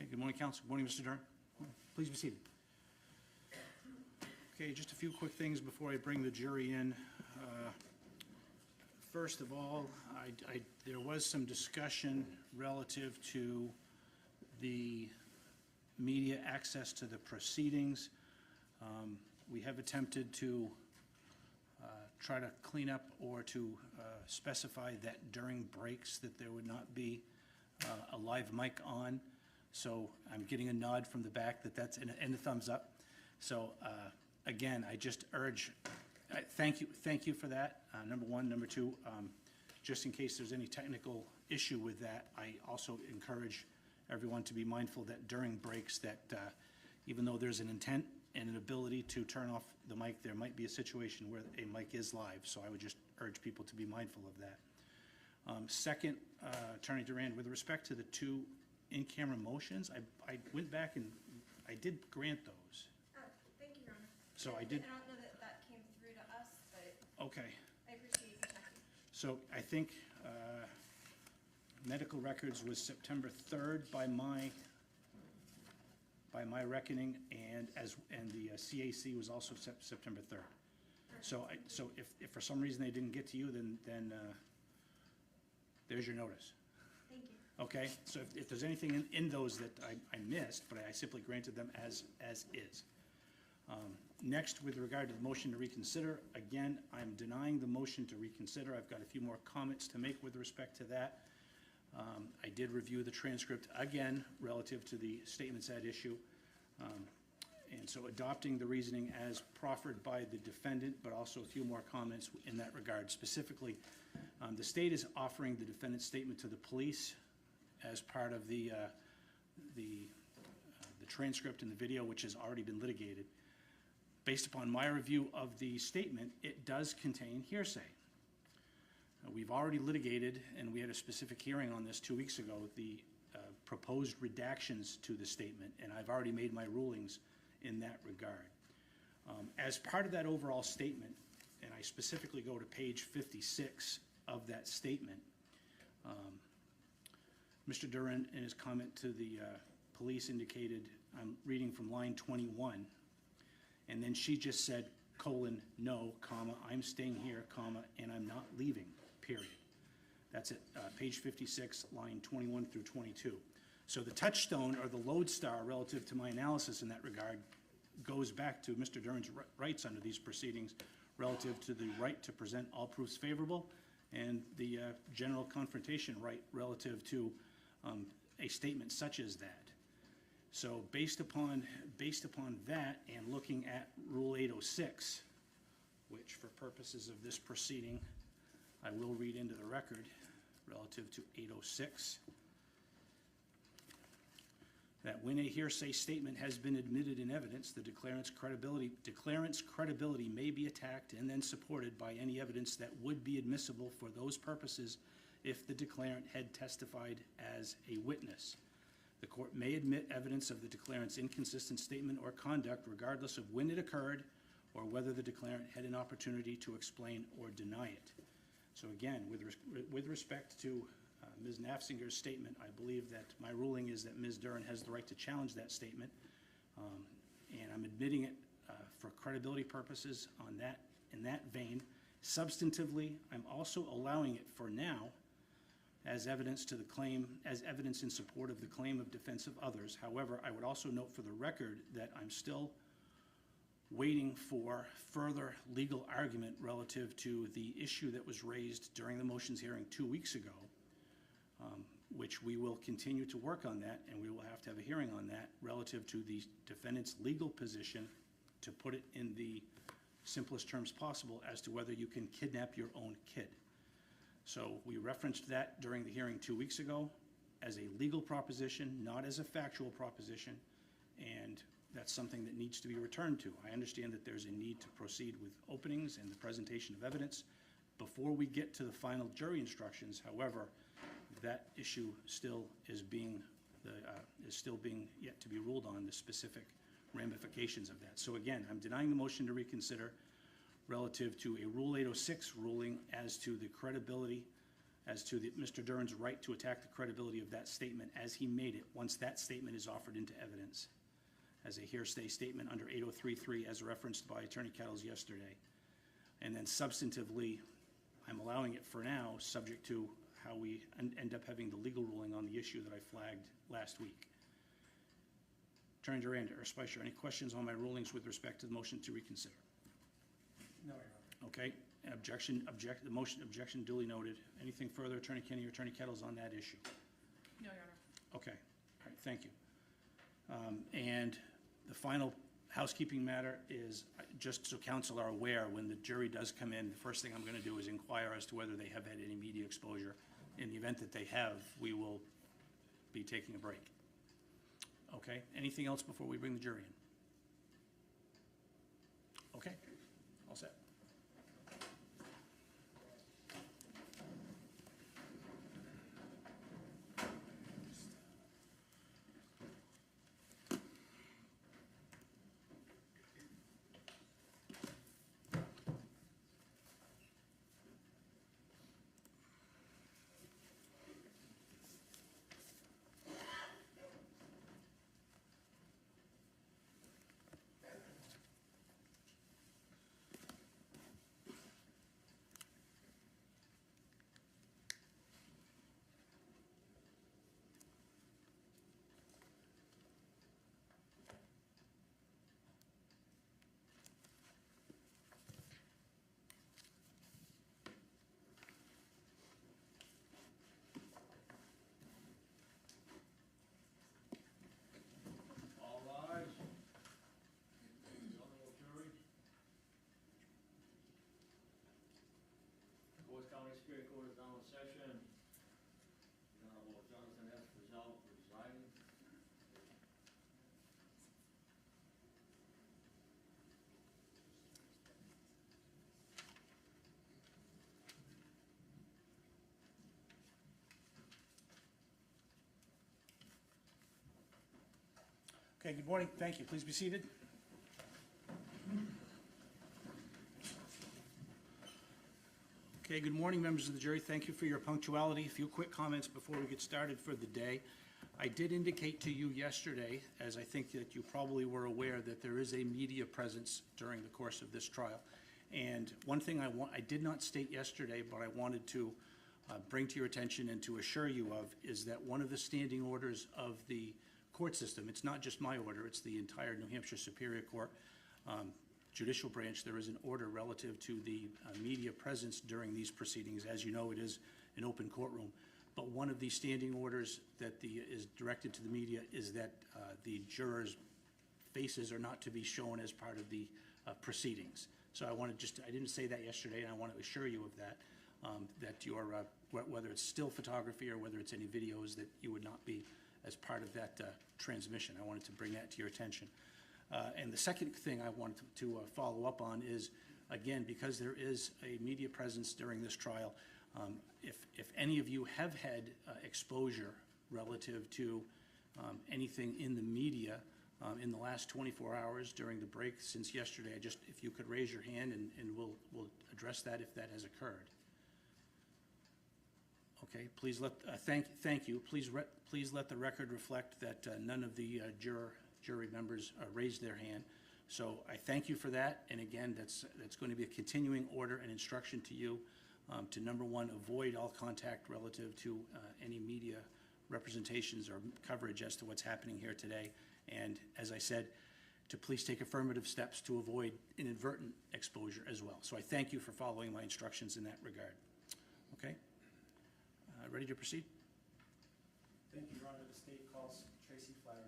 Good morning, Council. Good morning, Mr. Duren. Please be seated. Okay, just a few quick things before I bring the jury in. First of all, there was some discussion relative to the media access to the proceedings. We have attempted to try to clean up or to specify that during breaks that there would not be a live mic on. So I'm getting a nod from the back that that's and a thumbs up. So again, I just urge, thank you for that, number one. Number two, just in case there's any technical issue with that, I also encourage everyone to be mindful that during breaks that even though there's an intent and an ability to turn off the mic, there might be a situation where a mic is live. So I would just urge people to be mindful of that. Second, Attorney Duren, with respect to the two in-camera motions, I went back and I did grant those. Thank you, Your Honor. So I did. I don't know that came through to us, but Okay. I appreciate you checking. So I think medical records was September 3rd by my reckoning, and the CAC was also September 3rd. So if for some reason they didn't get to you, then there's your notice. Thank you. Okay, so if there's anything in those that I missed, but I simply granted them as is. Next, with regard to the motion to reconsider, again, I'm denying the motion to reconsider. I've got a few more comments to make with respect to that. I did review the transcript again relative to the statements at issue. And so adopting the reasoning as proffered by the defendant, but also a few more comments in that regard. Specifically, the state is offering the defendant's statement to the police as part of the transcript and the video, which has already been litigated. Based upon my review of the statement, it does contain hearsay. We've already litigated, and we had a specific hearing on this 2 weeks ago, the proposed redactions to the statement, and I've already made my rulings in that regard. As part of that overall statement, and I specifically go to page 56 of that statement, Mr. Duren, in his comment to the police, indicated, I'm reading from line 21, and then she just said, no, comma, I'm staying here, comma, and I'm not leaving, period. That's at page 56, line 21 through 22. So the touchstone or the lodestar relative to my analysis in that regard goes back to Mr. Duren's rights under these proceedings relative to the right to present all proofs favorable and the general confrontation right relative to a statement such as that. So based upon that and looking at Rule 806, which for purposes of this proceeding, I will read into the record relative to 806, that when a hearsay statement has been admitted in evidence, the declarant's credibility may be attacked and then supported by any evidence that would be admissible for those purposes if the declarant had testified as a witness. The court may admit evidence of the declarant's inconsistent statement or conduct regardless of when it occurred or whether the declarant had an opportunity to explain or deny it. So again, with respect to Ms. Naffziger's statement, I believe that my ruling is that Ms. Duren has the right to challenge that statement, and I'm admitting it for credibility purposes on that, in that vein. Substantively, I'm also allowing it for now as evidence to the claim, as evidence in support of the claim of defense of others. However, I would also note for the record that I'm still waiting for further legal argument relative to the issue that was raised during the motions hearing 2 weeks ago, which we will continue to work on that, and we will have to have a hearing on that relative to the defendant's legal position, to put it in the simplest terms possible, as to whether you can kidnap your own kid. So we referenced that during the hearing 2 weeks ago as a legal proposition, not as a factual proposition, and that's something that needs to be returned to. I understand that there's a need to proceed with openings and the presentation of evidence before we get to the final jury instructions. However, that issue still is being yet to be ruled on, the specific ramifications of that. So again, I'm denying the motion to reconsider relative to a Rule 806 ruling as to the credibility as to Mr. Duren's right to attack the credibility of that statement as he made it, once that statement is offered into evidence, as a hearsay statement under 8033 as referenced by Attorney Kettles yesterday. And then substantively, I'm allowing it for now, subject to how we end up having the legal ruling on the issue that I flagged last week. Attorney Duren or Spicer, any questions on my rulings with respect to the motion to reconsider? No, Your Honor. Okay, an objection duly noted. Anything further, Attorney Kinney or Attorney Kettles, on that issue? No, Your Honor. Okay, all right, thank you. And the final housekeeping matter is, just so counsel are aware, when the jury does come in, the first thing I'm going to do is inquire as to whether they have had any media exposure. In the event that they have, we will be taking a break. Okay, anything else before we bring the jury in? Okay, all set. County Superior Court is now in session. The Honorable Dustin Duren presiding. Okay, good morning. Thank you. Please be seated. Okay, good morning, members of the jury. Thank you for your punctuality. A few quick comments before we get started for the day. I did indicate to you yesterday, as I think that you probably were aware, that there is a media presence during the course of this trial. And one thing I did not state yesterday, but I wanted to bring to your attention and to assure you of, is that one of the standing orders of the court system, it's not just my order, it's the entire New Hampshire Superior Court judicial branch, there is an order relative to the media presence during these proceedings. As you know, it is an open courtroom. But one of the standing orders that is directed to the media is that the jurors' faces are not to be shown as part of the proceedings. So I didn't say that yesterday, and I want to assure you of that, that your, whether it's still photography or whether it's any videos, that you would not be as part of that transmission. I wanted to bring that to your attention. And the second thing I wanted to follow up on is, again, because there is a media presence during this trial, if any of you have had exposure relative to anything in the media in the last 24 hours during the break since yesterday, if you could raise your hand and we'll address that if that has occurred. Okay, please thank you. Please let the record reflect that none of the jury members raised their hand. So I thank you for that, and again, that's going to be a continuing order and instruction to you to, number one, avoid all contact relative to any media representations or coverage as to what's happening here today, and as I said, to please take affirmative steps to avoid inadvertent exposure as well. So I thank you for following my instructions in that regard. Okay? Ready to proceed? Thank you, Your Honor. The state calls Tracy Flahrty.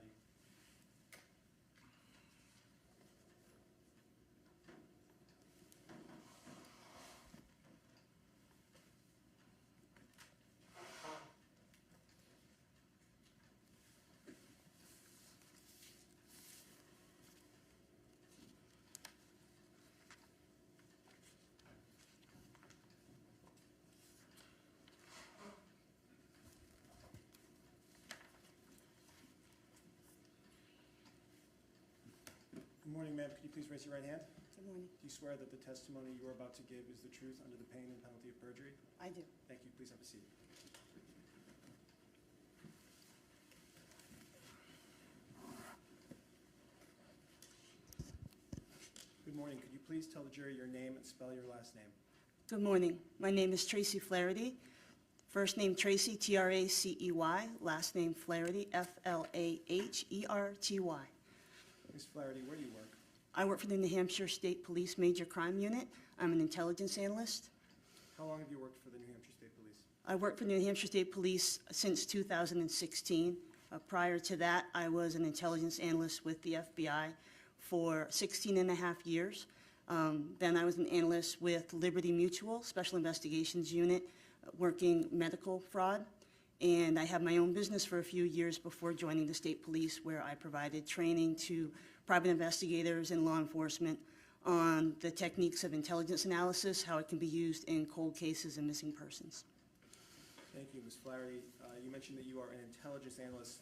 Good morning, ma'am. Could you please raise your right hand? Good morning. Do you swear that the testimony you are about to give is the truth under the pain and penalty of perjury? I do. Thank you. Please have a seat. Good morning. Could you please tell the jury your name and spell your last name? Good morning. My name is Tracy Flahrty. First name Tracy, T-R-A-C-E-Y. Last name Flaherty, F-L-A-H-E-R-T-Y. Ms. Flaherty, where do you work? I work for the New Hampshire State Police Major Crime Unit. I'm an intelligence analyst. How long have you worked for the New Hampshire State Police? I worked for the New Hampshire State Police since 2016. Prior to that, I was an intelligence analyst with the FBI for 16 and a half years. Then I was an analyst with Liberty Mutual, Special Investigations Unit, working medical fraud. And I had my own business for a few years before joining the state police, where I provided training to private investigators and law enforcement on the techniques of intelligence analysis, how it can be used in cold cases and missing persons. Thank you, Ms. Flaherty. You mentioned that you are an intelligence analyst.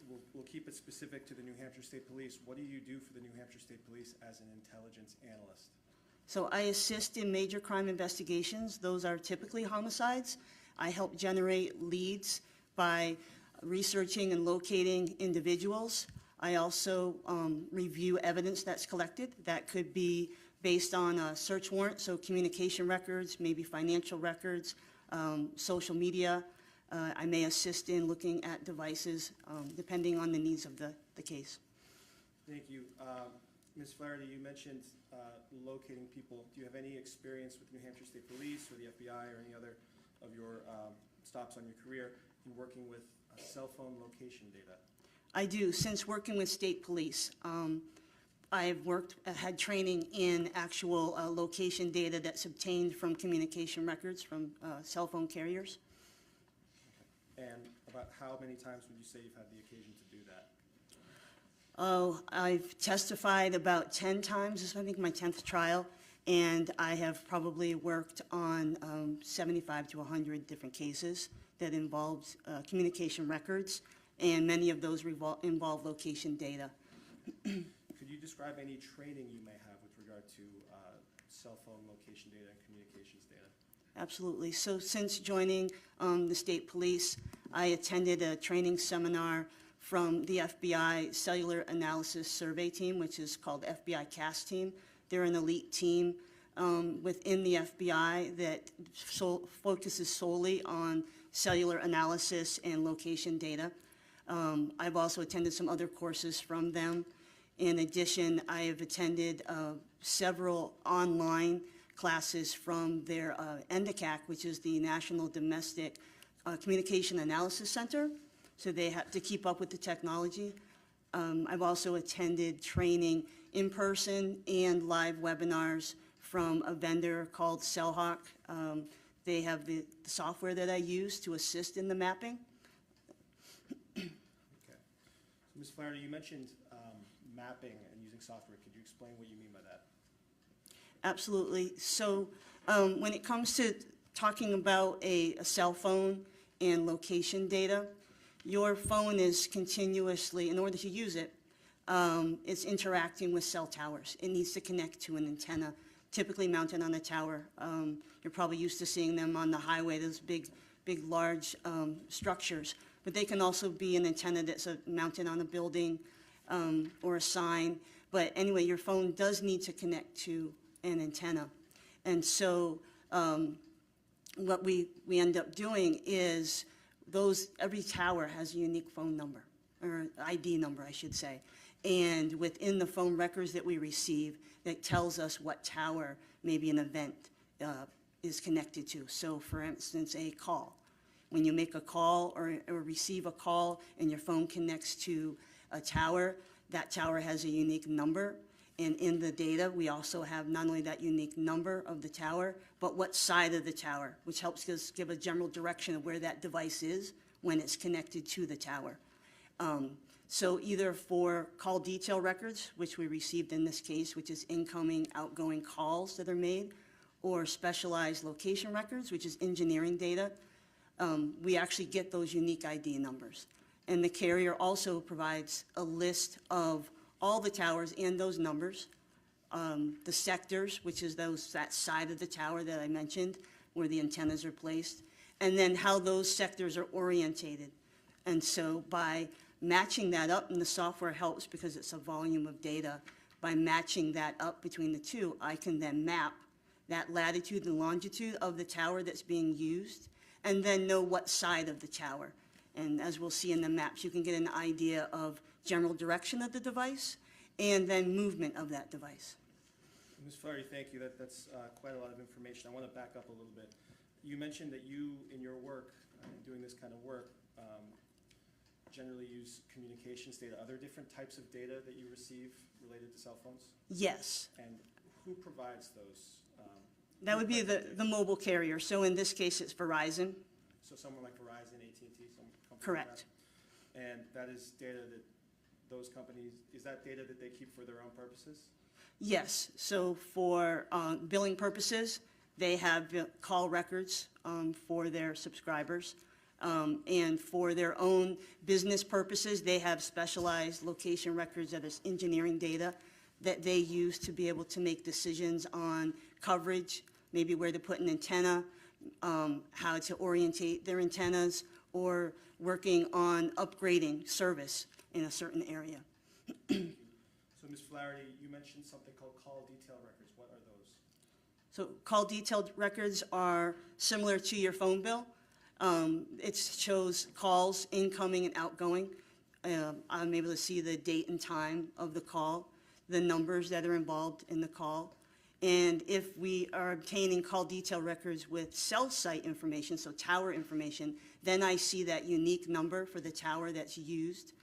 We'll keep it specific to the New Hampshire State Police. What do you do for the New Hampshire State Police as an intelligence analyst? So I assist in major crime investigations. Those are typically homicides. I help generate leads by researching and locating individuals. I also review evidence that's collected. That could be based on a search warrant, so communication records, maybe financial records, social media. I may assist in looking at devices, depending on the needs of the case. Thank you. Ms. Flaherty, you mentioned locating people. Do you have any experience with New Hampshire State Police or the FBI or any other of your stops on your career in working with cell phone location data? I do. Since working with state police, I've had training in actual location data that's obtained from communication records from cell phone carriers. And about how many times would you say you've had the occasion to do that? Oh, I've testified about 10 times. This is, I think, my 10th trial, and I have probably worked on 75 to 100 different cases that involved communication records, and many of those involve location data. Could you describe any training you may have with regard to cell phone location data and communications data? Absolutely. So since joining the state police, I attended a training seminar from the FBI Cellular Analysis Survey Team, which is called FBI CAS Team. They're an elite team within the FBI that focuses solely on cellular analysis and location data. I've also attended some other courses from them. In addition, I have attended several online classes from their NDCAC, which is the National Domestic Communication Analysis Center. So they have to keep up with the technology. I've also attended training in person and live webinars from a vendor called Cellhawk. They have the software that I use to assist in the mapping. Okay. So, Ms. Flaherty, you mentioned mapping and using software. Could you explain what you mean by that? Absolutely. So when it comes to talking about a cell phone and location data, your phone is continuously, in order to use it, it's interacting with cell towers. It needs to connect to an antenna, typically mounted on a tower. You're probably used to seeing them on the highway, those big, large structures. But they can also be an antenna that's mounted on a building or a sign. But anyway, your phone does need to connect to an antenna. And so what we end up doing is every tower has a unique phone number, or ID number, I should say. And within the phone records that we receive, that tells us what tower maybe an event is connected to. So for instance, a call. When you make a call or receive a call and your phone connects to a tower, that tower has a unique number. And in the data, we also have not only that unique number of the tower, but what side of the tower, which helps us give a general direction of where that device is when it's connected to the tower. So either for call detail records, which we received in this case, which is incoming, outgoing calls that are made, or specialized location records, which is engineering data, we actually get those unique ID numbers. And the carrier also provides a list of all the towers and those numbers the sectors, which is that side of the tower that I mentioned, where the antennas are placed, and then how those sectors are orientated. And so by matching that up, and the software helps because it's a volume of data, by matching that up between the two, I can then map that latitude and longitude of the tower that's being used, and then know what side of the tower. And as we'll see in the maps, you can get an idea of general direction of the device and then movement of that device. Ms. Flahrty, thank you. That's quite a lot of information. I want to back up a little bit. You mentioned that you, in your work, doing this kind of work, generally use communications data. Are there different types of data that you receive related to cell phones? Yes. And who provides those? That would be the mobile carrier. So in this case, it's Verizon. So someone like Verizon, AT&T, some company Correct. like that? And that is data that those companies, is that data that they keep for their own purposes? Yes. So for billing purposes, they have call records for their subscribers. And for their own business purposes, they have specialized location records that is engineering data that they use to be able to make decisions on coverage, maybe where to put an antenna, how to orientate their antennas, or working on upgrading service in a certain area. So Ms. Flahrty, you mentioned something called call detail records. What are those? So call detailed records are similar to your phone bill. It shows calls incoming and outgoing. I'm able to see the date and time of the call, the numbers that are involved in the call. And if we are obtaining call detail records with cell site information, so tower information, then I see that unique number for the tower that's used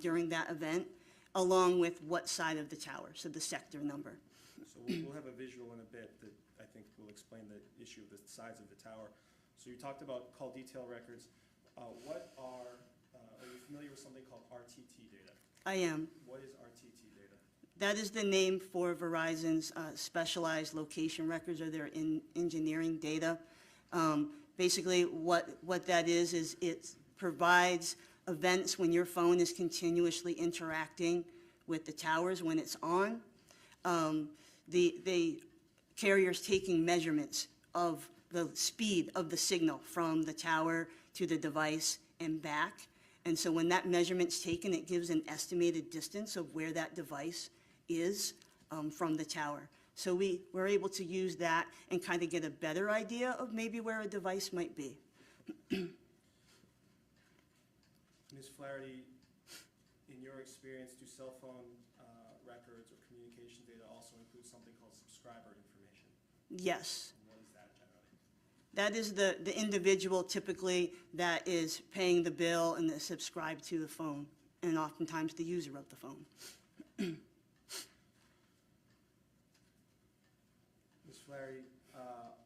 during that event, along with what side of the tower, so the sector number. So we'll have a visual in a bit that I think will explain the issue of the size of the tower. So you talked about call detail records. Are you familiar with something called RTT data? I am. What is RTT data? That is the name for Verizon's specialized location records, or their engineering data. Basically, what that is it provides events when your phone is continuously interacting with the towers when it's on. The carrier's taking measurements of the speed of the signal from the tower to the device and back. And so when that measurement's taken, it gives an estimated distance of where that device is from the tower. So we're able to use that and kind of get a better idea of maybe where a device might be. Ms. Flahrty, in your experience, do cell phone records or communication data also include something called subscriber information? Yes. And what is that generally? That is the individual typically that is paying the bill and is subscribed to the phone, and oftentimes the user of the phone. Ms. Flahrty,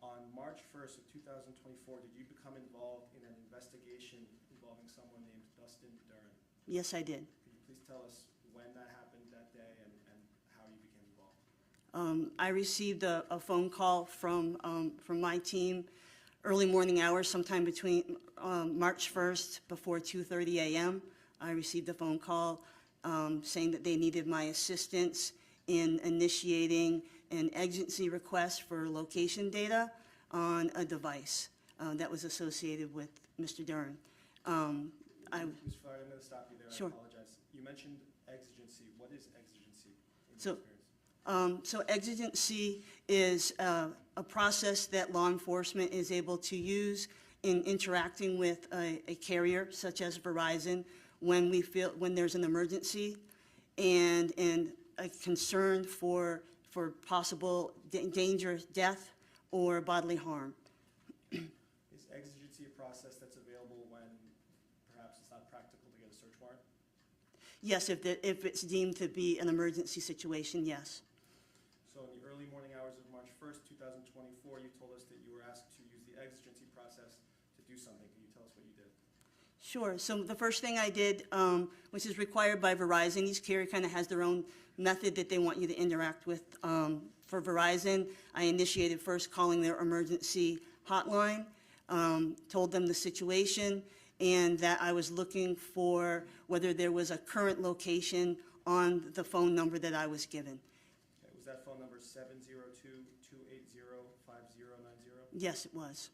on March 1st of 2024, did you become involved in an investigation involving someone named Dustin Duren? Yes, I did. Could you please tell us when that happened that day and how you became involved? I received a phone call from my team early morning hours, sometime between March 1st before 2:30 a.m. I received a phone call saying that they needed my assistance in initiating an exigency request for location data on a device that was associated with Mr. Duren. Ms. Flahrty, I'm going to stop you there. Sure. I apologize. You mentioned exigency. What is exigency in So- your experience? So exigency is a process that law enforcement is able to use in interacting with a carrier such as Verizon when there's an emergency and a concern for possible danger, death, or bodily harm. Is exigency a process that's available when perhaps it's not practical to get a search warrant? Yes, if it's deemed to be an emergency situation, yes. So in the early morning hours of March 1st, 2024, you told us that you were asked to use the exigency process to do something. Can you tell us what you did? Sure. So the first thing I did, which is required by Verizon, each carrier kind of has their own method that they want you to interact with. For Verizon, I initiated first calling their emergency hotline, told them the situation, and that I was looking for whether there was a current location on the phone number that I was given. Okay, was that phone number number 702-280-5090? Yes, it was.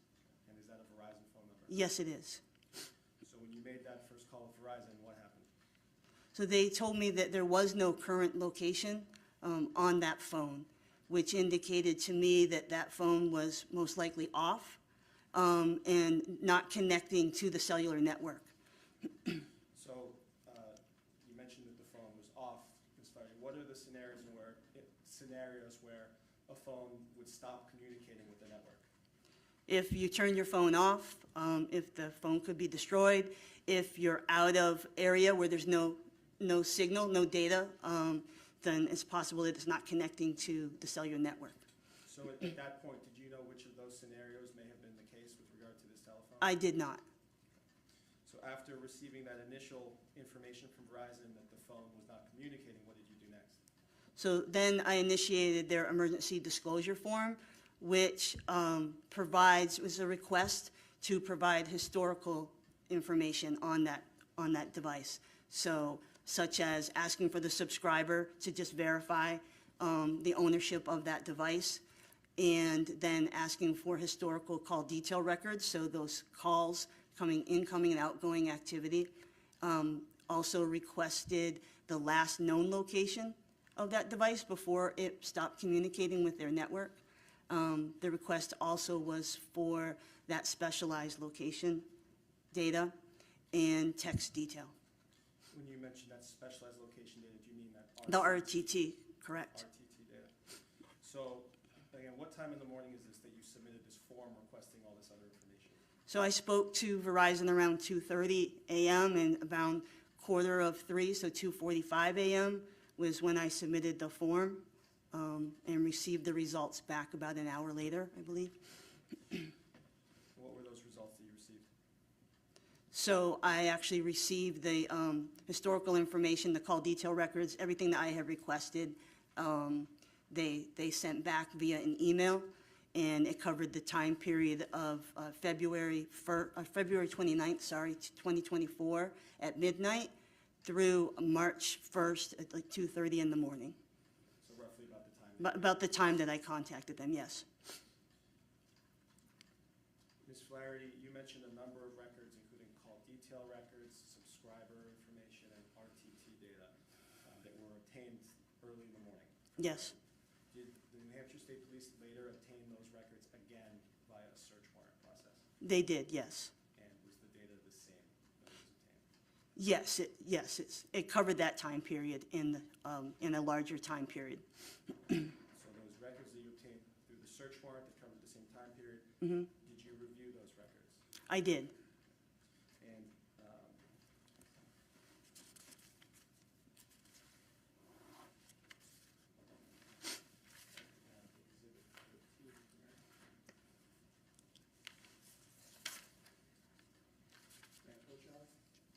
And is that a Verizon phone number? Yes, it is. So when you made that first call with Verizon, what happened? So they told me that there was no current location on that phone, which indicated to me that that phone was most likely off and not connecting to the cellular network. So you mentioned that the phone was off, Ms. Flaherty. What are the scenarios where a phone would stop communicating with the network? If you turn your phone off, if the phone could be destroyed, if you're out of area where there's no signal, no data, then it's possible that it's not connecting to the cellular network. So at that point, did you know which of those scenarios may have been the case with regard to this telephone? I did not. So after receiving that initial information from Verizon that the phone was not communicating, what did you do next? So then I initiated their emergency disclosure form, which was a request to provide historical information on that device. So, such as asking for the subscriber to just verify the ownership of that device, and then asking for historical call detail records, so those calls, incoming and outgoing activity. Also requested the last known location of that device before it stopped communicating with their network. The request also was for that specialized location data and text detail. When you mentioned that specialized location data, do you mean that The RTT, correct. RTT data? So, again, what time in the morning is this that you submitted this form requesting all this other information? So I spoke to Verizon around 2:30 a.m. and about 2:45, so 2:45 a.m. was when I submitted the form and received the results back about an hour later, I believe. What were those results that you received? So I actually received the historical information, the call detail records, everything that I had requested. They sent back via an email, and it covered the time period of February 29th, 2024 at midnight through March 1st at like 2:30 in the morning. So roughly about the time. About the time that I contacted them, yes. Ms. Flaherty, you mentioned a number of records, including call detail records, subscriber information, and RTT data that were obtained early in the morning. Yes, Did the New Hampshire State Police later obtain those records again via a search warrant process? they did, yes. And was the data the same that was obtained? Yes, it covered that time period in a larger time period. So those records that you obtained through the search warrant that covered the same time period, did you review those records? I did. And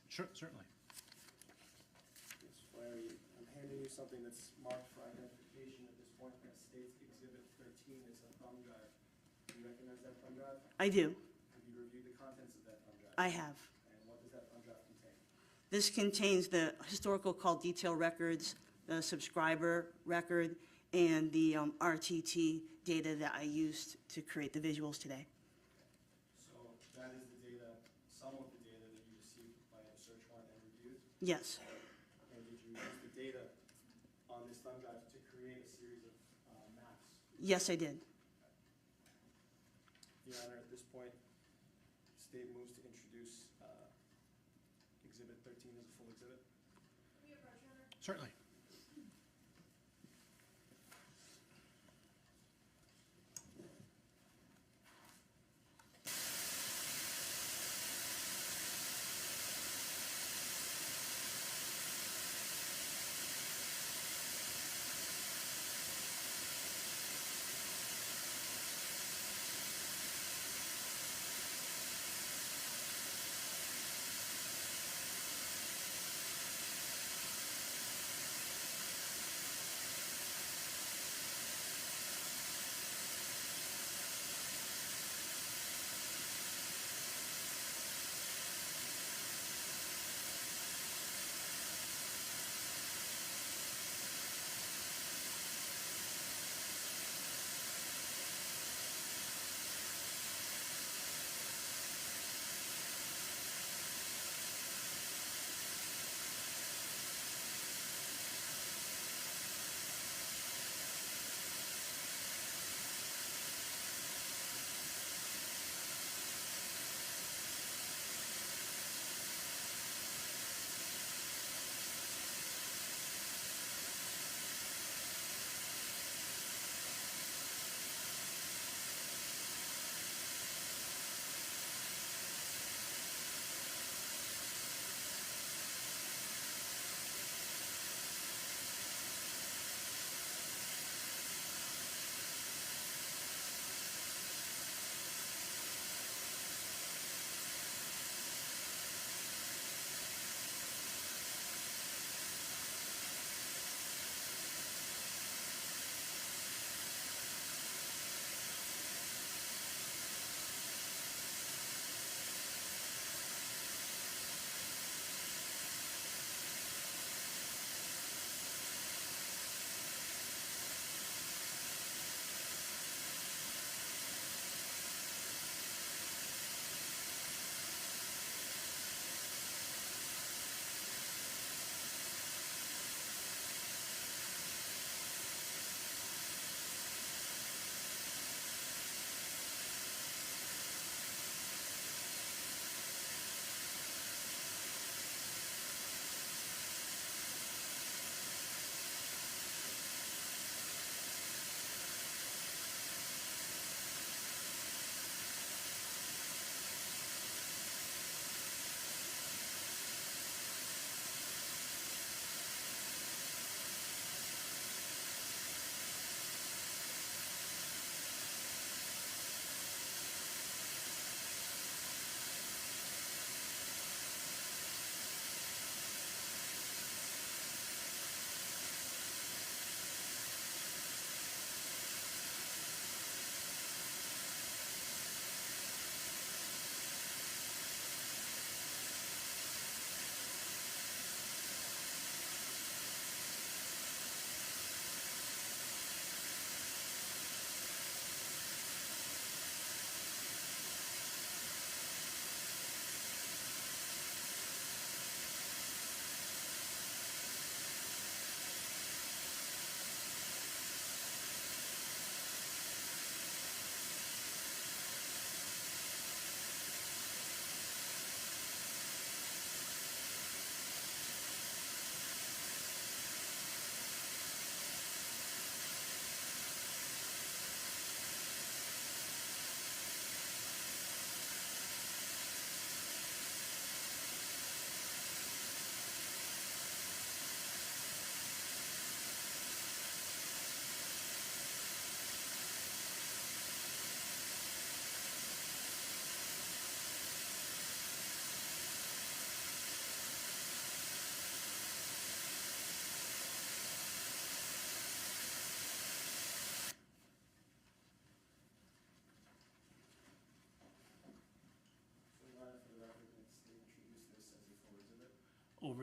Sure, certainly. Ms. Flaherty, I'm handing you something that's marked for identification at this point that states Exhibit 13 is a thumb drive. Do you recognize that thumb drive? I do. Have you reviewed the contents of that thumb drive? I have. And what does that thumb drive contain? This contains the historical call detail records, the subscriber record, and the RTT data that I used to create the visuals today. So that is the data, some of the data that you received by a search warrant and reviewed? Yes, And did you use the data on this thumb drive to create a series of maps? yes, I did. Your Honor, at this point, the state moves to introduce Exhibit 13 as a full exhibit. Certainly.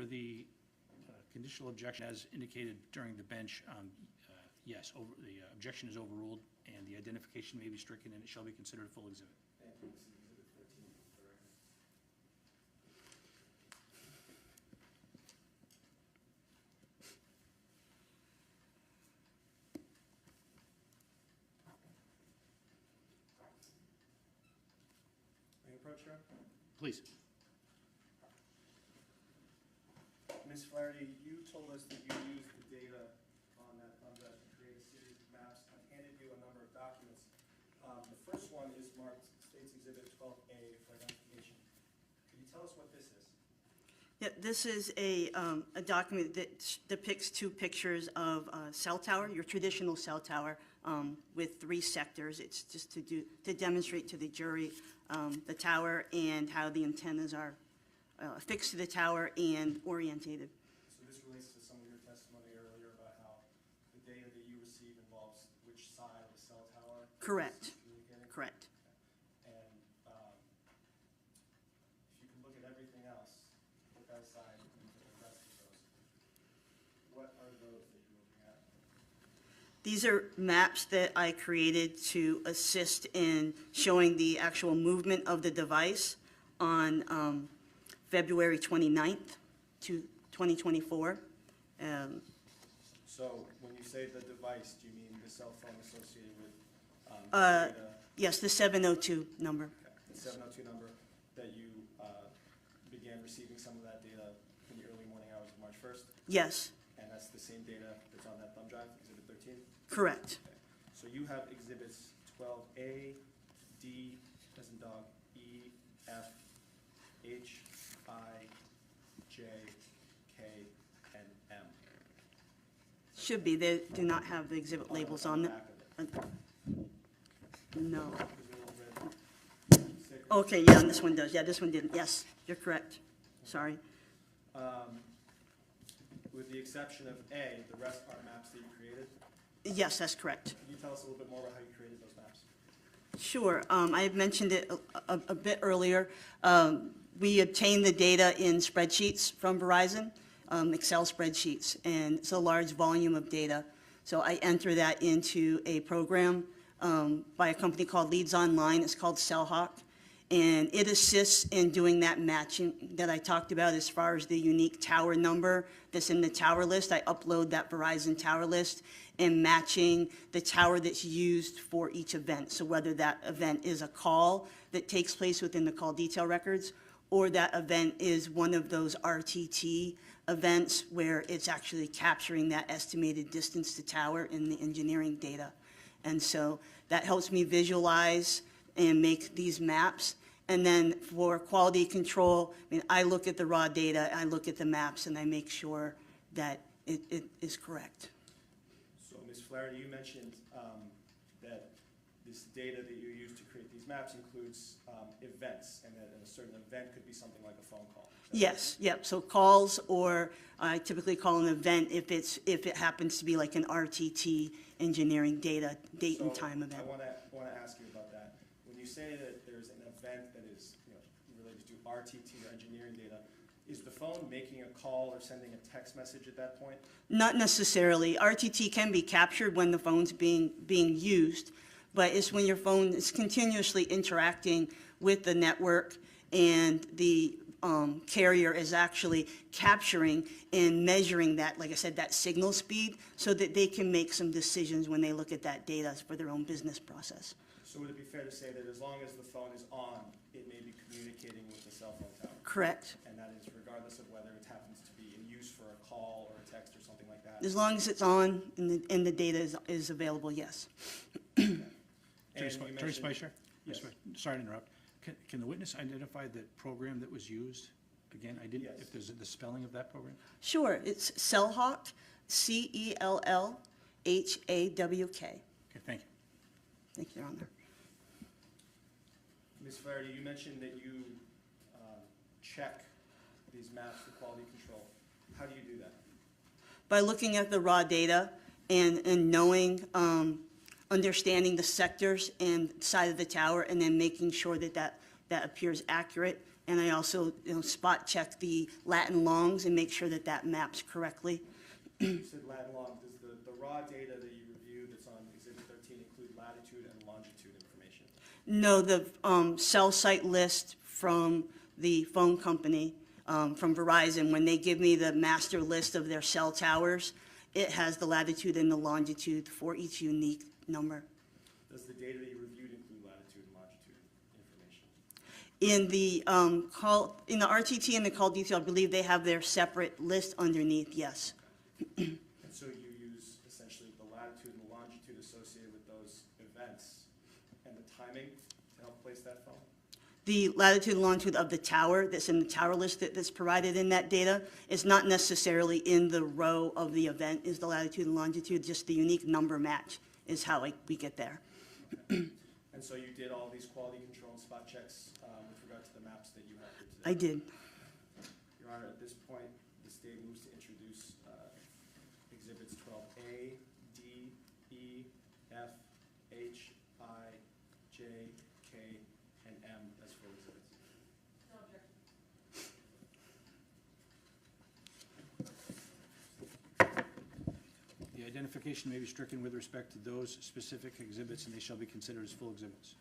for the conditional objection as indicated during the bench, yes, the objection is overruled, and the identification may be stricken, and it shall be considered a full exhibit. Thank you. This is Exhibit 13 for the record. May I approach, Your Honor? Please. Ms. Flaherty, you told us that you used the data on that thumb drive to create a series of maps. I've handed you a number of documents. The first one is marked States Exhibit 12A for identification. Could you tell us what this is? Yeah, this is a document that depicts two pictures of a cell tower, your traditional cell tower, with 3 sectors. It's just to demonstrate to the jury the tower and how the antennas are affixed to the tower and orientated. So this relates to some of your testimony earlier about how the data that you receive involves which side of the cell tower? Correct. is communicating? Correct. And if you can look at everything else, put that aside and look at the rest of those, what are those that you're looking at? These are maps that I created to assist in showing the actual movement of the device on February 29th, 2024. So when you say the device, do you mean the cell phone associated with Uh, data? Yes, the 702 number. Okay. The 702 number that you began receiving some of that data in the early morning hours of March 1st? Yes, And that's the same data that's on that thumb drive, Exhibit 13? correct. Okay. So you have Exhibits 12A, D, as in dog, E, F, H, I, J, K, and M. Should be. They do not have the exhibit labels on them. the back of it. No. There's a little red sticker. Okay, yeah, this one does. Yeah, this one didn't. Yes, you're correct. Sorry. With the exception of A, the rest are maps that you created. Yes, that's correct. Can you tell us a little bit more about how you created those maps? Sure. I had mentioned it a bit earlier. We obtained the data in spreadsheets from Verizon, Excel spreadsheets, and it's a large volume of data. So I enter that into a program by a company called Leads Online. It's called CellHawk, and it assists in doing that matching that I talked about as far as the unique tower number that's in the tower list. I upload that Verizon tower list and matching the tower that's used for each event. So whether that event is a call that takes place within the call detail records, or that event is one of those RTT events where it's actually capturing that estimated distance to tower in the engineering data. And so that helps me visualize and make these maps. And then for quality control, I mean, I look at the raw data, I look at the maps, and I make sure that it is correct. So, Ms. Flaherty, you mentioned that this data that you use to create these maps includes events, and that a certain event could be something like a phone call. Yes, yep, so calls, or I typically call an event if it happens to be like an RTT engineering data, date and time event. I want to ask you about that. When you say that there's an event that is related to RTT or engineering data, is the phone making a call or sending a text message at that point? Not necessarily. RTT can be captured when the phone's being used, but it's when your phone is continuously interacting with the network and the carrier is actually capturing and measuring that, like I said, that signal speed, so that they can make some decisions when they look at that data for their own business process. So would it be fair to say that as long as the phone is on, it may be communicating with the cell phone tower? Correct. And that is regardless of whether it happens to be in use for a call or a text or something like that? As long as it's on and the data is available, yes. And Tracy you mentioned- Flahrty? Yes. Sorry to interrupt. Can the witness identify the program that was used? Again, I didn't, Yes. if there's the spelling of that program? Sure, it's CellHawk, CELLHAWK. Okay, thank you. Thank you, Your Honor. Ms. Flaherty, you mentioned that you check these maps for quality control. How do you do that? By looking at the raw data and knowing, understanding the sectors and side of the tower, and then making sure that appears accurate And I also, spot check the Latin longs and make sure that that maps correctly. You said lat and long. Does the raw data that you reviewed that's on Exhibit 13 include latitude and longitude information? No, the cell site list from the phone company, from Verizon, when they give me the master list of their cell towers, it has the latitude and the longitude for each unique number. Does the data that you reviewed include latitude and longitude information? In the RTT and the call detail, I believe they have their separate list underneath, yes. And so you use essentially the latitude and the longitude associated with those events and the timing to help place that phone? The latitude and longitude of the tower that's in the tower list that's provided in that data is not necessarily in the row of the event is the latitude and longitude, just the unique number match is how we get there. And so you did all these quality control and spot checks with regard to the maps that you have here today? I did. Your Honor, at this point, the state moves to introduce Exhibits 12A, D, E, F, H, I, J, K, and M as full exhibits. No objection. The identification may be stricken with respect to those specific exhibits, and they shall be considered as full exhibits.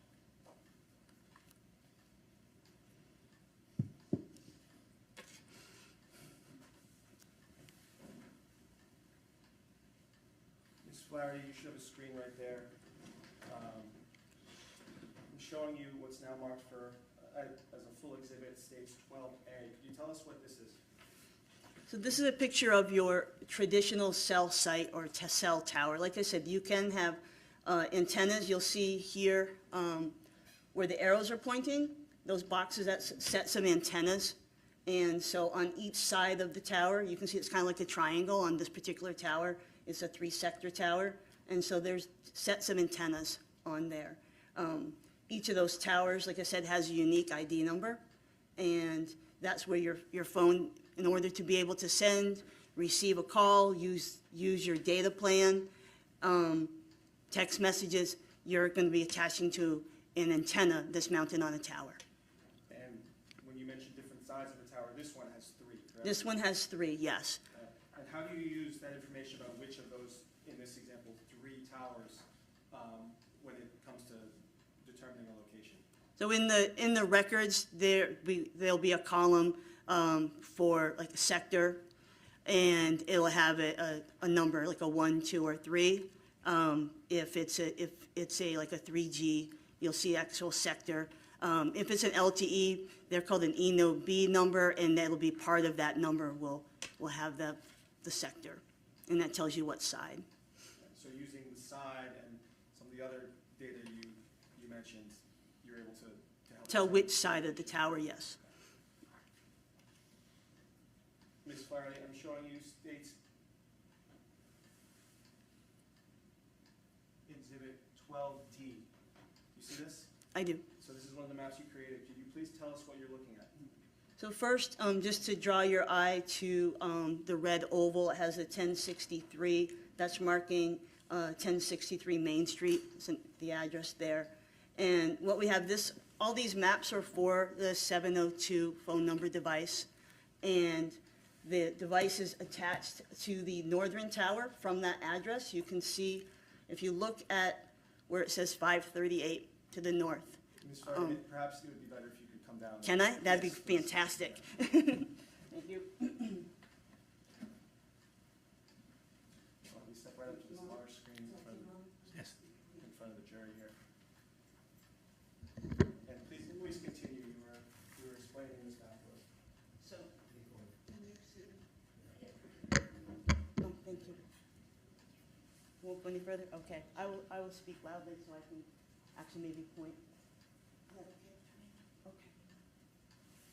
Ms. Flaherty, you should have a screen right there. I'm showing you what's now marked for, as a full exhibit, states 12A. Could you tell us what this is? So this is a picture of your traditional cell site or cell tower. Like I said, you can have antennas. You'll see here where the arrows are pointing, those boxes that set some antennas. And so on each side of the tower, you can see it's kind of like a triangle on this particular tower. It's a 3-sector tower. And so there's set some antennas on there. Each of those towers, like I said, has a unique ID number. And that's where your phone, in order to be able to send, receive a call, use your data plan, text messages, you're going to be attaching to an antenna that's mounted on a tower. And when you mentioned different sides of the tower, this one has 3, correct? This one has 3, yes. And how do you use that information about which of those, in this example, 3 towers, when it comes to determining a location? So in the records, there'll be a column for like a sector, and it'll have a number, like a 1, 2, or 3. If it's like a 3G, you'll see actual sector. If it's an LTE, they're called an E-No-B number, and that'll be part of that number will have the sector, and that tells you what side. So using the side and some of the other data you mentioned, you're able to help Tell which side of the tower, yes. Ms. Flaherty, I'm showing you states Exhibit 12D. You see this? I do. So this is one of the maps you created. Could you please tell us what you're looking at? So first, just to draw your eye to the red oval, it has a 1063. That's marking 1063 Main Street. It's the address there. And what we have, all these maps are for the 702 phone number device. And the device is attached to the northern tower from that address. You can see, if you look at where it says 538 to the north. Ms. Flaherty, perhaps it would be better if you could come down. Can I? That'd be Yes, please. fantastic. Thank you. Why don't we step right up to this large screen in front of the jury here. And please continue. You were explaining this map to us. So, oh, thank you. Won't go any further? Okay. I will speak loudly so I can actually maybe point. Okay.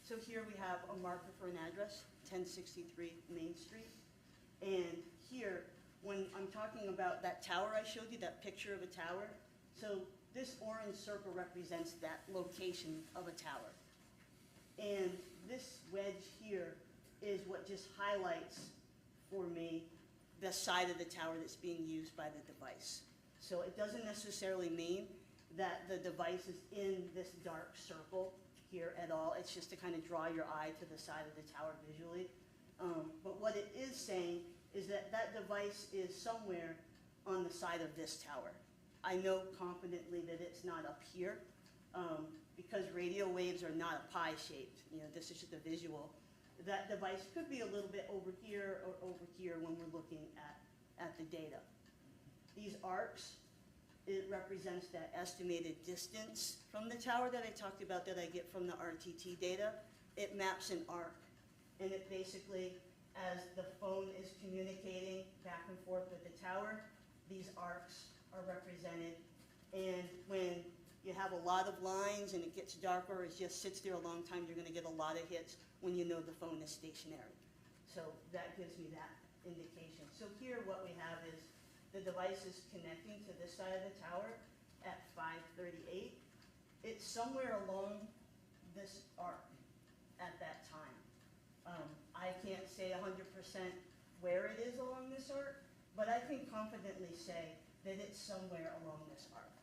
So here we have a marker for an address, 1063 Main Street. And here, when I'm talking about that tower I showed you, that picture of a tower, so this orange circle represents that location of a tower. And this wedge here is what just highlights for me the side of the tower that's being used by the device. So it doesn't necessarily mean that the device is in this dark circle here at all. It's just to kind of draw your eye to the side of the tower visually. But what it is saying is that that device is somewhere on the side of this tower. I know confidently that it's not up here, because radio waves are not a pie shaped. You know, this is just a visual. That device could be a little bit over here or over here when we're looking at the data. These arcs, it represents that estimated distance from the tower that I talked about that I get from the RTT data. It maps an arc, and it basically, as the phone is communicating back and forth with the tower, these arcs are represented. And when you have a lot of lines and it gets darker, it just sits there a long time, you're gonna get a lot of hits when you know the phone is stationary. So that gives me that indication. So here what we have is the device is connecting to this side of the tower at 5:38. It's somewhere along this arc at that time. I can't say 100% where it is along this arc, but I can confidently say that it's somewhere along this arc.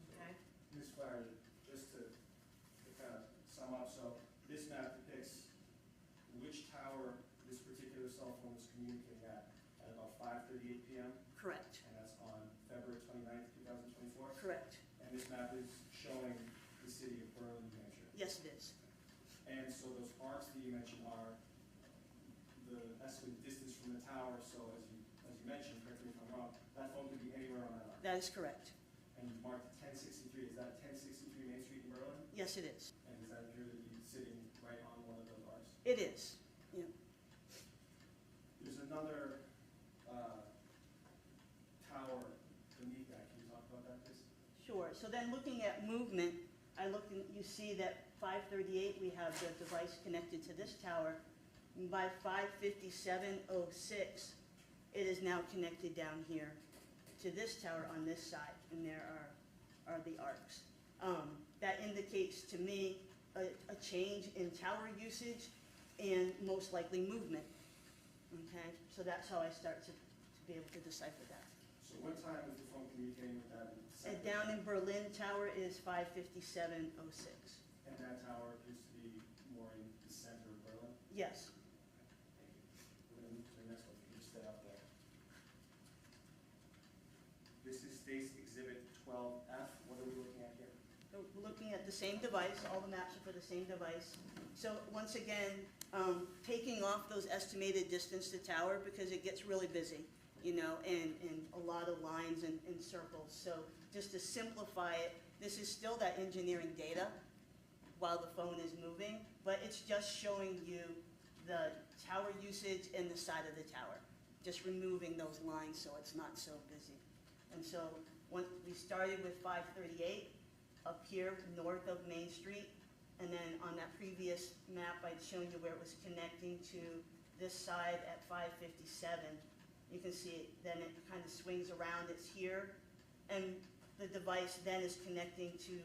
Okay? Ms. Flahrty, just to kind of sum up, so this map depicts which tower this particular cell phone was communicating at about 5:38 p.m.? Correct. And that's on February 29th, 2024? Correct. And this map is showing the city of Berlin, New Hampshire? Yes, it is. And so those arcs that you mentioned are the estimated distance from the tower, so as you mentioned, correct me if I'm wrong, that phone could be anywhere on that arc? That is correct. And you marked 1063, is that 1063 Main Street in Berlin? Yes, it is. And does that appear to be sitting right on one of those arcs? It is. Yeah. There's another tower beneath that. Can you talk about that, please? Sure. So then looking at movement, you see that 5:38, we have the device connected to this tower. And by 5:57:06, it is now connected down here to this tower on this side, and there are the arcs. That indicates to me a change in tower usage and most likely movement. Okay, so that's how I start to be able to decipher that. So what time was the phone communicating with that? And down in Berlin tower is 5:57:06. And that tower appears to be more in the center of Berlin? Yes. We're going to move to the next one. If you can just stay up there. This is State's Exhibit 12F. What are we looking at here? So we're looking at the same device, all the maps are for the same device. So once again, taking off those estimated distance to tower because it gets really busy, you know, and a lot of lines and circles. So just to simplify it, this is still that engineering data while the phone is moving, but it's just showing you the tower usage and the side of the tower, just removing those lines so it's not so busy. And so when we started with 5:38 up here north of Main Street, and then on that previous map I'd shown you where it was connecting to this side at 5:57. You can see it, then it kind of swings around, it's here, and the device then is connecting to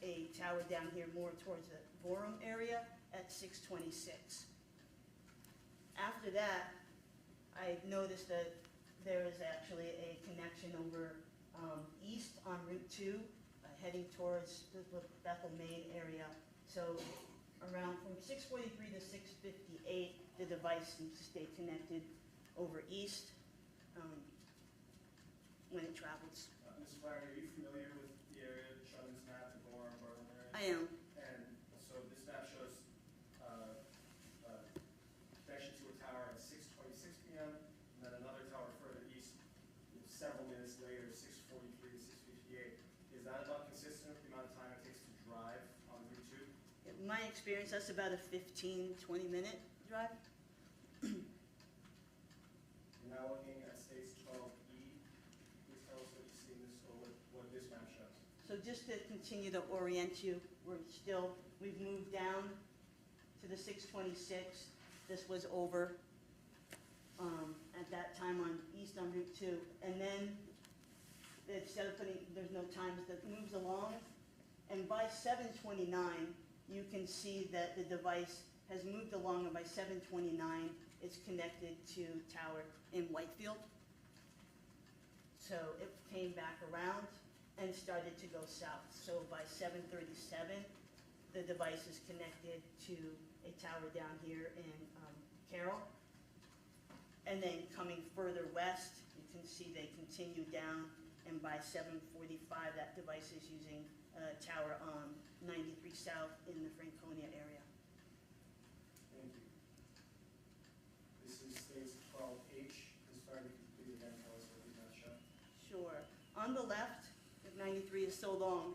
a tower down here more towards the Borum area at 6:26. After that, I noticed that there is actually a connection over east on Route 2, heading towards the Bethel, Maine area. So around from 6:43 to 6:58, the device seems to stay connected over east when it travels. Ms. Flahrty, are you familiar with the area shown in this map, the Borum, Berlin area? I am. And so this map shows connection to a tower at 6:26 p.m., and then another tower further east several minutes later, 6:43 to 6:58. Is that about consistent with the amount of time it takes to drive on Route 2? In my experience, that's about a 15, 20-minute drive. You're now looking at States 12E. Please tell us what you see in this, or what this map shows. So just to continue to orient you, we've moved down to the 6:26. This was over at that time on east on Route 2. And then instead of there's no times, that moves along. And by 7:29, you can see that the device has moved along, and by 7:29, it's connected to tower in Whitefield. So it came back around and started to go south. So by 7:37, the device is connected to a tower down here in Carroll. And then coming further west, you can see they continue down, and by 7:45, that device is using a tower on 93 South in the Franconia area. Thank you. This is States 12H. Ms. Flaherty, could you please again tell us what these maps show? Sure. On the left, if 93 is so long,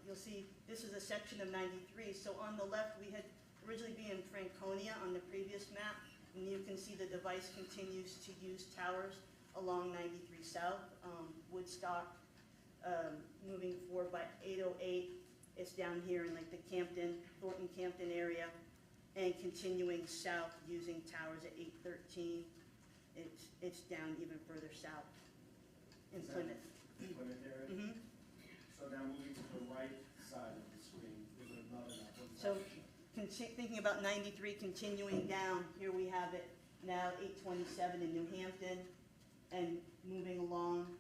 you'll see this is a section of 93. So on the left, we had originally been in Franconia on the previous map, and you can see the device continues to use towers along 93 South, Woodstock, moving forward by 808. It's down here in like the Thornton Campton area, and continuing south using towers at 813. It's down even further south in Is that Plymouth. Plymouth area? Mhm. So now moving to the right side of the screen, there's another map. What does So that show? thinking about 93, continuing down, here we have it now 827 in New Hampton, and moving along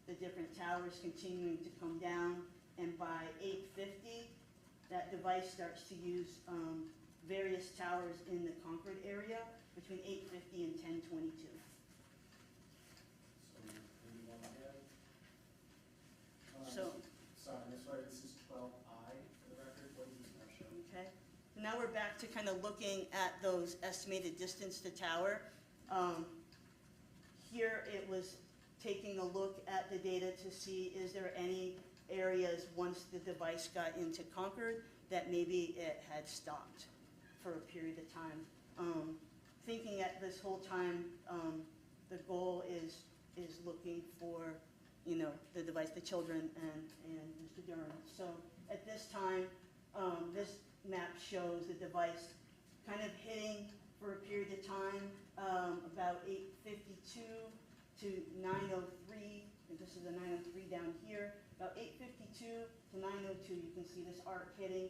the different towers, continuing to come down, and by 850, that device starts to use various towers in the Concord area between 850 and 1022. So maybe one ahead. So- Sorry, Ms. Flaherty, this is 12I for the record. What does this map show? Okay, now we're back to kind of looking at those estimated distance to tower. Here it was taking a look at the data to see is there any areas once the device got into Concord that maybe it had stopped for a period of time. Thinking at this whole time, the goal is looking for, the device, the children and Mr. Duren. So at this time, this map shows the device kind of hitting for a period of time, about 852 to 903, and this is a 903 down here, about 852 to 902, you can see this arc hitting.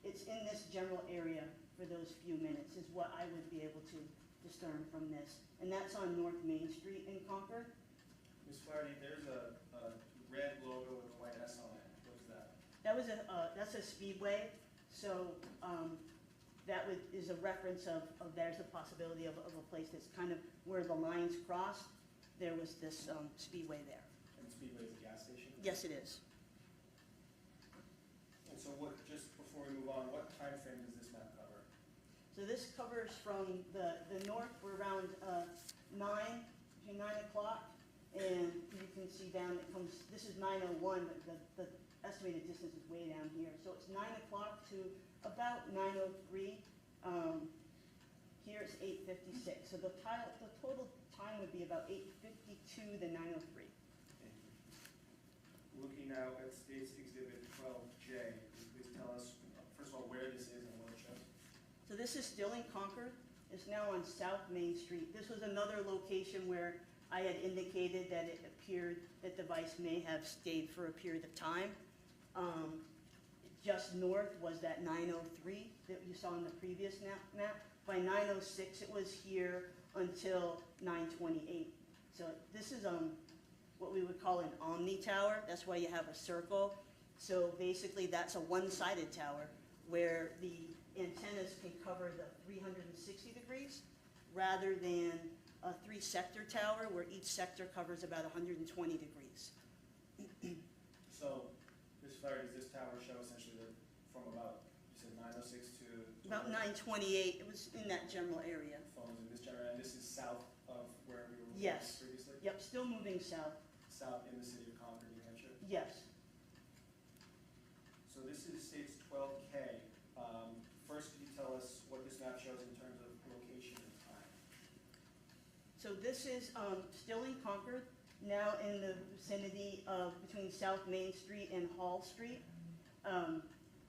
It's in this general area for those few minutes is what I would be able to discern from this. And that's on North Main Street in Concord. Ms. Flaherty, there's a red logo with a white S on it. What is that? That's a speedway, so is a reference of there's a possibility of a place that's kind of where the lines crossed. There was this speedway there. And Speedway is a gas station? Yes, it is. And so just before we move on, what time frame does this map cover? So this covers from the north, we're around 9, between 9 o'clock, and you can see down, this is 9:01, but the estimated distance is way down here. So it's 9 o'clock to about 9:03. Here it's 8:56. So the total time would be about 8:52 to 9:03. Thank you. Looking now at State's Exhibit 12J, could you please tell us, first of all, where this is and what it shows? So this is still in Concord. It's now on South Main Street. This was another location where I had indicated that it appeared that the device may have stayed for a period of time. Just north was that 903 that you saw in the previous map. By 906, it was here until 928. So this is what we would call an omni tower. That's why you have a circle. So basically, that's a one-sided tower where the antennas can cover the 360 degrees rather than a three-sector tower where each sector covers about 120 degrees. So, Ms. Flaherty, does this tower show essentially from about, you said 906 to? About 928, it was in that general area. Phones in this general, and this is south of where we were Yes. previously? Yep, still moving south. South in the city of Concord, New Hampshire? Yes. So this is State's 12K. First, could you tell us what this map shows in terms of location and time? So this is still in Concord, now in the vicinity of between South Main Street and Hall Street.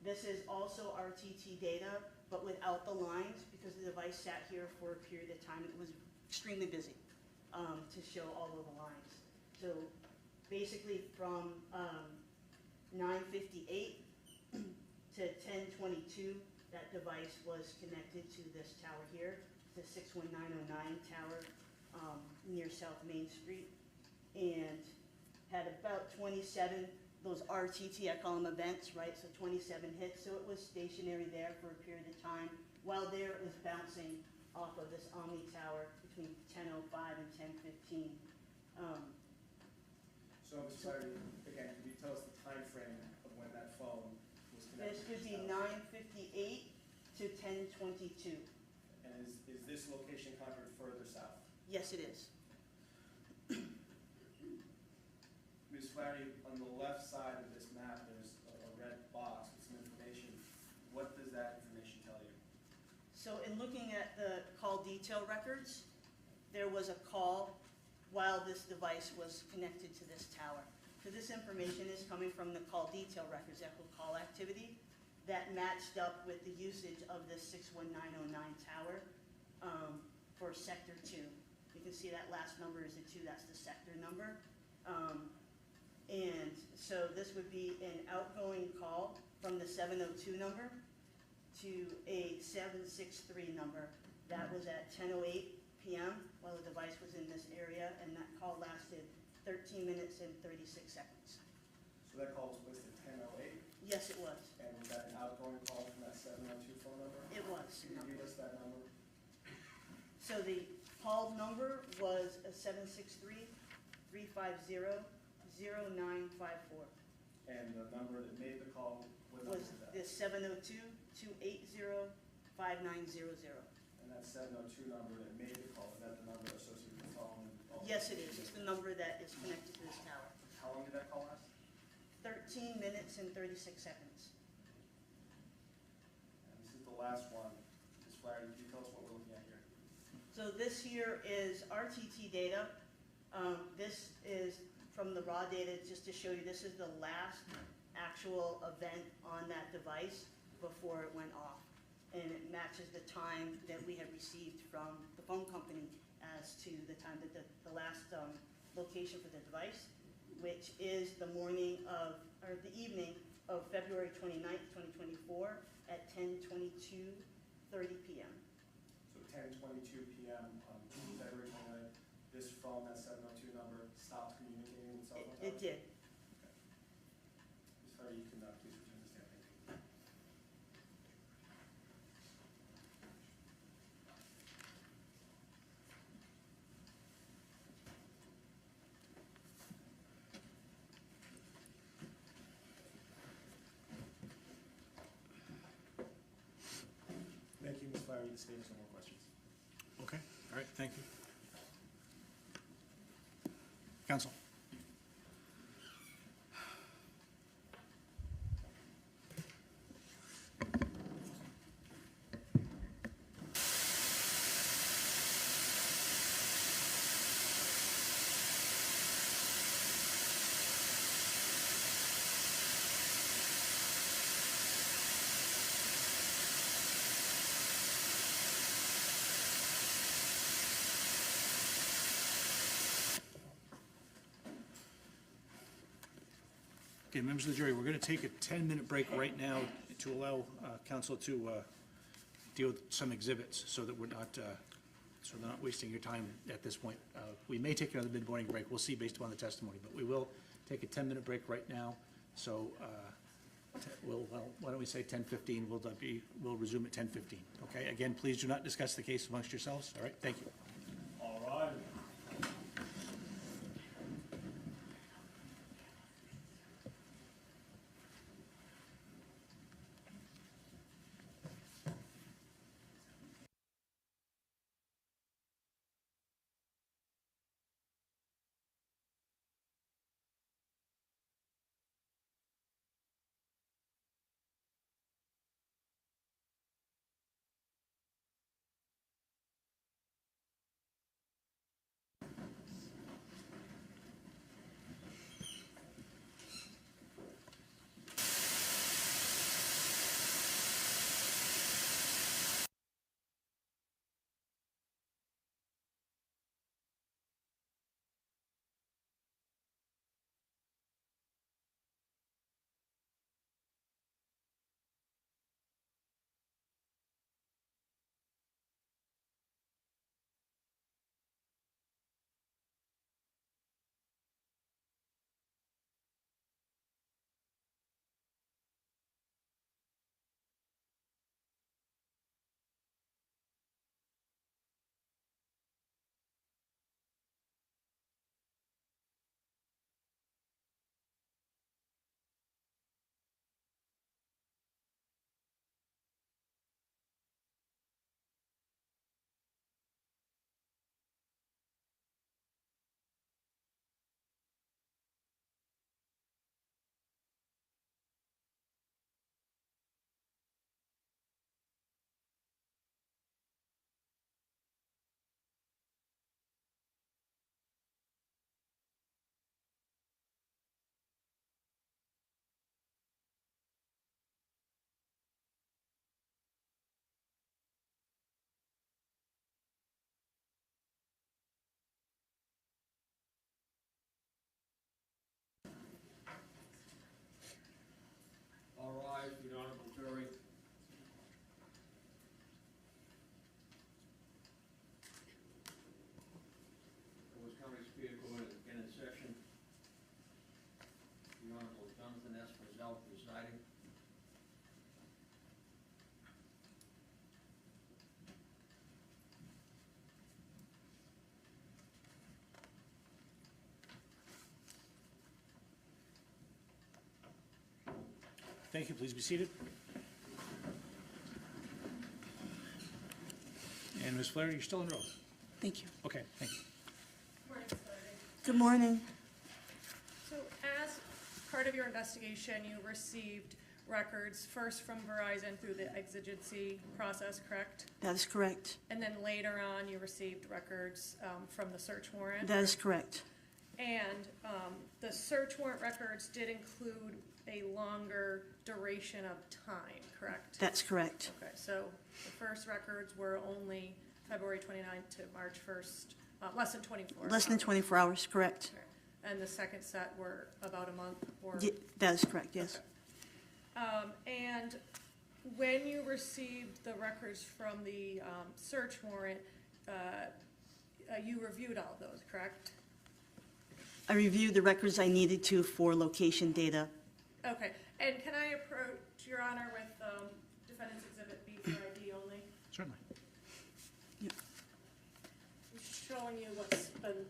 This is also RTT data, but without the lines because the device sat here for a period of time. It was extremely busy to show all of the lines. So basically from 9:58 to 10:22, that device was connected to this tower here, the 61909 tower near South Main Street, and had about 27 those RTT, I call them events, right? So 27 hits, so it was stationary there for a period of time. While there, it was bouncing off of this Omni Tower between 10:05 and 10:15. So, Ms. Flaherty, again, can you tell us the time frame of when that phone was connected? This would be to tower? 9:58 to 10:22. And is this location conquered further south? Yes, it is. Ms. Flaherty, on the left side of this map, there's a red box with some information. What does that information tell you? So in looking at the call detail records, there was a call while this device was connected to this tower. So this information is coming from the call detail records, that call activity, that matched up with the usage of this 61909 tower for sector 2. You can see that last number is a 2, that's the sector number. And so this would be an outgoing call from the 702 number to a 763 number. That was at 10:08 p.m. while the device was in this area, and that call lasted 13 minutes and 36 seconds. So that call was placed at 10:08, Yes, it was. and was that an outgoing call from that 702 phone number? It was. Can you read us that number? So the called number was a 763-350-0954. And the number that made the call, what number Was was that? the 702-280-5900. And that 702 number that made the call, is that the number associated with the phone? Yes, it is. It's the number that is connected to this tower. How long did that call last? 13 minutes and 36 seconds. And this is the last one. Ms. Flaherty, can you tell us what we're looking at here? So this here is RTT data. This is from the raw data, just to show you, this is the last actual event on that device before it went off. And it matches the time that we have received from the phone company as to the time that the last location for the device, which is the morning of, or the evening of February 29th, 2024 at 10:22:30 p.m. So 10:22 p.m. on February 29th, this phone, that 702 number, stopped communicating with cell phone towers? It did. Ms. Flaherty, you can please return to stand. Thank you. Thank you, Ms. Flaherty. The state has no more questions. Okay, all right, thank you. Counsel? Okay, members of the jury, we're going to take a 10-minute break right now to allow counsel to deal with some exhibits so that we're not wasting your time at this point. We may take another mid-morning break. We'll see based upon the testimony, but we will take a 10-minute break right now. So why don't we say 10:15? We'll resume at 10:15. Okay. Again, please do not discuss the case amongst yourselves. All right. Thank you. All right. Thank you. Please be seated. And Ms. Flaherty, you're still in row. Thank you. Okay, thank you. Morning, Ms. Flaherty. Good morning. So as part of your investigation, you received records first from Verizon through the exigency process, correct? That is correct. And then later on, you received records from the search warrant? That is correct. And the search warrant records did include a longer duration of time, correct? That's correct. Okay, so the first records were only February 29th to March 1st, less than 24 Less than hours. 24 hours, correct. Okay. And the second set were about a month or? That is correct, yes. Okay. And when you received the records from the search warrant, you reviewed all of those, correct? I reviewed the records I needed to for location data. Okay, and can I approach Your Honor with Defendant's Exhibit B for ID only? Certainly. Yep. I'm showing you what's been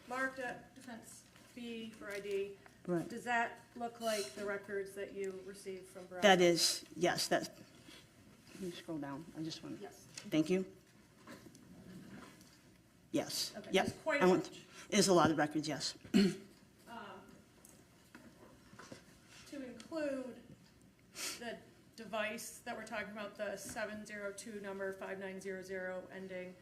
marked at Defense B for ID. Right. Does that look like the records that you received from Verizon? That is, yes, that's, let me scroll down. I just want to, Yes. thank you. Yes. Okay, Yep. that's quite I a want- bunch. It is a lot of records, yes. To include the device that we're talking about, the 702 number 5900 ending,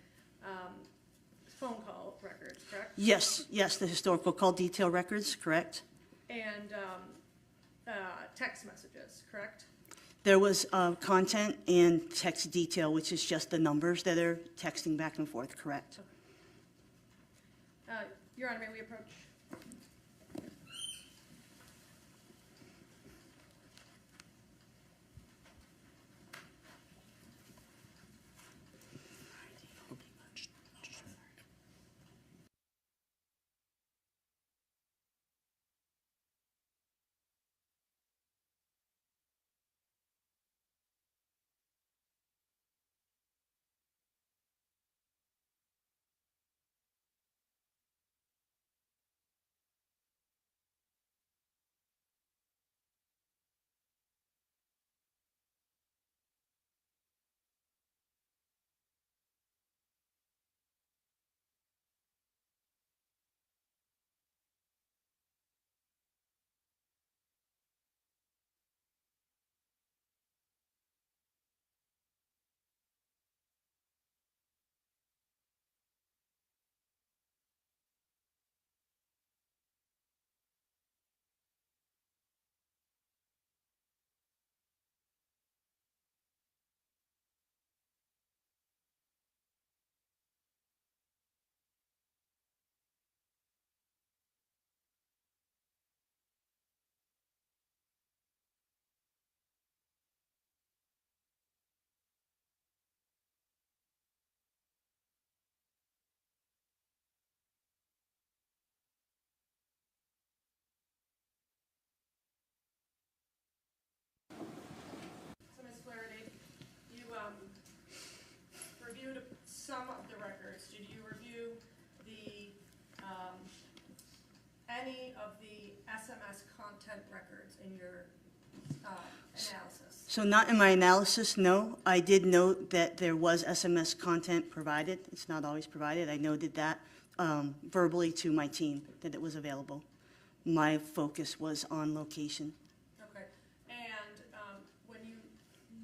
phone call records, correct? Yes, yes, the historical call detail records, correct. And text messages, correct? There was content and text detail, which is just the numbers that are texting back and forth, correct. Your Honor, may we approach? So, Ms. Flaherty, you reviewed some of the records. Did you review the any of the SMS content records in your analysis? So not in my analysis, no. I did note that there was SMS content provided. It's not always provided. I noted that verbally to my team, that it was available. My focus was on location. Okay, and when you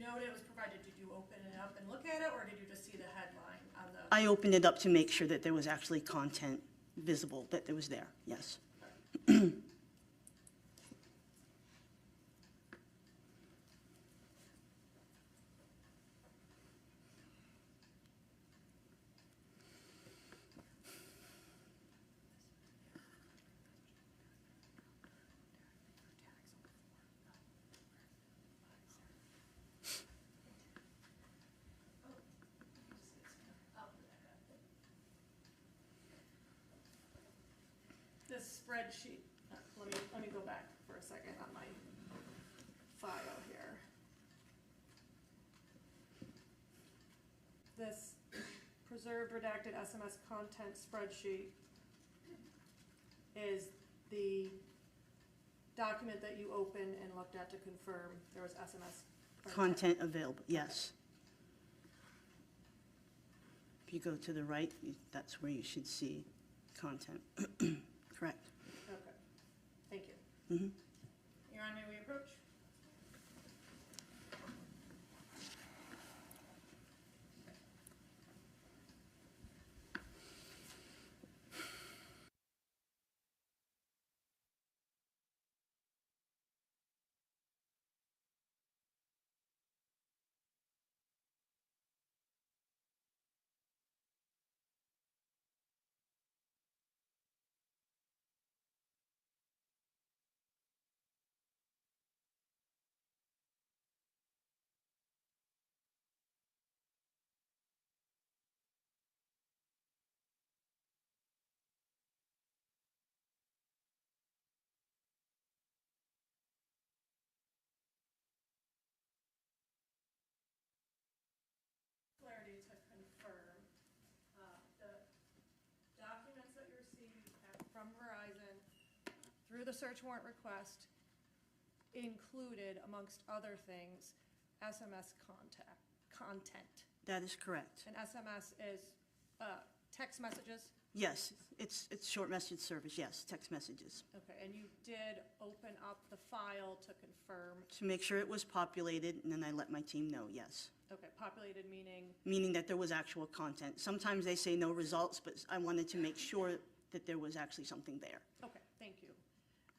noted it was provided, did you open it up and look at it, or did you just see the headline on the? I opened it up to make sure that there was actually content visible, that it was there, yes. This spreadsheet, let me go back for a second on my file here. This preserved redacted SMS content spreadsheet is the document that you opened and looked at to confirm there was SMS or Content available, yes. If you go to the right, that's where you should see content. Correct. Okay, thank you. Mhm. Your Honor, may we approach? Flahrty to confirm, the documents that you received from Verizon through the search warrant request included, amongst other things, SMS content. That is correct. And SMS is text messages? Yes, it's short message service, yes, text messages. Okay, and you did open up the file to confirm, To make sure it was populated, and then I let my team know, yes. okay, populated meaning, Meaning that there was actual content. Sometimes they say no results, but I wanted to make sure that there was actually something there. okay, thank you.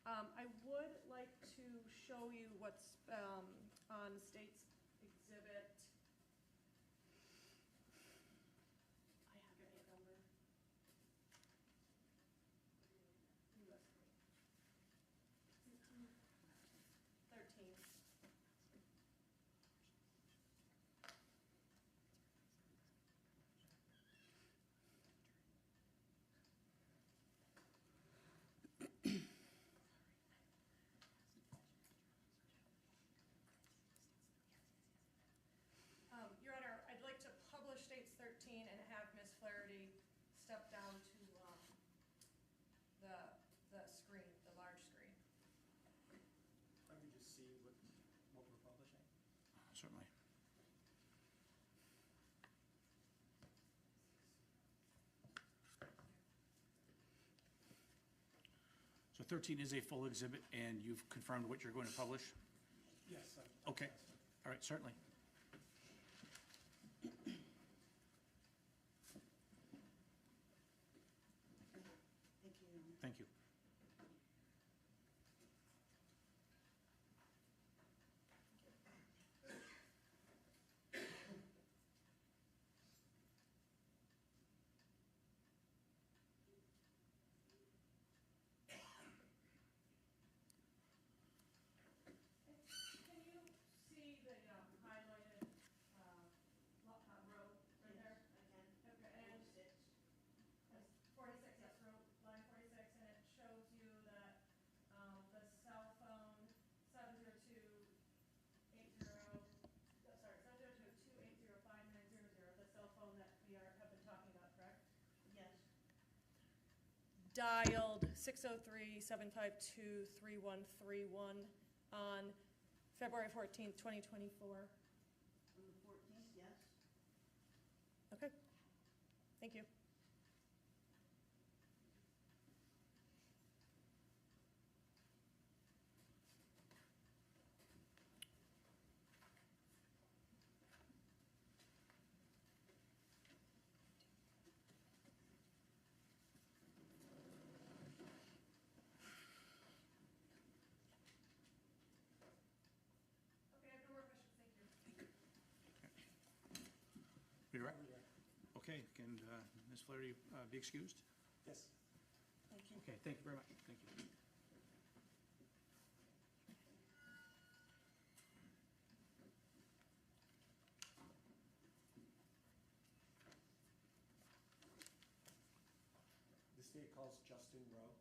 I would like to show you what's on State's Exhibit. I have your number. US 13. Your Honor, I'd like to publish States 13 and have Ms. Flahrty step down to the screen, the large screen. Let me just see what we're publishing. Certainly. So 13 is a full exhibit, and you've confirmed what you're going to publish? Yes. Okay, all right, certainly. Thank you. Can you see the highlighted row right there? I can. Okay, and 46, yes, row, line 46, and it shows you that the cell phone 702-280-5900, the cell phone that we have been talking about, correct? Yes. Dialed 603-752-3131 on February 14th, 2024. On the 14th, yes. Okay, thank you. Okay, I have no more questions, thank you. Be right. Okay, can Ms. Flaherty be excused? Yes. Thank you. Okay, thank you very much. Thank you. The state calls Dustin Rowe.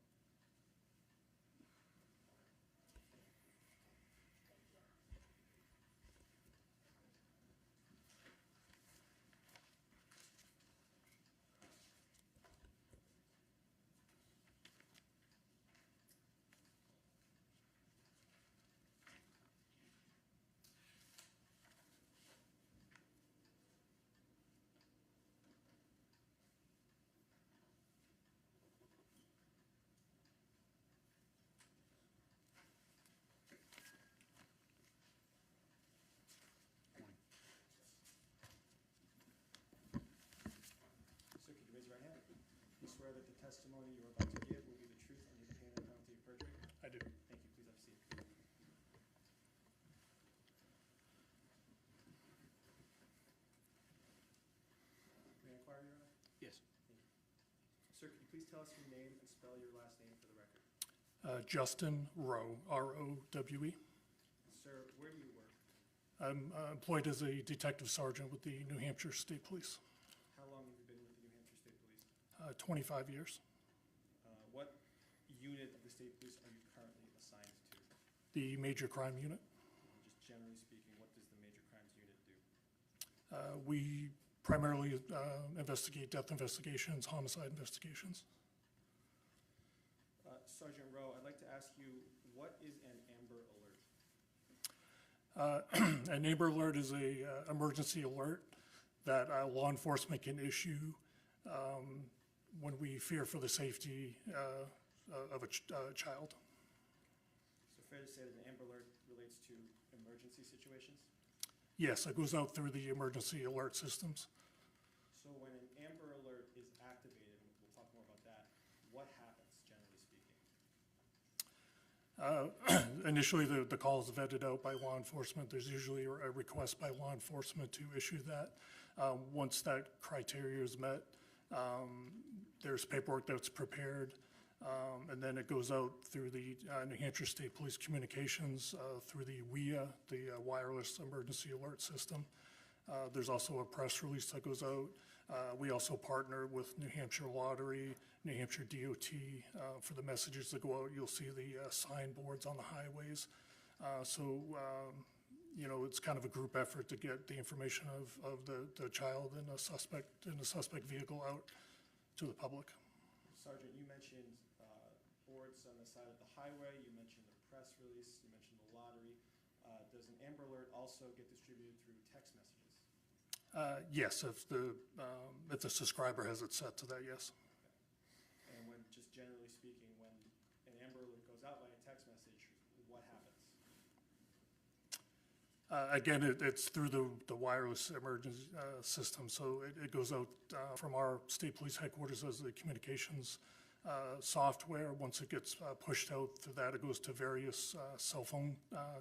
Sir, could you please tell us your name and spell your last name for the record? Justin Rowe, R-O-W-E. Sir, where do you work? I'm employed as a detective sergeant with the New Hampshire State Police. How long have you been with the New Hampshire State Police? 25 years. What unit of the state police are you currently assigned to? The major crime unit. And just generally speaking, what does the major crimes unit do? We primarily investigate death investigations, homicide investigations. Sergeant Rowe, I'd like to ask you, what is an Amber Alert? An Amber Alert is a emergency alert that law enforcement can issue when we fear for the safety of a child. So fair to say that an Amber Alert relates to emergency situations? Yes, it goes out through the emergency alert systems. So when an Amber Alert is activated, and we'll talk more about that, what happens, generally speaking? Initially, the call is vetted out by law enforcement. There's usually a request by law enforcement to issue that. Once that criteria is met, there's paperwork that's prepared, and then it goes out through the New Hampshire State Police Communications, through the WIA, the Wireless Emergency Alert System. There's also a press release that goes out. We also partner with New Hampshire Lottery, New Hampshire DOT for the messages that go out. You'll see the signboards on the highways. It's kind of a group effort to get the information of the child in a suspect vehicle out to the public. Sergeant, you mentioned boards on the side of the highway, you mentioned the press release, you mentioned the lottery. Does an Amber Alert also get distributed through text messages? Yes, if the subscriber has it set to that, yes. Okay. And when, just generally speaking, when an Amber Alert goes out by a text message, what happens? Again, it's through the wireless emergency system, so it goes out from our state police headquarters as the communications software. Once it gets pushed out through that, it goes to various cell phone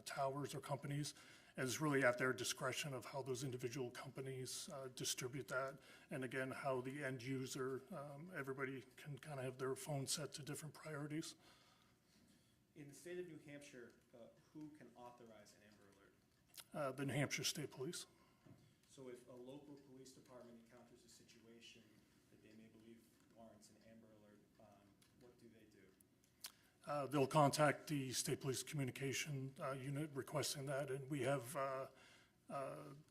towers or companies, and it's really at their discretion of how those individual companies distribute that, and again, how the end user, everybody can kind of have their phone set to different priorities. In the state of New Hampshire, who can authorize an Amber Alert? The New Hampshire State Police. So if a local police department encounters a situation that they may believe warrants an Amber Alert, what do they do? They'll contact the State Police Communication Unit requesting that, and we have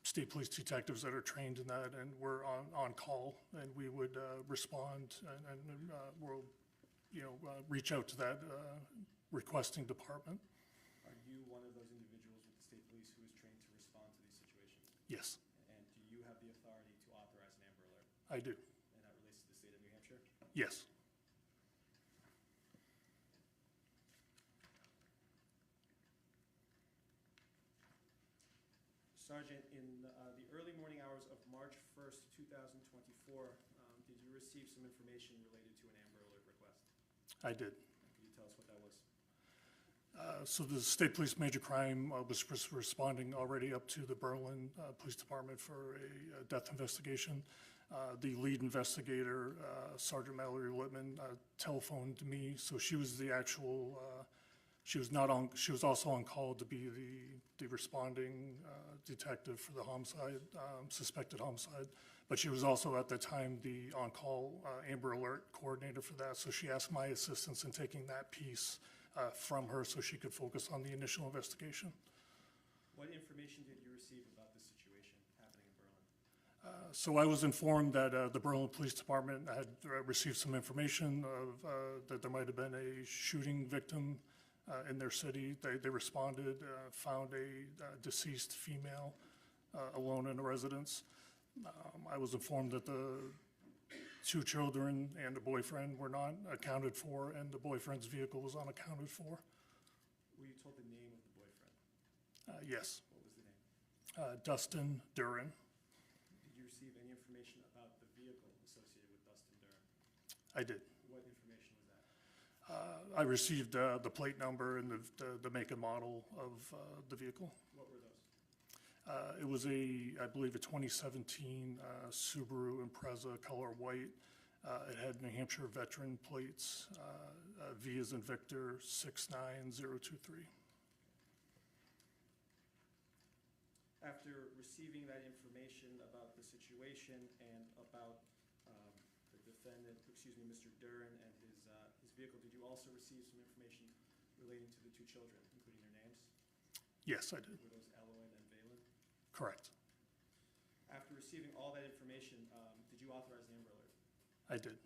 state police detectives that are trained in that, and we're on call, and we would respond, and we'll reach out to that requesting department. Are you one of those individuals with the state police who is trained to respond to these situations? Yes, And do you have the authority to authorize an Amber Alert? I do. And that relates to the state of New Hampshire? Yes. Sergeant, in the early morning hours of March 1st, 2024, did you receive some information related to an Amber Alert request? I did. Could you tell us what that was? So the State Police Major Crime was responding already up to the Berlin Police Department for a death investigation. The lead investigator, Sergeant Mallory Littman, telephoned me, so she was the actual, she was also on call to be the responding detective for the homicide, suspected homicide. But she was also at the time the on-call Amber Alert coordinator for that, so she asked my assistance in taking that piece from her so she could focus on the initial investigation. What information did you receive about this situation happening in Berlin? So I was informed that the Berlin Police Department had received some information of that there might have been a shooting victim in their city. They responded, found a deceased female alone in a residence. I was informed that the 2 children and a boyfriend were not accounted for, and the boyfriend's vehicle was unaccounted for. Were you told the name of the boyfriend? Yes, What was the name? Dustin Duren. Did you receive any information about the vehicle associated with Dustin Duren? I did. What information was that? I received the plate number and the make and model of the vehicle. What were those? It was I believe a 2017 Subaru Impreza color white. It had New Hampshire veteran plates, V as in Victor 69023. After receiving that information about the situation and about the defendant, Mr. Duren and his vehicle, did you also receive some information relating to the two children, including their names? Yes, I did. Were those Elowen and Valen? Correct. After receiving all that information, did you authorize the Amber Alert? I did.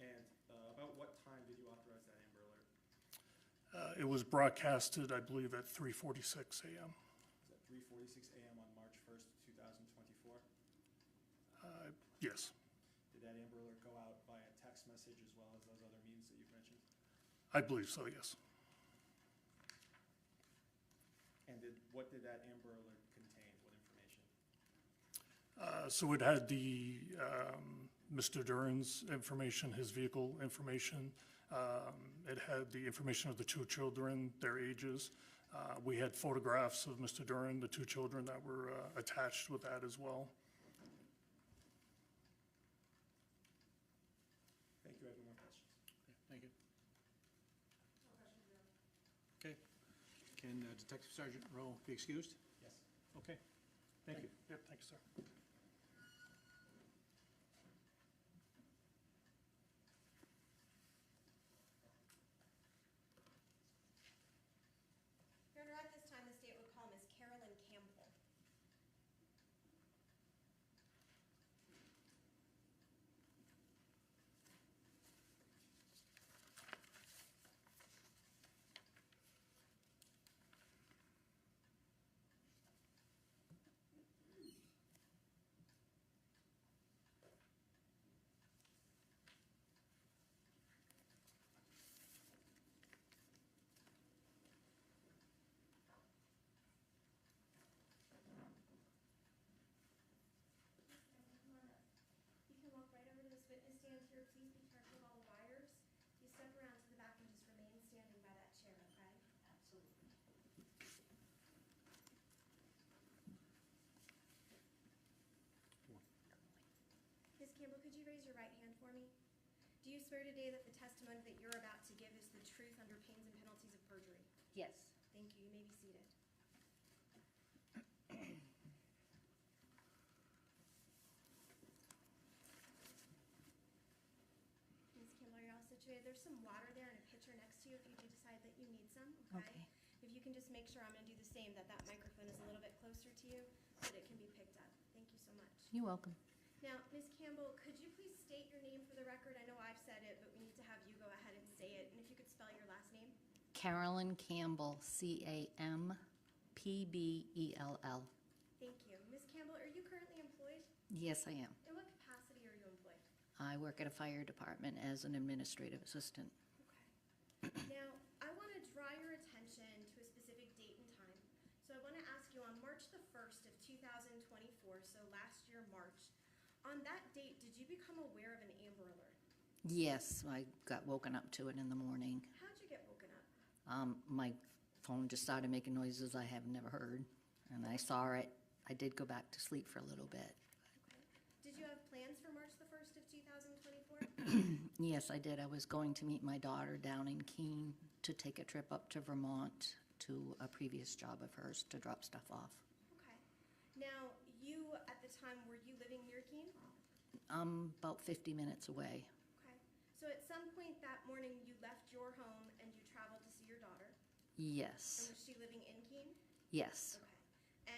And about what time did you authorize that Amber Alert? It was broadcasted, I believe, at 3:46 a.m. Was that 3:46 a.m. on March 1st, 2024? Yes, Did that Amber Alert go out via text message as well as those other means that you've mentioned? I believe so, yes. And what did that Amber Alert contain? What information? So it had the Mr. Duren's information, his vehicle information. It had the information of the two children, their ages. We had photographs of Mr. Duren, the two children that were attached with that as well. Thank you. I have no more questions. Thank you. Okay. Can Detective Sergeant Rowe be excused? Yes. Okay. Thank you. Yep, thank you, sir. Your Honor, at this time, the state would call Ms. Carolyn Campbell. You can walk right over to this witness stand here. Please be careful of all the wires. You step around to the back and just remain standing by that chair, okay? Absolutely. Ms. Campbell, could you raise your right hand for me? Do you swear today that the testimony that you're about to give is the truth under pains and penalties of perjury? Yes. Thank you. You may be seated. Ms. Campbell, you're all situated. There's some water there and a pitcher next to you if you do decide that you need some, okay? Okay. If you can just make sure, I'm gonna do the same, that microphone is a little bit closer to you so that it can be picked up. Thank you so much. You're welcome. Now, Ms. Campbell, could you please state your name for the record? I know I've said it, but we need to have you go ahead and say it. And if you could spell your last name? Carolyn Campbell, Campbell. Thank you. Ms. Campbell, are you currently employed? Yes, I am. In what capacity are you employed? I work at a fire department as an administrative assistant. Okay. Now, I want to draw your attention to a specific date and time. So I want to ask you, on March the 1st of 2024, so last year, March, on that date, did you become aware of an Amber Alert? Yes, I got woken up to it in the morning. How'd you get woken up? My phone just started making noises I have never heard, and I saw it. I did go back to sleep for a little bit. Okay. Did you have plans for March the 1st of 2024? Yes, I did. I was going to meet my daughter down in Keene to take a trip up to Vermont to a previous job of hers to drop stuff off. Okay. Now, you, at the time, were you living near Keene? About 50 minutes away. Okay. So at some point that morning, you left your home and you traveled to see your daughter? And Yes. was she living in Keene? Yes. Okay.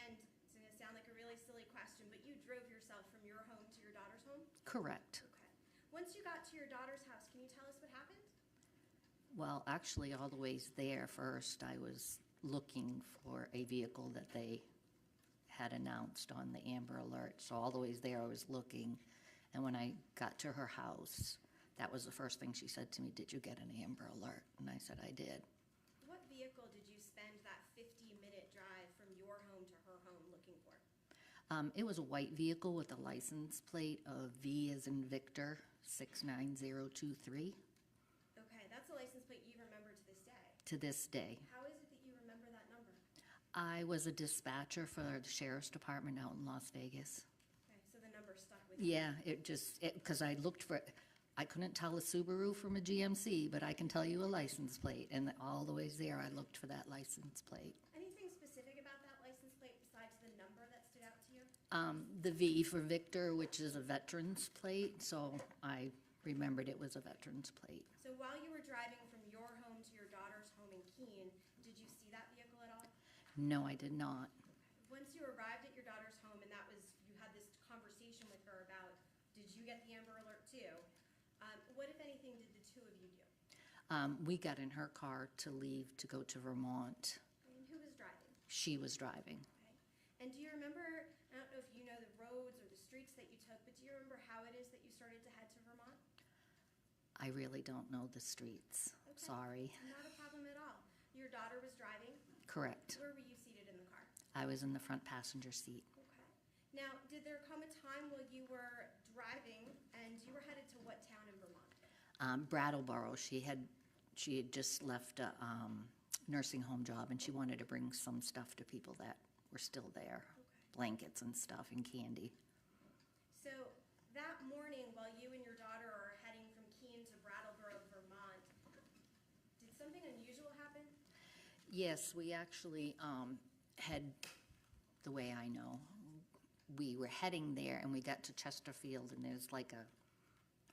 And it's going to sound like a really silly question, but you drove yourself from your home to your daughter's home? Correct. Okay. Once you got to your daughter's house, can you tell us what happened? Well, actually, all the ways there first, I was looking for a vehicle that they had announced on the Amber Alert. So all the ways there, I was looking. And when I got to her house, that was the first thing she said to me, "Did you get an Amber Alert?" And I said, "I did." What vehicle did you spend that 50-minute drive from your home to her home looking for? It was a white vehicle with a license plate of V as in Victor 69023. Okay, that's a license plate you remember to this day. To this day. How is it that you remember that number? I was a dispatcher for the sheriff's department out in Las Vegas. Okay, so the number stuck with Yeah, because I looked for, I couldn't tell a Subaru from a GMC, but I can tell you a license plate. And all the ways there, I looked for that license plate. Anything specific about that license plate besides the number that stood out to you? The V for Victor, which is a veteran's plate, so I remembered it was a veteran's plate. So while you were driving from your home to your daughter's home in Keene, did you see that vehicle at all? No, I did not. Once you arrived at your daughter's home and you had this conversation with her about, did you get the Amber Alert too? What, if anything, did the two of you do? We got in her car to leave to go to Vermont. And who was driving? She was driving. Okay. And do you remember, I don't know if you know the roads or the streets that you took, but do you remember how it is that you started to head to Vermont? I really don't know the streets. Okay. Sorry. Not a problem at all. Your daughter was driving? Correct. Where were you seated in the car? I was in the front passenger seat. Okay. Now, did there come a time while you were driving and you were headed to what town in Vermont? Brattleboro. She had just left a nursing home job, and she wanted to bring some stuff to people that were still there, blankets and stuff and candy. So that morning, while you and your daughter are heading from Keene to Brattleboro, Vermont, did something unusual happen? Yes, we actually had, the way I know, we were heading there, and we got to Chesterfield, and there's like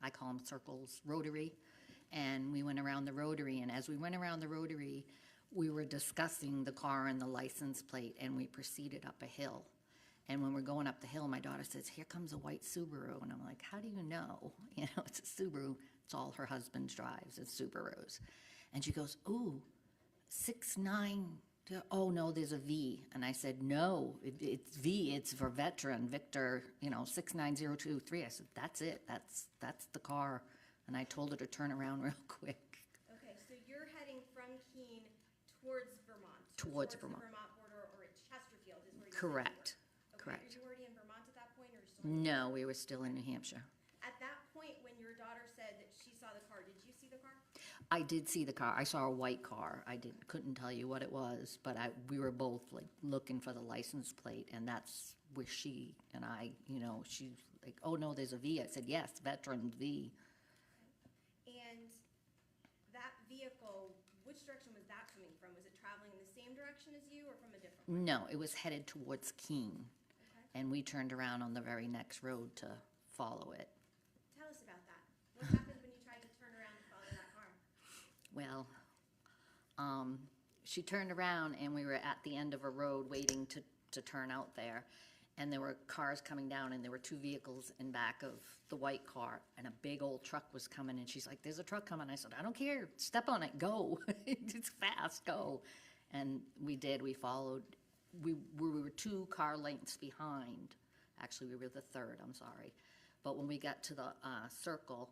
I call them circles, rotary, and we went around the rotary, and as we went around the rotary, we were discussing the car and the license plate, and we proceeded up a hill. And when we're going up the hill, my daughter says, "Here comes a white Subaru," and I'm like, "How do you know?" You know, it's a Subaru. It's all her husband drives, it's Subarus. And she goes, "Ooh, 6'9", oh no, there's a V." And I said, "No, it's V, it's for veteran, Victor, 69023. I said, "That's it, that's the car." And I told her to turn around real quick. Okay, so you're heading from Keene towards Vermont? Towards Vermont. The Vermont border, or it's Chesterfield is where you Correct, Okay, correct. Are you already in Vermont at that point, or still in No, we were still in New Hampshire. At that point, when your daughter said that she saw the car, did you see the car? I did see the car. I saw a white car. I couldn't tell you what it was, but we were both like looking for the license plate, and that's where she and I, she's like, "Oh no, there's a V." I said, "Yes, veteran V." And that vehicle, which direction was that coming from? Was it traveling in the same direction as you or from a different one? No, it was headed towards Keene, Okay. and we turned around on the very next road to follow it. Tell us about that. What happened when you tried to turn around to follow that car? Well, she turned around, and we were at the end of a road waiting to turn out there. And there were cars coming down, and there were two vehicles in back of the white car, and a big old truck was coming, and she's like, "There's a truck coming." I said, "I don't care, step on it, go." It's fast, go. And we did, we followed. We were 2 car lengths behind. Actually, we were the third, I'm sorry. But when we got to the circle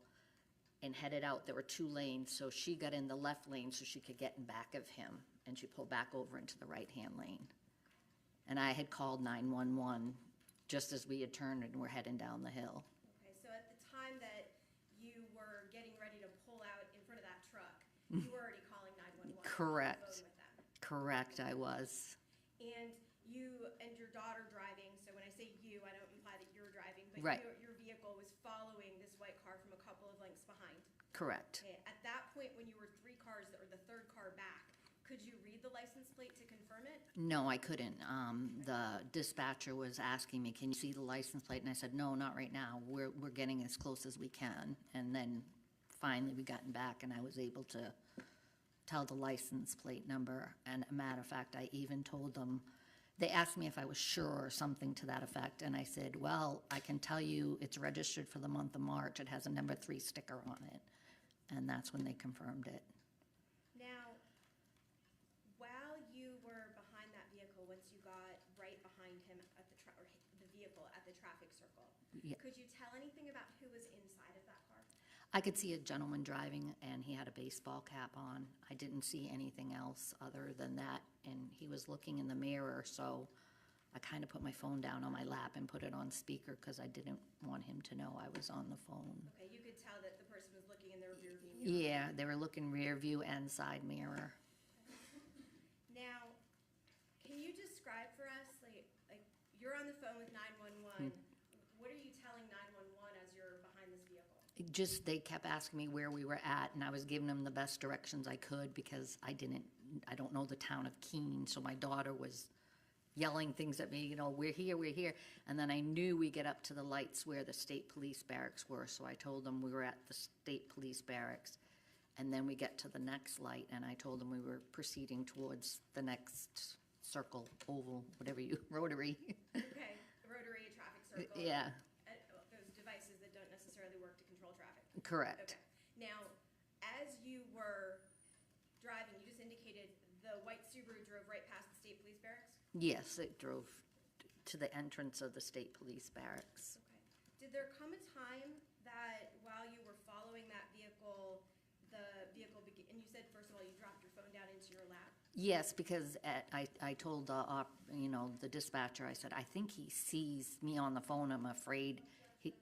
and headed out, there were 2 lanes, so she got in the left lane so she could get in back of him, and she pulled back over into the right-hand lane. And I had called 911 just as we had turned and were heading down the hill. Okay, so at the time that you were getting ready to pull out in front of that truck, you were already calling 911. Correct. On the phone with them. Correct, I was. And you and your daughter driving, so when I say you, I don't imply that you're driving, but Right. your vehicle was following this white car from a couple of lengths behind. Correct. Okay, at that point, when you were 3 cars, or the third car back, could you read the license plate to confirm it? No, I couldn't. The dispatcher was asking me, "Can you see the license plate?" And I said, "No, not right now. We're getting as close as we can." And then finally we gotten back, and I was able to tell the license plate number. And a matter of fact, I even told them, they asked me if I was sure or something to that effect. And I said, "Well, I can tell you it's registered for the month of March. It has a number 3 sticker on it." And that's when they confirmed it. Now, while you were behind that vehicle, once you got right behind him at the vehicle at the traffic circle, Yeah. could you tell anything about who was inside of that car? I could see a gentleman driving, and he had a baseball cap on. I didn't see anything else other than that, and he was looking in the mirror, so I kind of put my phone down on my lap and put it on speaker because I didn't want him to know I was on the phone. Okay, you could tell that the person was looking in their rear view mirror. Yeah, they were looking rear view and side mirror. Now, can you describe for us, like you're on the phone with 911. What are you telling 911 just, they kept asking me where we were at, and I was giving them the best directions I could because I don't know the town of Keene, so my daughter was yelling things at me, you know, we're here. And then I knew we get up to the lights where the state police barracks were, so I told them we were at the state police barracks. And then we get to the next light, and I told them we were proceeding towards the next circle, oval, whatever you, rotary. Okay, rotary, traffic circle. Yeah, Those devices that don't necessarily work to control traffic. correct. Okay. Now, as you were driving, you just indicated the white Subaru drove right past the state police barracks? Yes, it drove to the entrance of the state police barracks. Okay. Did there come a time that while you were following that vehicle, and you said, first of all, you dropped your phone down into your lap? Yes, because I told the dispatcher, I said, I think he sees me on the phone, I'm afraid. He,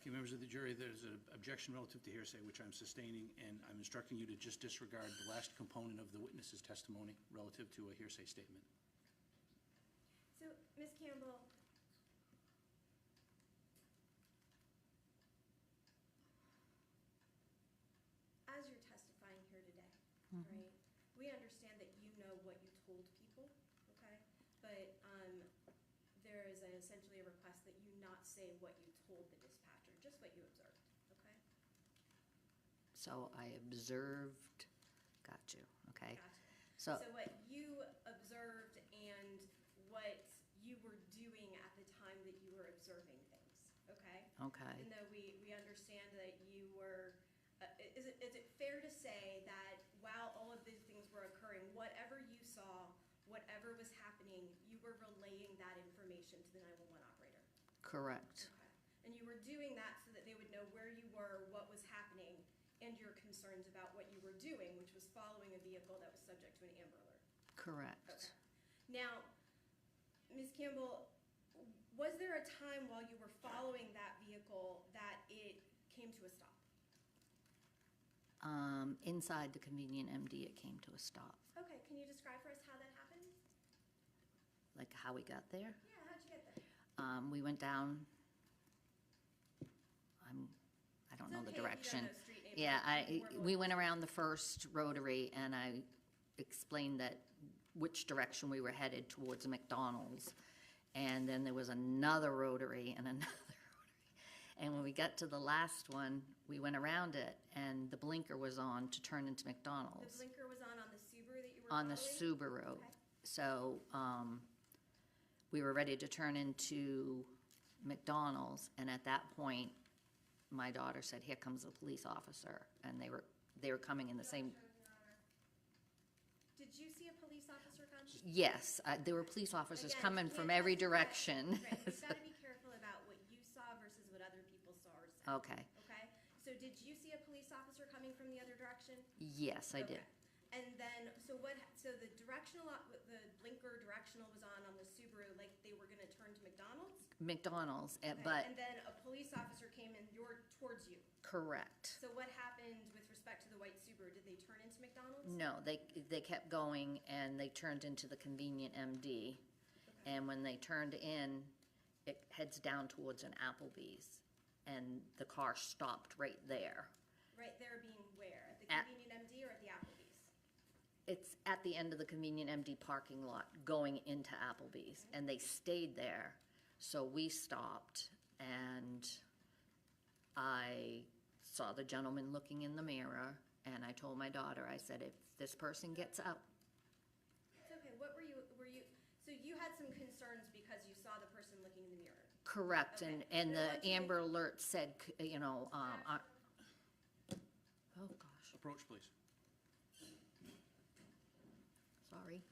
Okay, members of the jury, there's an objection relative to hearsay, which I'm sustaining, and I'm instructing you to just disregard the last component of the witness's testimony relative to a hearsay statement. So, Ms. Campbell, as you're testifying here today, right, we understand that you know what you told people, okay? But there is essentially a request that you not say what you told the dispatcher, just what you observed, okay? so I observed, got you, okay? Gotcha. So, So what you observed and what you were doing at the time that you were observing things, okay? okay, Even though we understand that you were, is it fair to say that while all of these things were occurring, whatever you saw, whatever was happening, you were relaying that information to the 911 operator? correct, Okay. And you were doing that so that they would know where you were, what was happening, and your concerns about what you were doing, which was following a vehicle that was subject to an Amber Alert. correct. Okay. Now, Ms. Campbell, was there a time while you were following that vehicle that it came to a stop? Inside the convenient MD, it came to a stop. Okay, can you describe for us how that happened? Like how we got there? Yeah, how'd you get there? We went down, I don't It's know okay the if you don't direction. know street names, Yeah, we're we local. went around the first rotary and I explained that which direction we were headed towards the McDonald's. And then there was another rotary and another rotary. And when we got to the last one, we went around it, and the blinker was on to turn into The McDonald's. blinker was on the Subaru that you were On the following? Subaru. Okay. So, we were ready to turn into McDonald's, and at that point, my daughter said, "Here comes a police officer," and they were coming in the same. Did you see a police officer come? Yes, there were police officers Again, coming you from can't every testify. direction. Right, you've got to be careful about what you saw versus what other people saw or said. Okay. Okay? So did you see a police officer coming from the other direction? Yes, I did. Okay. And then, so the blinker directional was on the Subaru, like they were gonna turn to McDonald's? McDonald's, Okay, but And then a police officer came in towards you. correct. So what happened with respect to the white Subaru? Did they turn into McDonald's? No, they kept going, and they turned into the convenient MD. Okay. And when they turned in, it heads down towards an Applebee's, and the car stopped right there. Right there being where? At the At- convenient MD or at the Applebee's? It's at the end of the convenient MD parking lot going into Applebee's, and they stayed there. So we stopped, and I saw the gentleman looking in the mirror, and I told my daughter, I said, if this person gets out, It's okay, what were you, so you had some concerns because you saw the person looking in the mirror? correct, Okay. and Then the once you- Amber Alert said, oh gosh, Approach, please. sorry.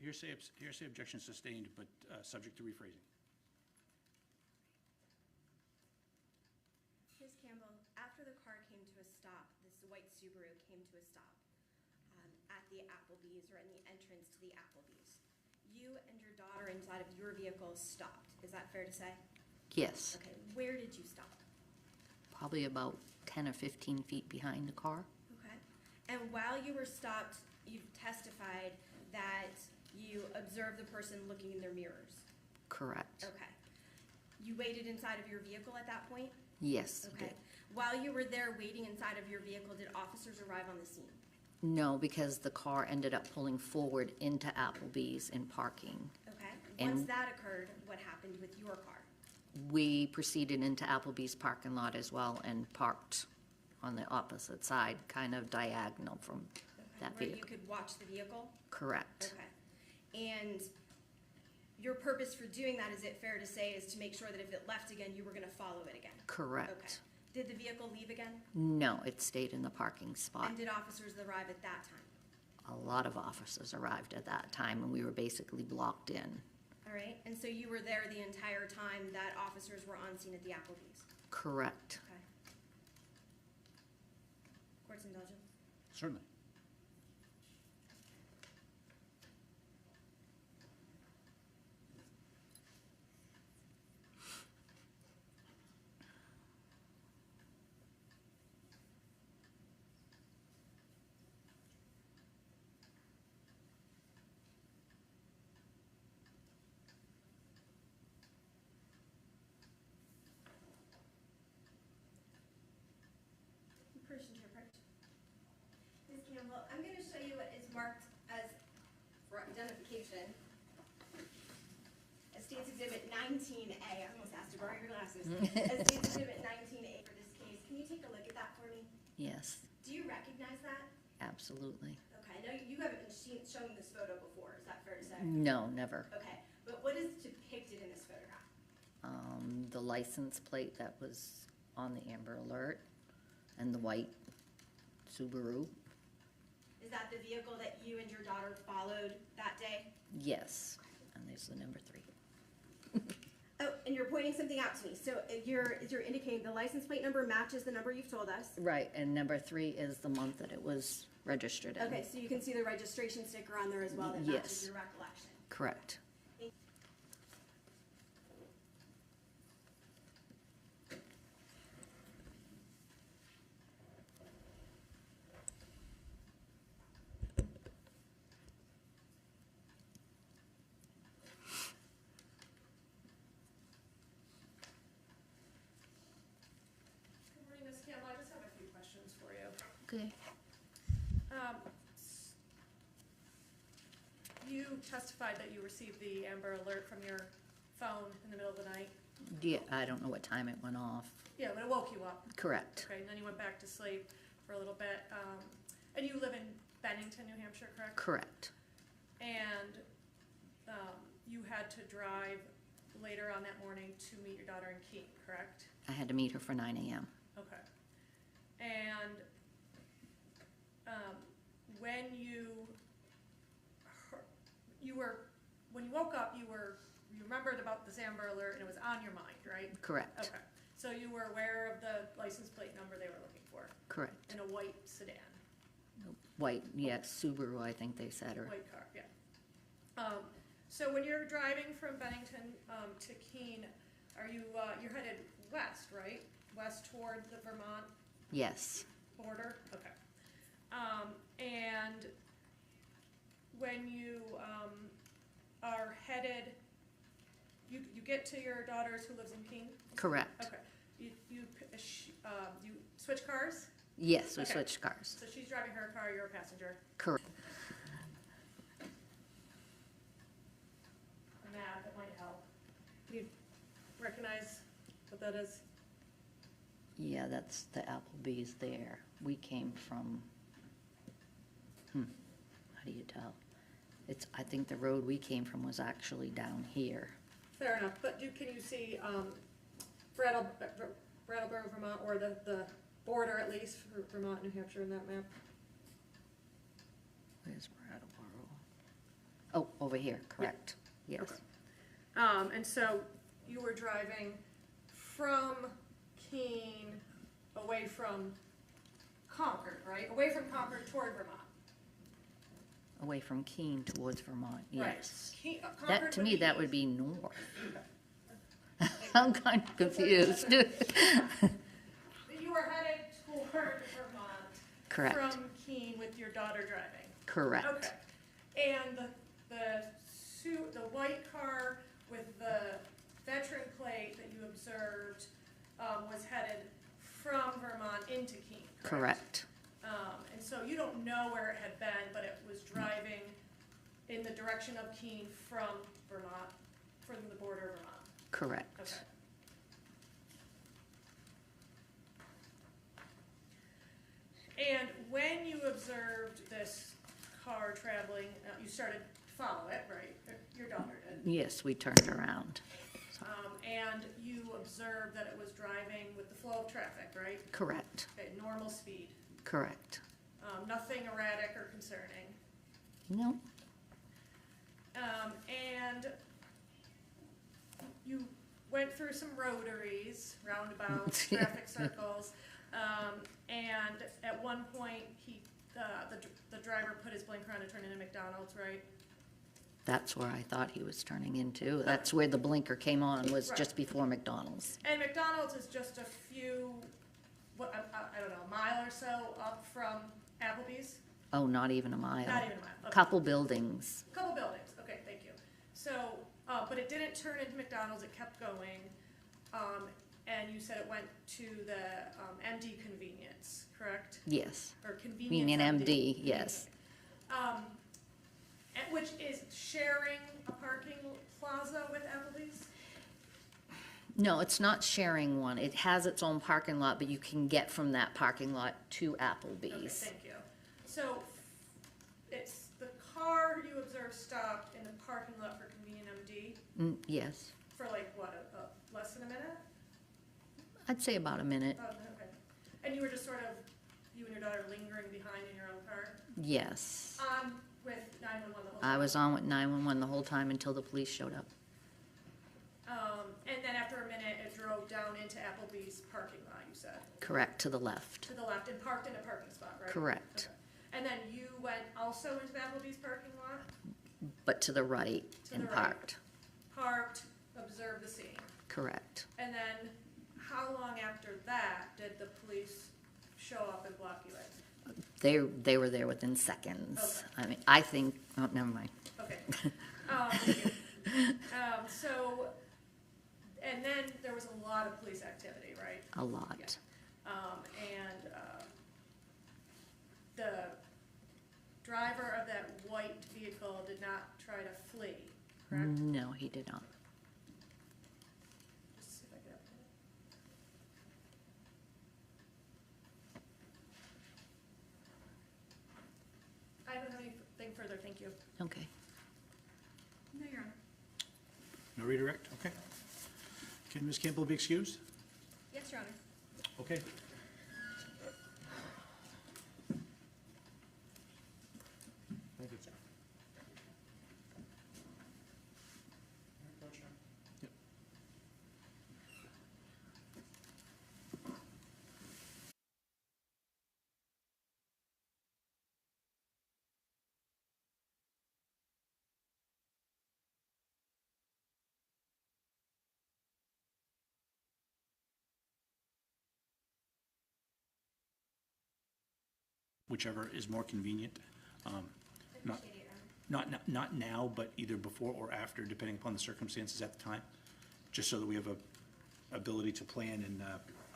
Hearsay objection sustained, but subject to rephrasing. Ms. Campbell, after the car came to a stop, this white Subaru came to a stop at the Applebee's or in the entrance to the Applebee's, you and your daughter inside of your vehicle stopped. Is that fair to say? Yes, Okay, where did you stop? probably about 10 or 15 feet behind the car. Okay. And while you were stopped, you've testified that you observed the person looking in their mirrors. Correct. Okay. You waited inside of your vehicle at that point? Yes. I Okay. did. While you were there waiting inside of your vehicle, did officers arrive on the scene? No, because the car ended up pulling forward into Applebee's in parking. Okay. And- Once that occurred, what happened with your car? We proceeded into Applebee's parking lot as well and parked on the opposite side, kind of diagonal from that Where you vehicle. could watch the vehicle? Correct. Okay. And your purpose for doing that, is it fair to say, is to make sure that if it left again, you were gonna follow it again? Okay. Correct. Did the vehicle leave again? No, it stayed in the parking spot. And did officers arrive at that time? A lot of officers arrived at that time, and we were basically blocked in. All right, and so you were there the entire time that officers were on scene at the Applebee's? Correct. Okay. court's indulgence. Certainly. Permission to approach. Ms. Campbell, I'm going to show you what is marked as for identification. As State's Exhibit 19A. I almost asked to borrow your glasses. As State's Exhibit 19A for this case. Can you take a look at that for me? Yes, Do you recognize that? absolutely. Okay, I know you haven't been shown this photo before. Is that fair to say? No, never. Okay, but what is depicted in this photograph? The license plate that was on the Amber Alert and the white Subaru. Is that the vehicle that you and your daughter followed that day? Yes, and there's the number 3. Oh, and you're pointing something out to me. So you're indicating the license plate number matches the number you've told us. Right, and number 3 is the month that it was registered in. Okay, so you can see the registration sticker on there as well that matches Yes. your recollection. Correct. Good morning, Ms. Campbell. I just have a few questions for you. Okay. You testified that you received the Amber Alert from your phone in the middle of the night. Yeah, I don't know what time it went off. Yeah, when it woke you up. Correct. Okay, and then you went back to sleep for a little bit. And you live in Bennington, New Hampshire, correct? Correct. And you had to drive later on that morning to meet your daughter in Keene, correct? I had to meet her for 9 a.m. Okay. And when you when you woke up, you remembered about this Amber Alert and it was on your mind, right? Correct. Okay. So you were aware of the license plate number they were looking for Correct. in a white sedan, White, yes, Subaru, I think they said, or, white car, yeah. So when you're driving from Bennington to Keene, are you you're headed west, right? West toward the Vermont yes, border? Okay. And when you are headed, you get to your daughter's who lives in Keene? correct. Okay. You switch cars? Yes, we Okay. switched cars. So she's driving her car, you're a passenger. Correct. A map, that might help. Do you recognize what that is? Yeah, that's the Applebee's there. We came from, how do you tell? I think the road we came from was actually down here. Fair enough, but can you see Brattleboro, Vermont, or the border at least for Vermont, New Hampshire in that map? Where's Brattleboro? Oh, over here, correct. Yes, Okay. And so you were driving from Keene away from Concord, right? Away from Concord toward Vermont. away from Keene towards Vermont, Right. yes. Concord That, to me, that would east. be north. I'm kind of confused. You were headed toward Vermont. Correct. From Keene with your daughter driving. Correct. Okay. And the white car with the veteran plate that you observed was headed from Vermont into Keene, correct? Correct. And so you don't know where it had been, but it was driving in the direction of Keene from Vermont, from the border of Vermont. Correct. Okay. And when you observed this car traveling, you started to follow it, right? Your daughter did. Yes, we turned around. And you observed that it was driving with the flow of traffic, right? Correct. Okay, normal speed. Correct. Nothing erratic or concerning. No, And you went through some rotaries, roundabouts, traffic circles. And at one point, the driver put his blinker on to turn into McDonald's, right? That's where I thought he was turning into. That's where the blinker came on, was Right. just before McDonald's. And McDonald's is just a few, I don't know, a mile or so up from Applebee's? Oh, not even a mile. Not even a mile, okay. Couple buildings. Couple buildings, okay, thank you. So, but it didn't turn into McDonald's, it kept going. And you said it went to the MD convenience, correct? Yes. Or convenience Convenient MD, yes. Which is sharing a parking plaza with Applebee's? No, it's not sharing one. It has its own parking lot, but you can get from that parking lot to Okay, Applebee's. thank you. So, it's the car you observed stopped in the parking lot for convenient MD Yes. for like, what, less than a minute? I'd say about a minute. Oh, okay. And you were just sort of, you and your daughter lingering behind in your own car? Yes. With 911 the whole time? I was on with 911 the whole time until the police showed up. And then after a minute, it drove down into Applebee's parking lot, you said? Correct, to the left. To the left and parked in a parking spot, right? Correct. Okay. And then you went also into the Applebee's parking lot? But to the right To and the right. parked. Parked, observed the scene. Correct. And then how long after that did the police show up and block you in? They were there within seconds. Okay. I mean, I think, oh, never mind. Okay. Thank you. So, and then there was a lot of police activity, right? A lot. Yeah. And the driver of that white vehicle did not try to flee, correct? No, he did not. Just see if I can update it. I don't have anything further, thank you. Okay. No, Your Honor. No redirect, okay. Can Ms. Campbell be excused? Yes, Your Honor. Okay. Thank you, sir. Yep. Whichever is more convenient. Not, Appreciate it, Your Honor. not now, but either before or after, depending upon the circumstances at the time, just so that we have a ability to plan and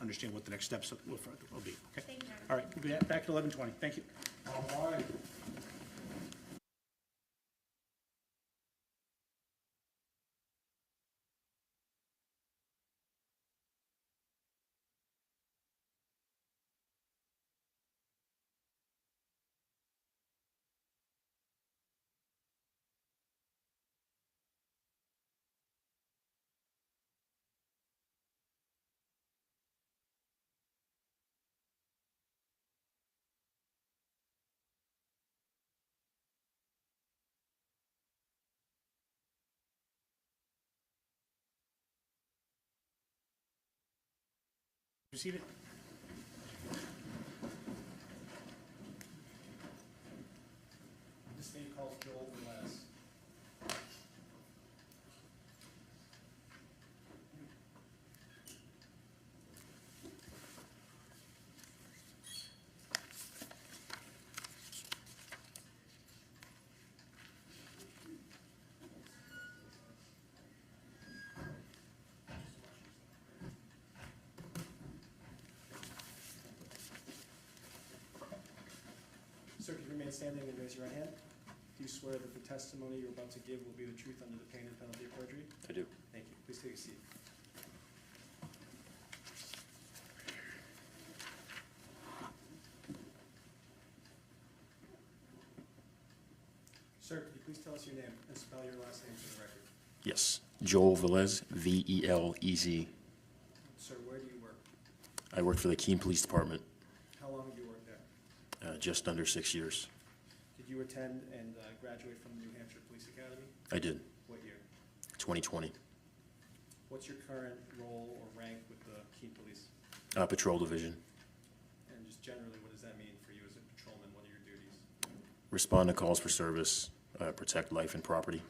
understand what the next steps will be, okay? Thank you, Your Honor. All right, we'll be back at 11:20, thank you. All right. You see it? This name calls Joel Velez. Sir, could you remain standing and raise your right hand? Do you swear that the testimony you're about to give will be the truth under the pain and penalty of perjury? I do. Thank you. Please take a seat. Sir, could you please tell us your name and spell your last name for the record? Yes. Joel Velez, Velez. Sir, where do you work? I work for the Keene Police Department, How long have you worked there? just under 6 years. Did you attend and graduate from the New Hampshire Police Academy? I did. What year? 2020. What's your current role or rank with the Keene Police? Patrol Division. just generally, what does that mean for you as a patrolman? What are your duties? Respond to calls for service, protect life and property.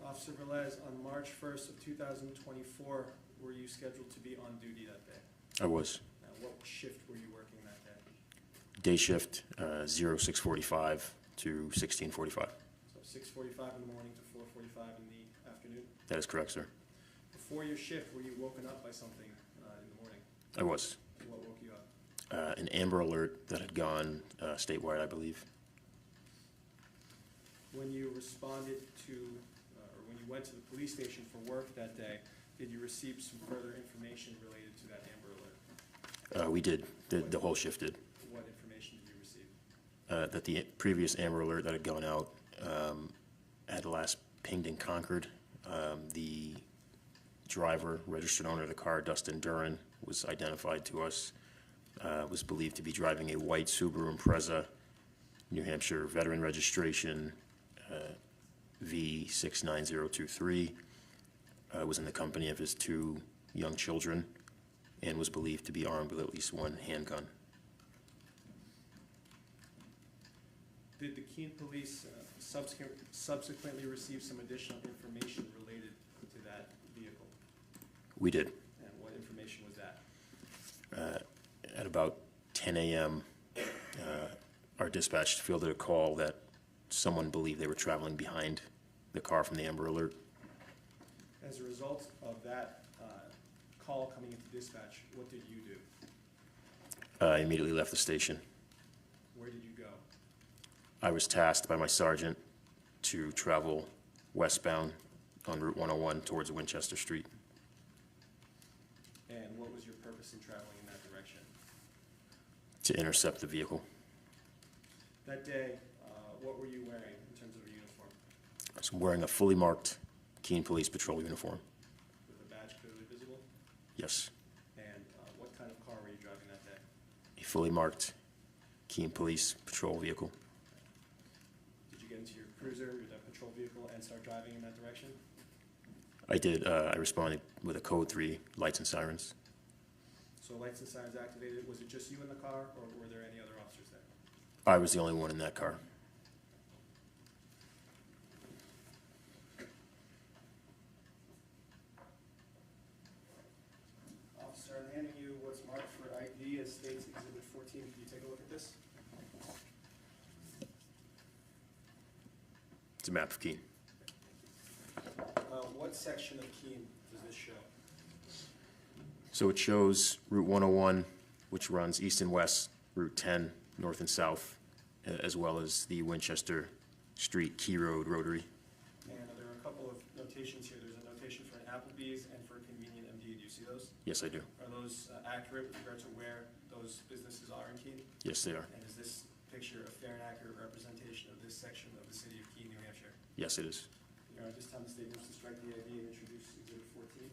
Officer Velez, on March 1st of 2024, were you scheduled to be on duty that day? I was. What shift were you working that day? Day shift, 06:45 to 16:45. So 6:45 in the morning to 4:45 in the afternoon? That is correct, sir. Before your shift, were you woken up by something in the morning? I was. What woke you up? An Amber Alert that had gone statewide, I believe. When you responded to, or when you went to the police station for work that day, did you receive some further information related to that Amber Alert? We did. The whole shift did. What information did you receive? That the previous Amber Alert that had gone out had last pinged in Concord. The driver, registered owner of the car, Dustin Duren, was identified to us. Was believed to be driving a white Subaru Impreza, New Hampshire veteran registration, V69023. Was in the company of his 2 young children and was believed to be armed with at least 1 handgun. Did the Keene police subsequently receive some additional information related to that vehicle? We did. And what information was that? At about 10 a.m., our dispatch fielded a call that someone believed they were traveling behind the car from the Amber Alert. As a result of that call coming into dispatch, what did you do? I immediately left the station. Where did you go? I was tasked by my sergeant to travel westbound on Route 101 towards Winchester Street. And what was your purpose in traveling in that direction? To intercept the vehicle. That day, what were you wearing in terms of a uniform? I was wearing a fully marked Keene Police Patrol uniform. With a badge clearly visible? Yes. And what kind of car were you driving that day? A fully marked Keene Police Patrol vehicle. Did you get into your cruiser, your patrol vehicle, and start driving in that direction? I did. I responded with a code 3, lights and sirens. So lights and sirens activated. Was it just you in the car, or were there any other officers there? I was the only one in that car. Officer, I'm handing you what's marked for ID as states Exhibit 14. Can you take a look at this? It's a map of Keene. What section of Keene does this show? So it shows Route 101, which runs east and west, Route 10, north and south, as well as the Winchester Street Key Road Rotary. And there are a couple of notations here. There's a notation for an Applebee's and for a convenient MD. Do you see those? Yes, I do. Are those accurate with regard to where those businesses are in Keene? Yes, they are. And is this picture a fair and accurate representation of this section of the city of Keene, New Hampshire? Yes, it is. Your Honor, this time the state moves to strike the ID and introduce Exhibit 14.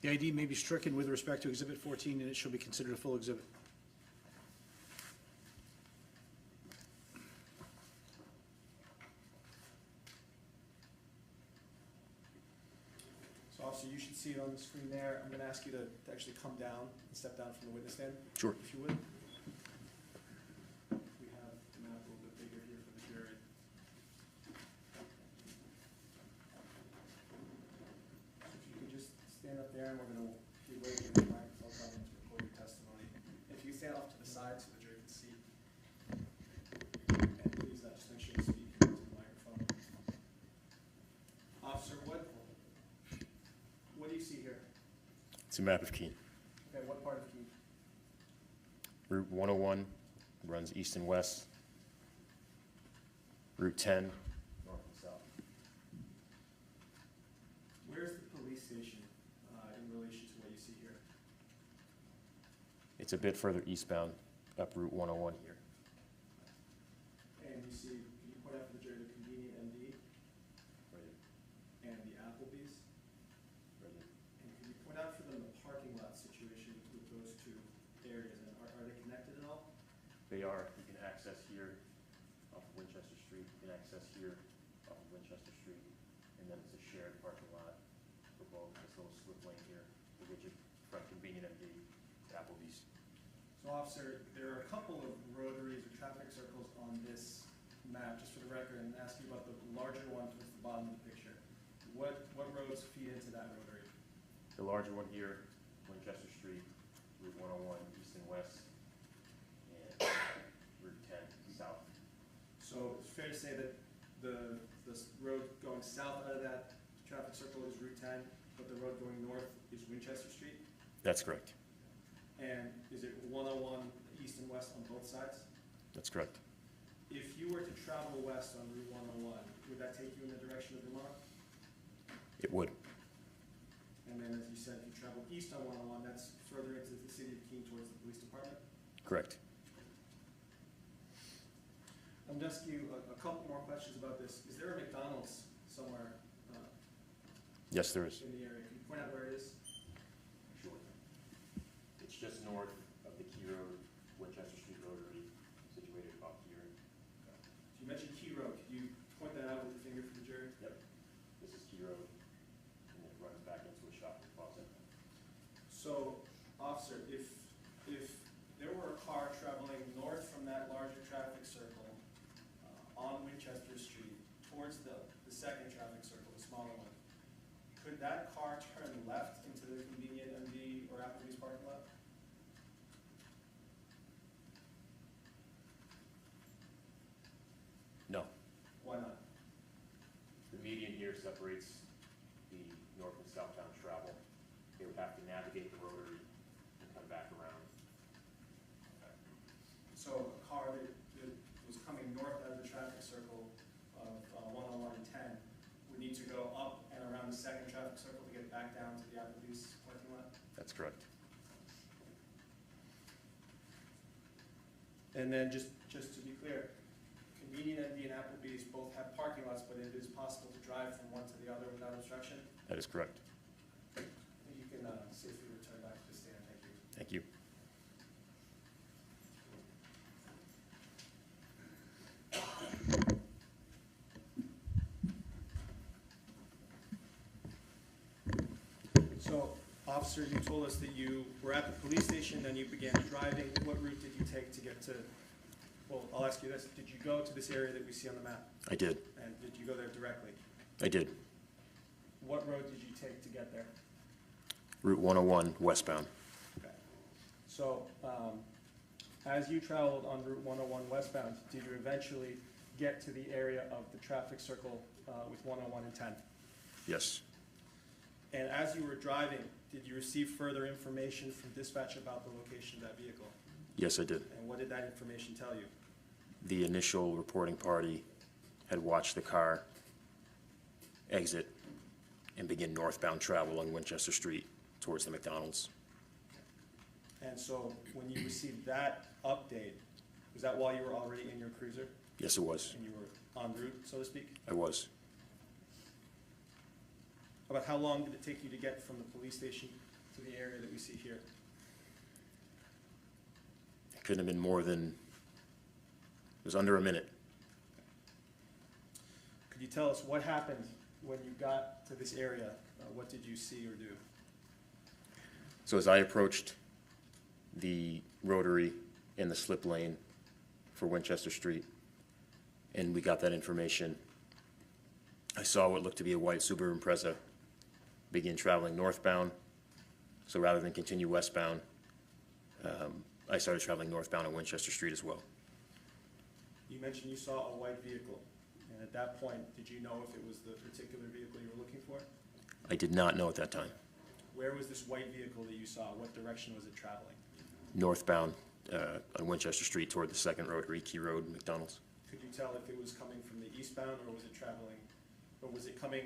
The ID may be stricken with respect to Exhibit 14, and it shall be considered a full exhibit. So officer, you should see it on the screen there. I'm going to ask you to actually come down and step down from the witness stand. Sure. If you would. We have the map a little bit bigger here for the jury. So if you could just stand up there, and we're going to, if you wait, give the microphone coming to record your testimony. If you stand off to the side so the jury can see. And please just make sure you speak into the microphone. Officer, what do you see here? It's a map of Keene. Okay, what part of Keene? Route 101 runs east and west. Route 10, north and south. Where's the police station in relation to what you see here? It's a bit further eastbound, up Route 101 here. And you see, can you point out for the jury the convenient MD Right and the Applebee's? here. And can you point out for them the parking lot situation with those two areas? And are they connected at all? They are. You can access here off of Winchester Street. You can access here off of Winchester Street. And then it's a shared parking lot for both. This little slip lane here is widget from Convenient MD, Applebee's. So officer, there are a couple of rotaries or traffic circles on this map, just for the record, and ask you about the larger one towards the bottom of the picture. What roads feed into that rotary? The larger one here, Winchester Street, Route 101, east and west, and Route 10, south. So it's fair to say that the road going south out of that traffic circle is Route 10, but the road going north is Winchester Street? That's correct. And is it 101 east and west on both sides? That's correct. If you were to travel west on Route 101, would that take you in the direction of Vermont? It would. And then, as you said, if you travel east on 101, that's further into the city of Keene towards the police department? Correct. I'm going to ask you a couple more questions about this. Is there a McDonald's somewhere Yes, there is. in the area? Can you point out where it is? Sure. It's just north of the Key Road, Winchester Street Rotary, situated about here. So you mentioned Key Road. Could you point that out with your finger for the jury? Yep. This is Key Road, and it runs back into a shopping plaza. So, officer, if there were a car traveling north from that larger traffic circle on Winchester Street towards the second traffic circle, the smaller one, could that car turn left into the Convenient MD or Applebee's parking lot? No. Why not? The median here separates the north and southbound travel. They would have to navigate the rotary and come back around. So a car that was coming north out of the traffic circle of 101 and 10 would need to go up and around the second traffic circle to get back down to the Applebee's parking lot? That's correct. And then just to be clear, Convenient MD and Applebee's both have parking lots, but it is possible to drive from one to the other without obstruction? That is correct. I think you can safely return back to the stand. Thank you. Thank you. So, officer, you told us that you were at the police station, then you began driving. What route did you take to get to, well, I'll ask you this. Did you go to this area that we see on the map? I did. And did you go there directly? I did. What road did you take to get there? Route 101 westbound. Okay. So, as you traveled on Route 101 westbound, did you eventually get to the area of the traffic circle with 101 and 10? Yes. And as you were driving, did you receive further information from dispatch about the location of that vehicle? Yes, I did. And what did that information tell you? The initial reporting party had watched the car exit and begin northbound travel on Winchester Street towards the McDonald's. And so when you received that update, was that while you were already in your cruiser Yes, it was. and you were en route, so to speak? I was. About how long did it take you to get from the police station to the area that we see here? It couldn't have been more than, it was under a minute. Could you tell us what happened when you got to this area? What did you see or do? So as I approached the rotary in the slip lane for Winchester Street, and we got that information, I saw what looked to be a white Subaru Impreza begin traveling northbound. So rather than continue westbound, I started traveling northbound on Winchester Street as well. You mentioned you saw a white vehicle, and at that point, did you know if it was the particular vehicle you were looking for? I did not know at that time. Where was this white vehicle that you saw? What direction was it traveling? Northbound on Winchester Street toward the second rotary, Key Road, McDonald's. Could you tell if it was coming from the eastbound, or was it traveling, or was it coming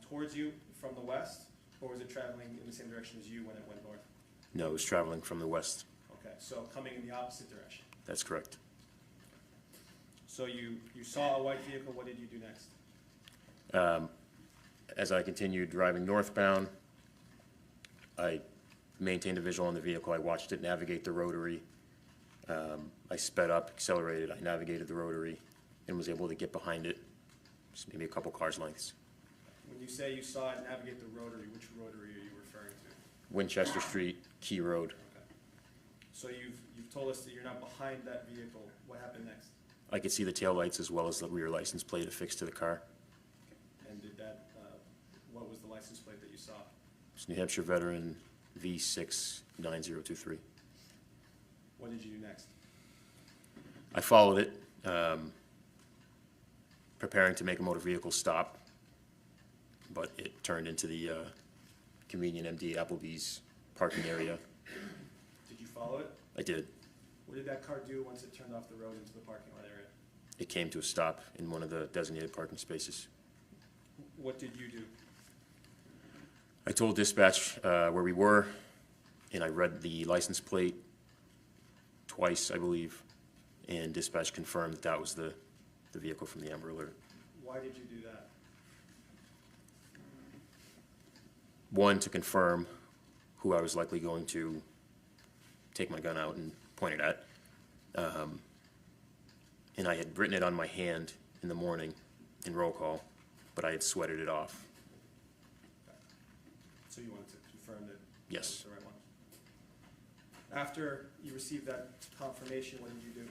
towards you from the west, or was it traveling in the same direction as you when it went north? No, it was traveling from the west. Okay, so coming in the opposite direction. That's correct. So you saw a white vehicle, what did you do next? As I continued driving northbound, I maintained a visual on the vehicle. I watched it navigate the rotary. I sped up, accelerated, I navigated the rotary, and was able to get behind it, just maybe a couple cars lengths. When you say you saw it navigate the rotary, which rotary are you referring to? Winchester Street, Key Road. So you've told us that you're not behind that vehicle. What happened next? I could see the taillights as well as the rear license plate affixed to the car. And did that, what was the license plate that you saw? It's New Hampshire Veteran V69023. What did you do next? I followed it, preparing to make a motor vehicle stop, but it turned into the convenient MD Applebee's parking area. Did you follow it? I did. What did that car do once it turned off the road into the parking lot area? It came to a stop in one of the designated parking spaces. What did you do? I told dispatch where we were, and I read the license plate twice, I believe, and dispatch confirmed that that was the vehicle from the Amber Alert. Why did you do that? One, to confirm who I was likely going to take my gun out and point it at. And I had written it on my hand in the morning in roll call, but I had sweated it off. So you wanted to confirm that Yes. that was the right one? After you received that confirmation, what did you do?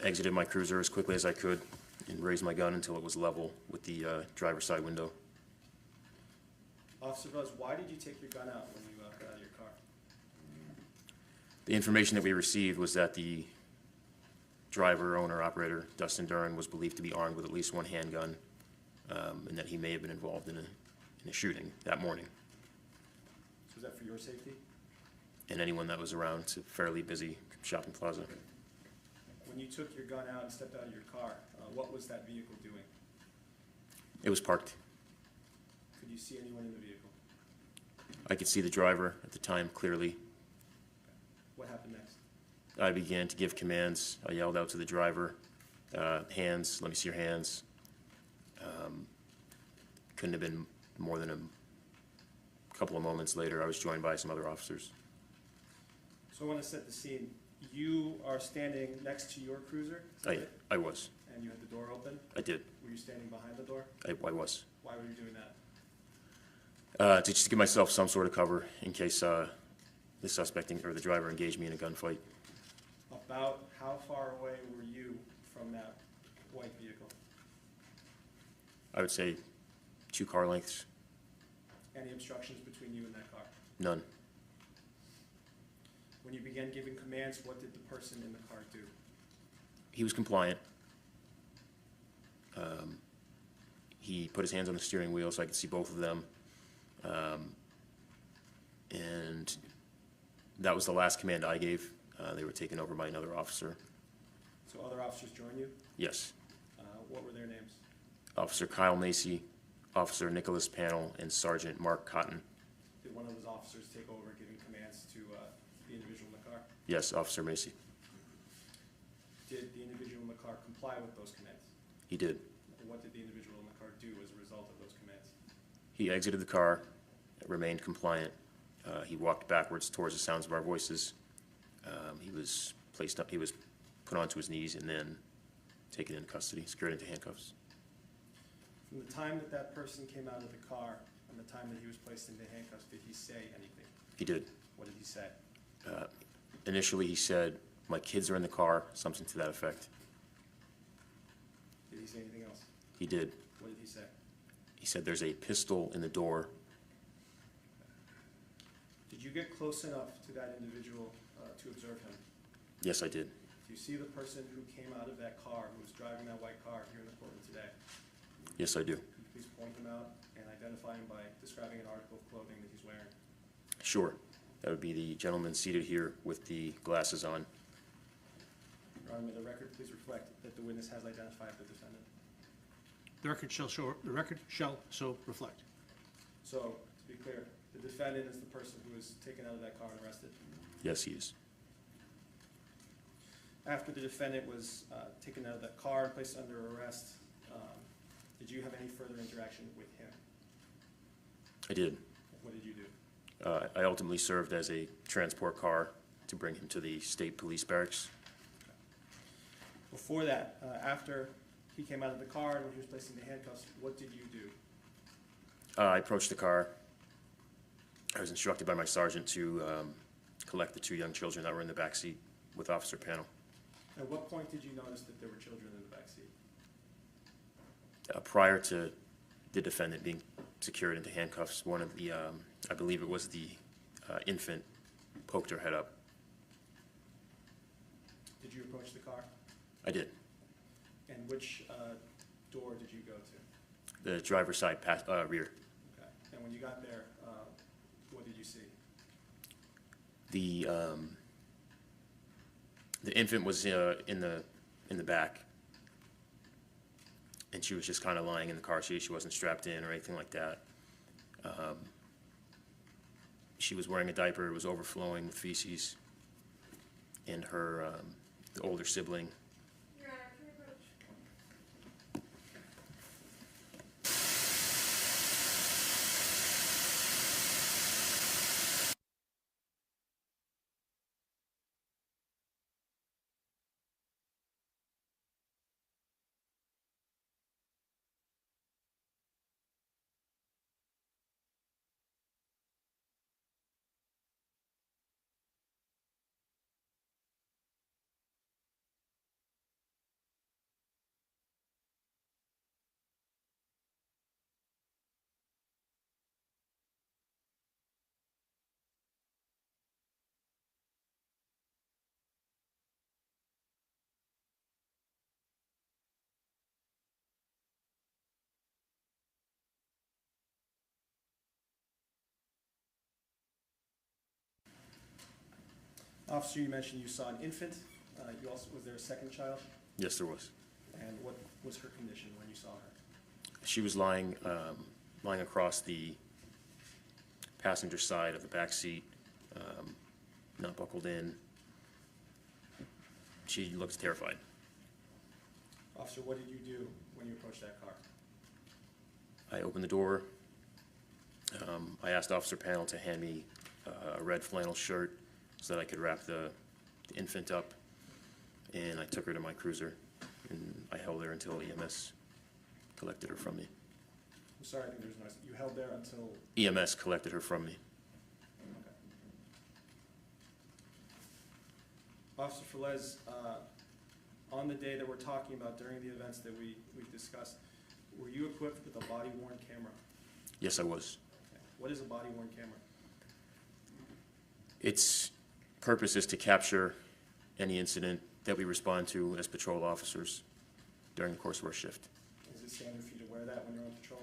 Exited my cruiser as quickly as I could and raised my gun until it was level with the driver's side window. Officer Velez, why did you take your gun out when you got out of your car? The information that we received was that the driver, owner, operator, Dustin Duren, was believed to be armed with at least one handgun, and that he may have been involved in a shooting that morning. So was that for your safety? And anyone that was around, it's a fairly busy shopping plaza. When you took your gun out and stepped out of your car, what was that vehicle doing? It was parked. Could you see anyone in the vehicle? I could see the driver at the time clearly. What happened next? I began to give commands. I yelled out to the driver, hands, let me see your hands. Couldn't have been more than a couple of moments later, I was joined by some other officers. So I want to set the scene. You are standing next to your cruiser, is that it? I was. And you had the door open? I did. Were you standing behind the door? I was. Why were you doing that? To just give myself some sort of cover in case the suspect or the driver engaged me in a gunfight. About how far away were you from that white vehicle? I would say 2 car lengths, Any obstructions between you and that car? none. When you began giving commands, what did the person in the car do? He was compliant. He put his hands on the steering wheel so I could see both of them. And that was the last command I gave. They were taken over by another officer. So other officers joined you? Yes. What were their names? Officer Kyle Macy, Officer Nicholas Panel, and Sergeant Mark Cotton. Did one of those officers take over giving commands to the individual in the car? Yes, Officer Macy. Did the individual in the car comply with those commands? He did. What did the individual in the car do as a result of those commands? He exited the car, remained compliant. He walked backwards towards the sounds of our voices. He was placed up, he was put onto his knees and then taken into custody, secured into handcuffs. From the time that that person came out of the car and the time that he was placed into handcuffs, did he say anything? He did. What did he say? Initially, he said, "My kids are in the car," something to that effect. Did he say anything else? He did. What did he say? He said, "There's a pistol in the door." Did you get close enough to that individual to observe him? Yes, I did. Do you see the person who came out of that car, who was driving that white car here in the courtroom today? Yes, I do. Could you please point him out and identify him by describing an article of clothing that he's wearing? Sure. That would be the gentleman seated here with the glasses on. Your Honor, may the record please reflect that the witness has identified the defendant? The record shall so reflect. So, to be clear, the defendant is the person who was taken out of that car and arrested? Yes, he is. After the defendant was taken out of that car and placed under arrest, did you have any further interaction with him? I did. What did you do? I ultimately served as a transport car to bring him to the state police barracks. Before that, after he came out of the car and when he was placed into handcuffs, what did you do? I approached the car, I was instructed by my sergeant to collect the 2 young children that were in the back seat with Officer Panel. At what point did you notice that there were children in the backseat? Prior to the defendant being secured into handcuffs, one of the, I believe it was the infant, poked her head up. Did you approach the car? I did. And which door did you go to? The driver's side rear. Okay. And when you got there, what did you see? The infant was in the back, and she was just kind of lying in the car seat. She wasn't strapped in or anything like that. She was wearing a diaper. It was overflowing with feces, and her the older sibling. Your Honor, can we approach? Officer, you mentioned you saw an infant. Was there a second child? Yes, there was. And what was her condition when you saw her? She was lying across the passenger side of the back seat, not buckled in. She looked terrified. Officer, what did you do when you approached that car? I opened the door. I asked Officer Panel to hand me a red flannel shirt so that I could wrap the infant up, and I took her to my cruiser, and I held her until EMS collected her from me. I'm sorry, I think there's noise. You held there until... EMS collected her from me. Okay. Officer Velez, on the day that we're talking about during the events that we discussed, were you equipped with a body-worn camera? Yes, I was. Okay. What is a body-worn camera? Its purpose is to capture any incident that we respond to as patrol officers during the course of our shift. Is it standard for you to wear that when you're on patrol?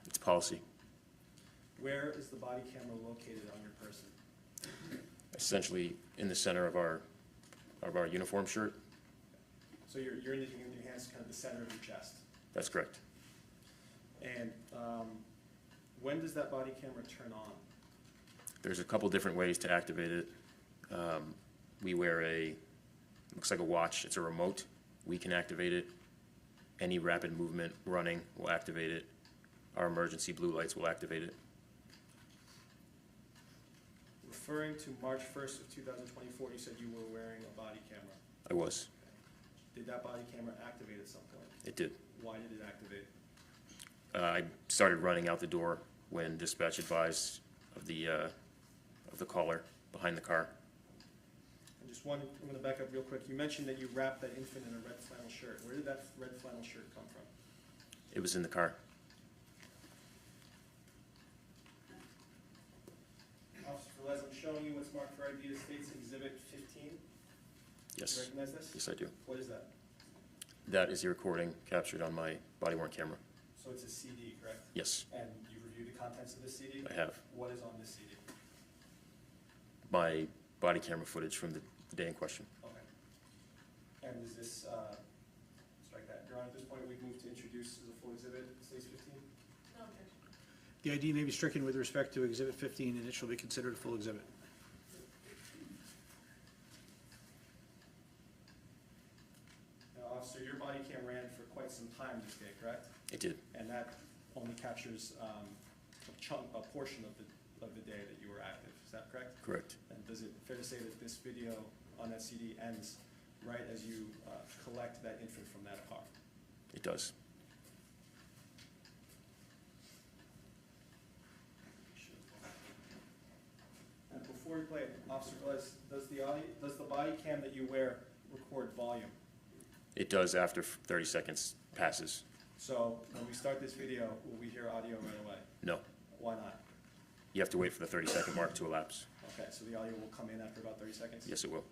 It's policy. Where is the body camera located on your person? Essentially in the center of our uniform shirt. So you're indicating in your hands kind of the center of your chest. That's correct. And when does that body camera turn on? There's a couple different ways to activate it. We wear looks like a watch. It's a remote. We can activate it. Any rapid movement running will activate it. Our emergency blue lights will activate it. Referring to March 1st of 2024, you said you were wearing a body camera. I was. Did that body camera activate at some point? It did. Why did it activate? I started running out the door when dispatch advised of the caller behind the car. And just one, I'm going to back up real quick. You mentioned that you wrapped that infant in a red flannel shirt. Where did that red flannel shirt come from? It was in the car. Officer Velez, I'm showing you what's marked for ID as State's Exhibit 15. Yes. You recognize this? Yes, I do. What is that? That is the recording captured on my body-worn camera. So it's a CD, correct? Yes, And you reviewed the contents of this CD? I have. What is on this CD? My body camera footage from the day in question. Okay. And is this, strike that. Your Honor, at this point, we've moved to introduce as a full exhibit, State's 15? No objection. The ID may be stricken with respect to Exhibit 15, and it shall be considered a full exhibit. Now, officer, your body cam ran for quite some time this day, correct? It did. And that only captures a portion of the day that you were active. Is that correct? Correct. And is it fair to say that this video on that CD ends right as you collect that infant from that car? It does. before we play it, Officer Velez, does the body cam that you wear record volume? It does after 30 seconds passes. So when we start this video, will we hear audio right away? No. Why not? You have to wait for the 30-second mark to elapse. Okay, so the audio will come in after about 30 seconds? Yes, it will.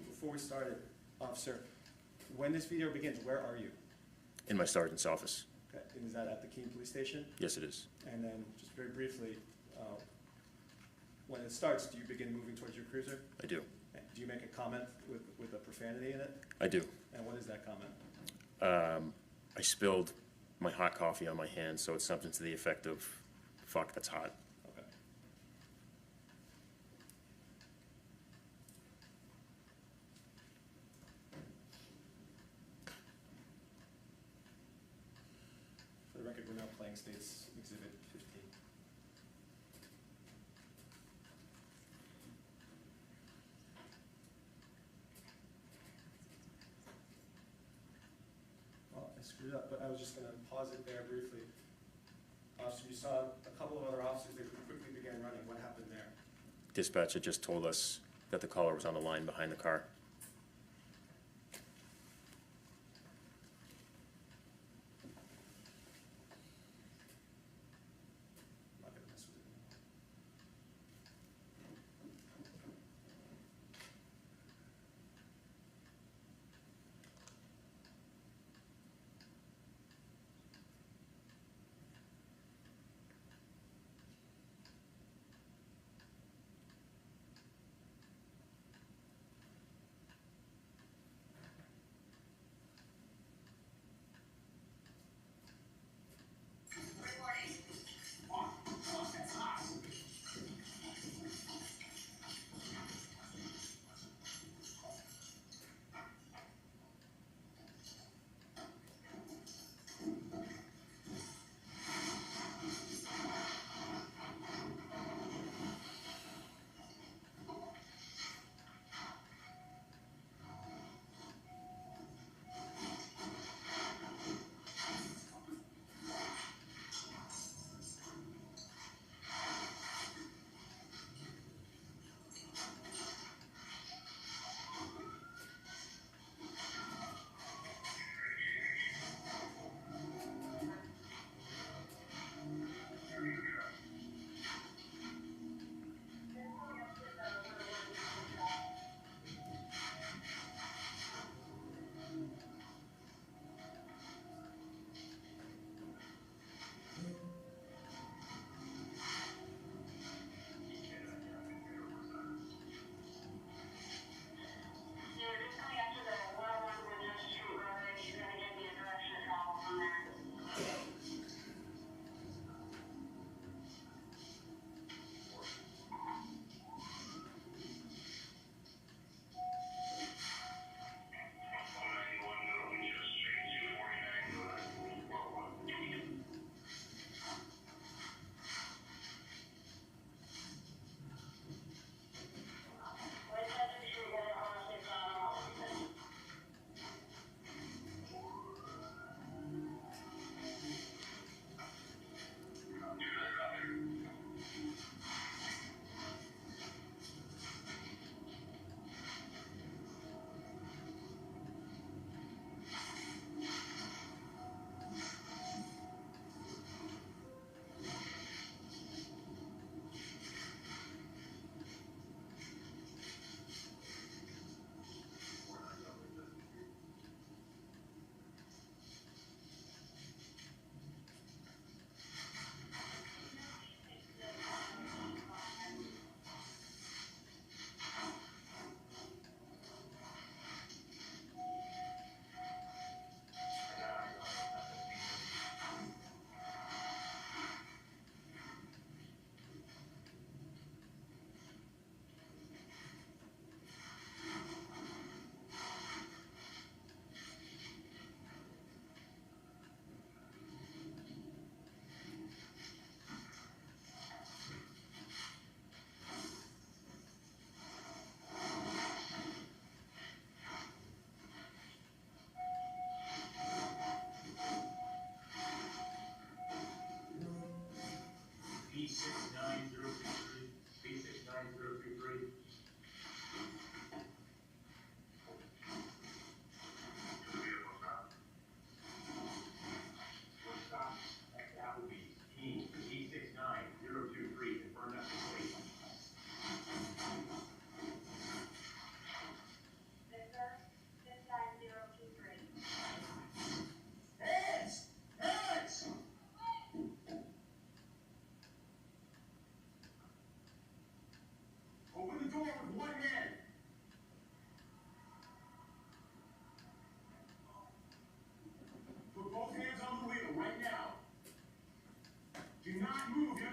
Before we started, Officer, when this video begins, where are you? In my sergeant's office. Okay, and is that at the Keene Police Station? Yes, it is. And then, just very briefly, when it starts, do you begin moving towards your cruiser? I do. And do you make a comment with a profanity in it? I do. And what is that comment? I spilled my hot coffee on my hand, so it's something to the effect of, fuck, that's hot. Okay. For the record, we're now playing State's Exhibit 15. Well, I screwed up, but I was just gonna pause it there briefly. Officer, you saw a couple of other officers that quickly began running. What happened there? Dispatch had just told us that the caller was on the line behind the car. I'm not gonna mess with it anymore.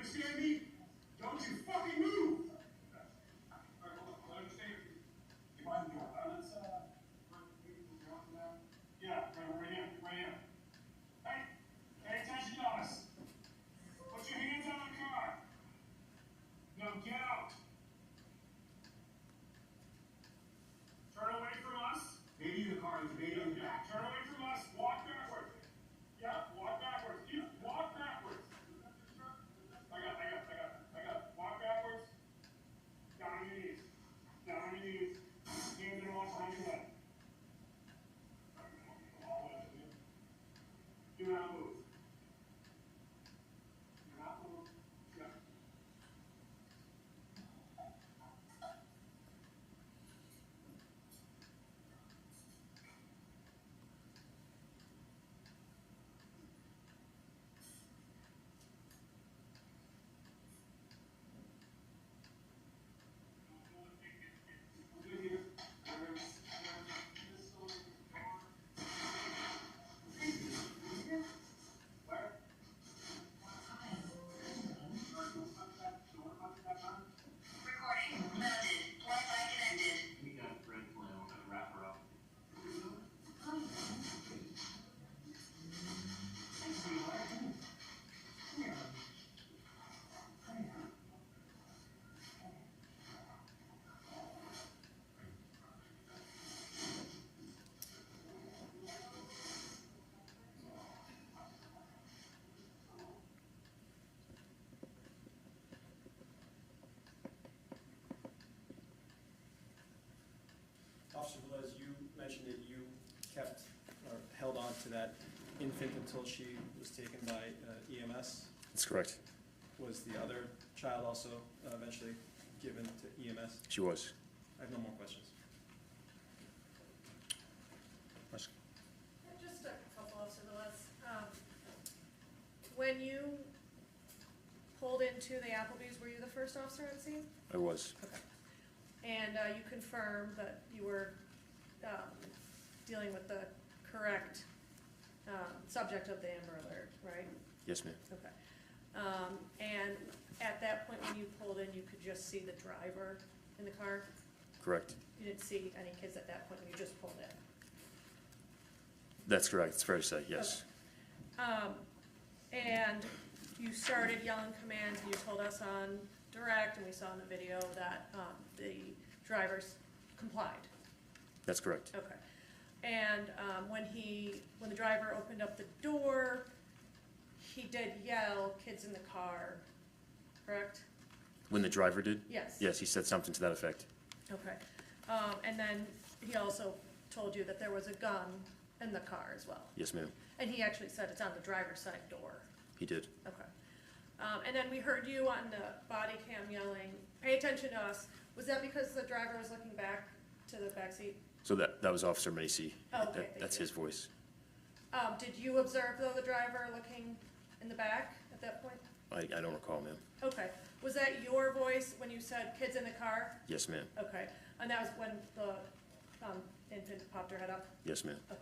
understand me? Don't you fucking move! Alright, hold on. I understand. You mind doing violence? Yeah, right here. Hey, pay attention to us. Put your hands on the car. Now get out. Turn away from us. Maybe the car is maybe in the back. Turn away from us. Walk backwards. Yeah, walk backwards. Yeah, walk backwards. I got it. Walk backwards. Down on your knees. Hands are off behind your head. Do not move. Yeah. Officer Velez, you mentioned that you kept or held on to that infant until she was taken by EMS. That's correct. Was the other child also eventually given to EMS? She was. I have no more questions. Just a couple of Velez. When you pulled into the Applebee's, were you the first officer on scene? I was. Okay. And you confirmed that you were dealing with the correct subject of the Amber Alert, right? Yes, ma'am. Okay. And at that point, when you pulled in, you could just see the driver in the car? Correct. You didn't see any kids at that point when you just pulled in? That's correct. It's fair to say, yes. Okay. And you started yelling commands, and you told us on direct, and we saw in the video that the drivers complied. That's correct. Okay. And when the driver opened up the door, he did yell, "Kids in the car," correct? When the driver did? Yes. Yes, he said something to that effect. Okay. And then he also told you that there was a gun in the car as well. Yes, ma'am. And he actually said it's on the driver's side door. He did. Okay. And then we heard you on the body cam yelling, "Pay attention to us." Was that because the driver was looking back to the back seat? So that was Officer Macy. Oh, okay, thank That's you. his voice. Did you observe, though, the driver looking in the back at that point? I don't recall, ma'am. Okay. Was that your voice when you said "kids in the car"? Yes, ma'am. Okay. And that was when the infant popped her head up? Yes, ma'am. Okay.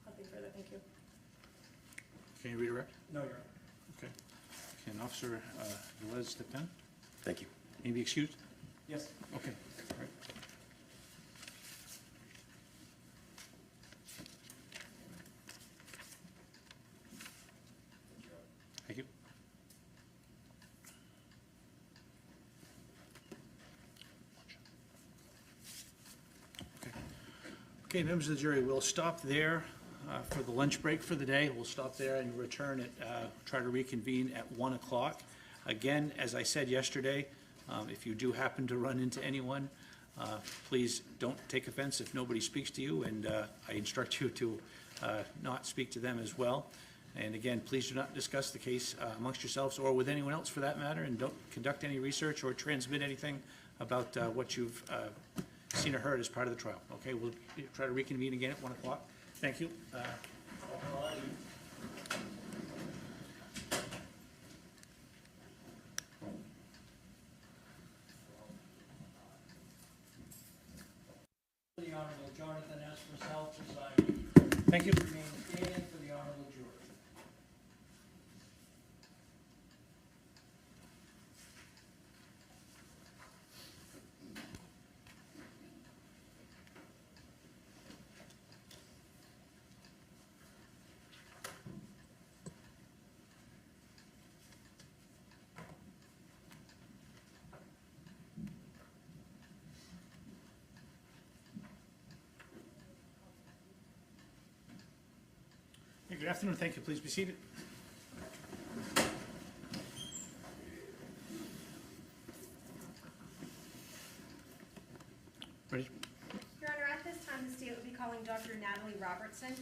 Nothing further, thank you. Can you redirect? No, Your Honor. Okay. Can Officer Velez step down? Thank you. May be excused? Yes. Okay. All right. Thank you. Okay, members of the jury, we'll stop there for the lunch break for the day. We'll stop there and return at, try to reconvene at 1 o'clock. Again, as I said yesterday, if you do happen to run into anyone, please don't take offense if nobody speaks to you, and I instruct you to not speak to them as well. And again, please do not discuss the case amongst yourselves or with anyone else for that matter, and don't conduct any research or transmit anything about what you've seen or heard as part of the trial. Okay, we'll try to reconvene again at 1 o'clock. Thank you. The Honorable Jonathan S. Rousseau presiding. Thank you. Remain standing for the honorable jury. Hey, good afternoon, thank you, please be seated. Ready? Your Honor, at this time, the state will be calling Dr. Natalie Robertson.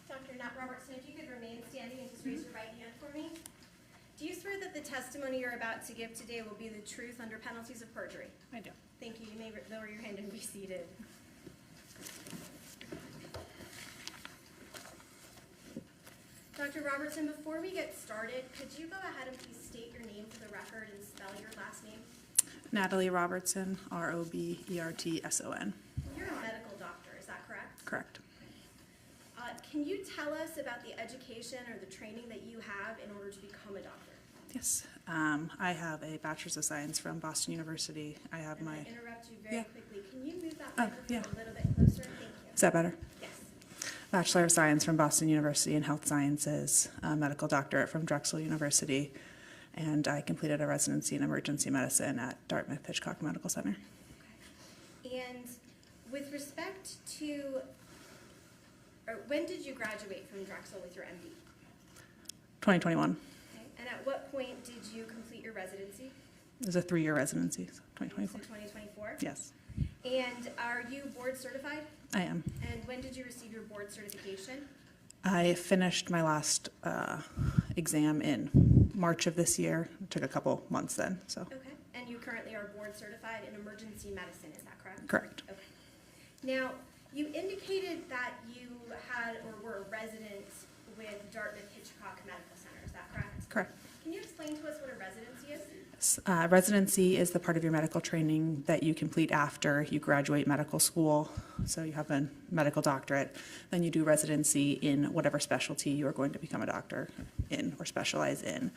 Dr. Nat Robertson, if you could remain standing and just raise your right hand for me. Do you swear that the testimony you're about to give today will be the truth under penalties of perjury? I do. Thank you. You may lower your hand and be seated. Dr. Robertson, before we get started, could you go ahead and please state your name for the record and spell your last name? Natalie Robertson, Robertson. You're a medical doctor, is that correct? Correct. Can you tell us about the education or the training that you have in order to become a doctor? Yes. I have a Bachelor's of Science from Boston University. I have And my, I interrupt you very Yeah. quickly. Can you move that Oh, microphone yeah. a little bit closer? Thank you. is that better? Yes. Bachelor of Science from Boston University in Health Sciences, a medical doctorate from Drexel University, and I completed a residency in emergency medicine at Dartmouth Hitchcock Medical Center. And with respect to, or when did you graduate from Drexel with your MD? 2021. Okay. And at what point did you complete your residency? It was a 3-year residency, so So 2024. 2024? Yes, And are you board certified? I am. And when did you receive your board certification? I finished my last exam in March of this year. It took a couple months then, so. Okay. And you currently are board certified in emergency medicine, is that correct? Correct. Okay. Now, you indicated that you had or were a resident with Dartmouth Hitchcock Medical Center, is that correct? Correct. Can you explain to us what a residency is? Residency is the part of your medical training that you complete after you graduate medical school. So you have a medical doctorate, then you do residency in whatever specialty you are going to become a doctor in or specialize in.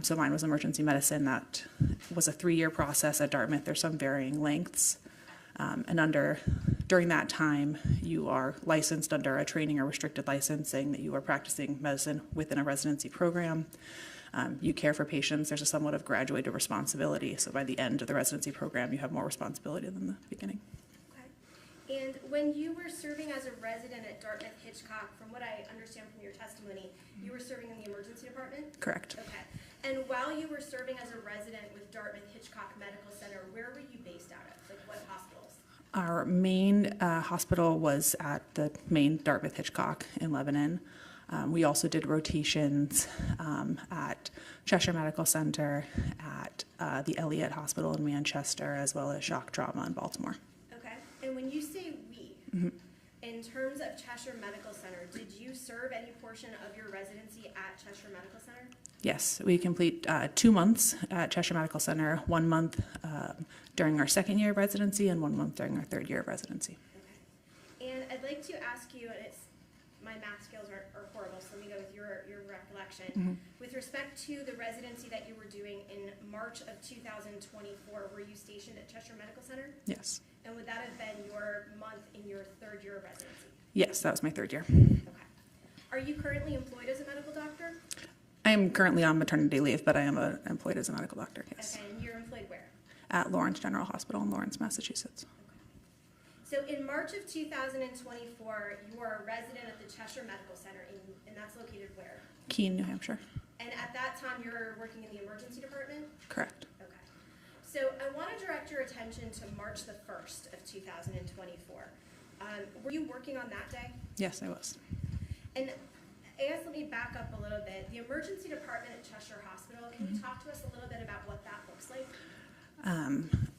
So mine was emergency medicine. That was a 3-year process at Dartmouth. There's some varying lengths. And during that time, you are licensed under a training or restricted license saying that you are practicing medicine within a residency program. You care for patients. There's a somewhat of graduated responsibility. So by the end of the residency program, you have more responsibility than the beginning. Okay. And when you were serving as a resident at Dartmouth Hitchcock, from what I understand from your testimony, you were serving in the emergency department? Correct. Okay. And while you were serving as a resident with Dartmouth Hitchcock Medical Center, where were you based out of? Like what hospitals? Our main hospital was at the main Dartmouth Hitchcock in Lebanon. We also did rotations at Cheshire Medical Center, at the Elliott Hospital in Manchester, as well as shock trauma in Baltimore. Okay. And when you say we, in terms of Cheshire Medical Center, did you serve any portion of your residency at Cheshire Medical Center? Yes, we complete 2 months at Cheshire Medical Center, 1 month during our 2nd year of residency and 1 month during our 3rd year of residency. Okay. And I'd like to ask you, and my math skills are horrible, so let me go with your recollection. With respect to the residency that you were doing in March of 2024, were you stationed at Cheshire Medical Center? Yes. And would that have been your month in your 3rd year of residency? Yes, that was my 3rd year. Okay. Are you currently employed as a medical doctor? I am currently on maternity leave, but I am employed as a medical doctor, yes. Okay, and you're employed where? At Lawrence General Hospital in Lawrence, Massachusetts. So in March of 2024, you were a resident at the Cheshire Medical Center, and that's located where? Keene, New Hampshire. And at that time, you were working in the emergency department? Correct. Okay. So I want to direct your attention to March the 1st of 2024. Were you working on that day? Yes, I was. And I guess let me back up a little bit. The emergency department at Cheshire Hospital, can you talk to us a little bit about what that looks like?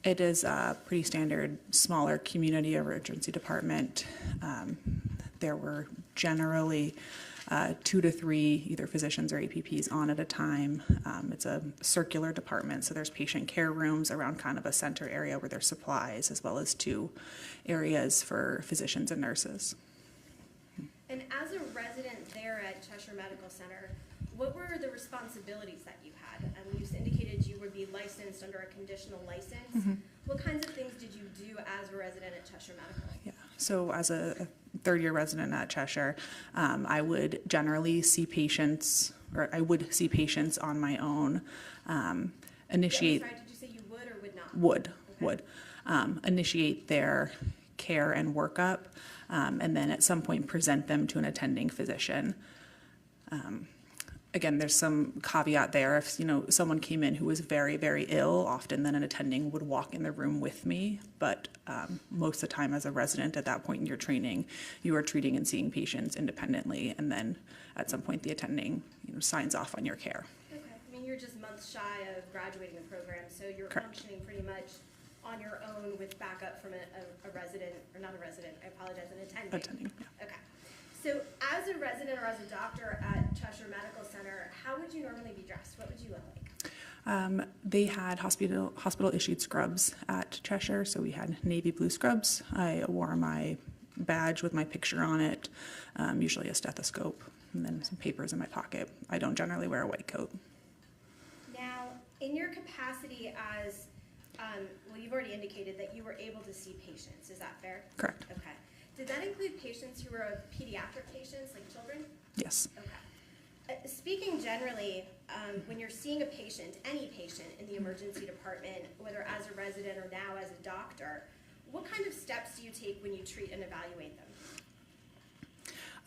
It is a pretty standard, smaller community emergency department. There were generally 2 to 3 either physicians or APPs on at a time. It's a circular department, so there's patient care rooms around kind of a center area where there's supplies, as well as 2 areas for physicians and nurses. And as a resident there at Cheshire Medical Center, what were the responsibilities that you had? You indicated you would be licensed under a conditional license. What kinds of things did you do as a resident at Cheshire Medical? Yeah. So as a third-year resident at Cheshire, I would generally see patients, or I would see patients on my own, initiate. Sorry, did you say you would or would not? Would. Initiate their care and workup, and then at some point present them to an attending physician. Again, there's some caveat there. If, someone came in who was very, very ill, often then an attending would walk in the room with me. But most of the time as a resident at that point in your training, you are treating and seeing patients independently. And then at some point the attending signs off on your care. Okay. I mean, you're just months shy of graduating the program, so you're Correct. functioning pretty much on your own with backup from a resident, or not a resident, I apologize, an attending. Attending, yeah. Okay. So as a resident or as a doctor at Cheshire Medical Center, how would you normally be dressed? What would you look like? They had hospital issued scrubs at Cheshire, so we had navy blue scrubs. I wore my badge with my picture on it, usually a stethoscope, and then some papers in my pocket. I don't generally wear a white coat. Now, in your capacity as, well, you've already indicated that you were able to see patients. Is that fair? Correct. Okay. Did that include patients who were pediatric patients, like children? Yes. Okay. Speaking generally, when you're seeing a patient, any patient in the emergency department, whether as a resident or now as a doctor, what kind of steps do you take when you treat and evaluate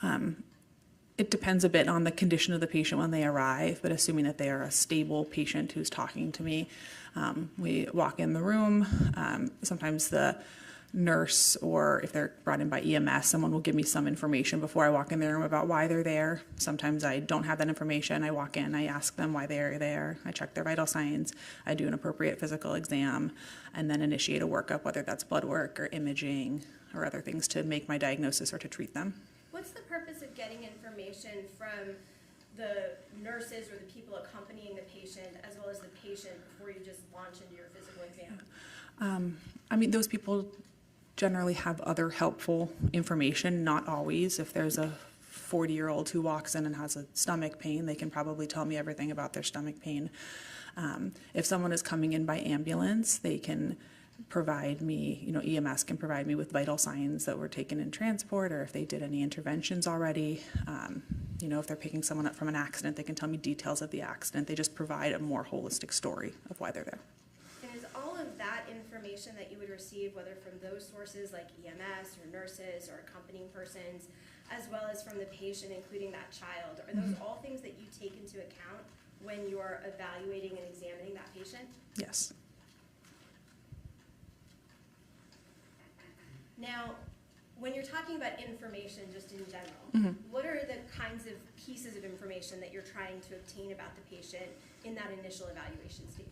them? It depends a bit on the condition of the patient when they arrive, but assuming that they are a stable patient who's talking to me, we walk in the room. Sometimes the nurse, or if they're brought in by EMS, someone will give me some information before I walk in the room about why they're there. Sometimes I don't have that information. I walk in, I ask them why they're there. I check their vital signs. I do an appropriate physical exam, and then initiate a workup, whether that's blood work or imaging or other things to make my diagnosis or to treat them. What's the purpose of getting information from the nurses or the people accompanying the patient, as well as the patient, before you just launch into your physical exam? Those people generally have other helpful information, not always. If there's a 40-year-old who walks in and has a stomach pain, they can probably tell me everything about their stomach pain. If someone is coming in by ambulance, they can provide me, EMS can provide me with vital signs that were taken in transport, or if they did any interventions already. If they're picking someone up from an accident, they can tell me details of the accident. They just provide a more holistic story of why they're there. And is all of that information that you would receive, whether from those sources like EMS or nurses or accompanying persons, as well as from the patient, including that child, are those all things that you take into account when you're evaluating and examining that patient? Yes. Now, when you're talking about information just in general, what are the kinds of pieces of information that you're trying to obtain about the patient in that initial evaluation stage?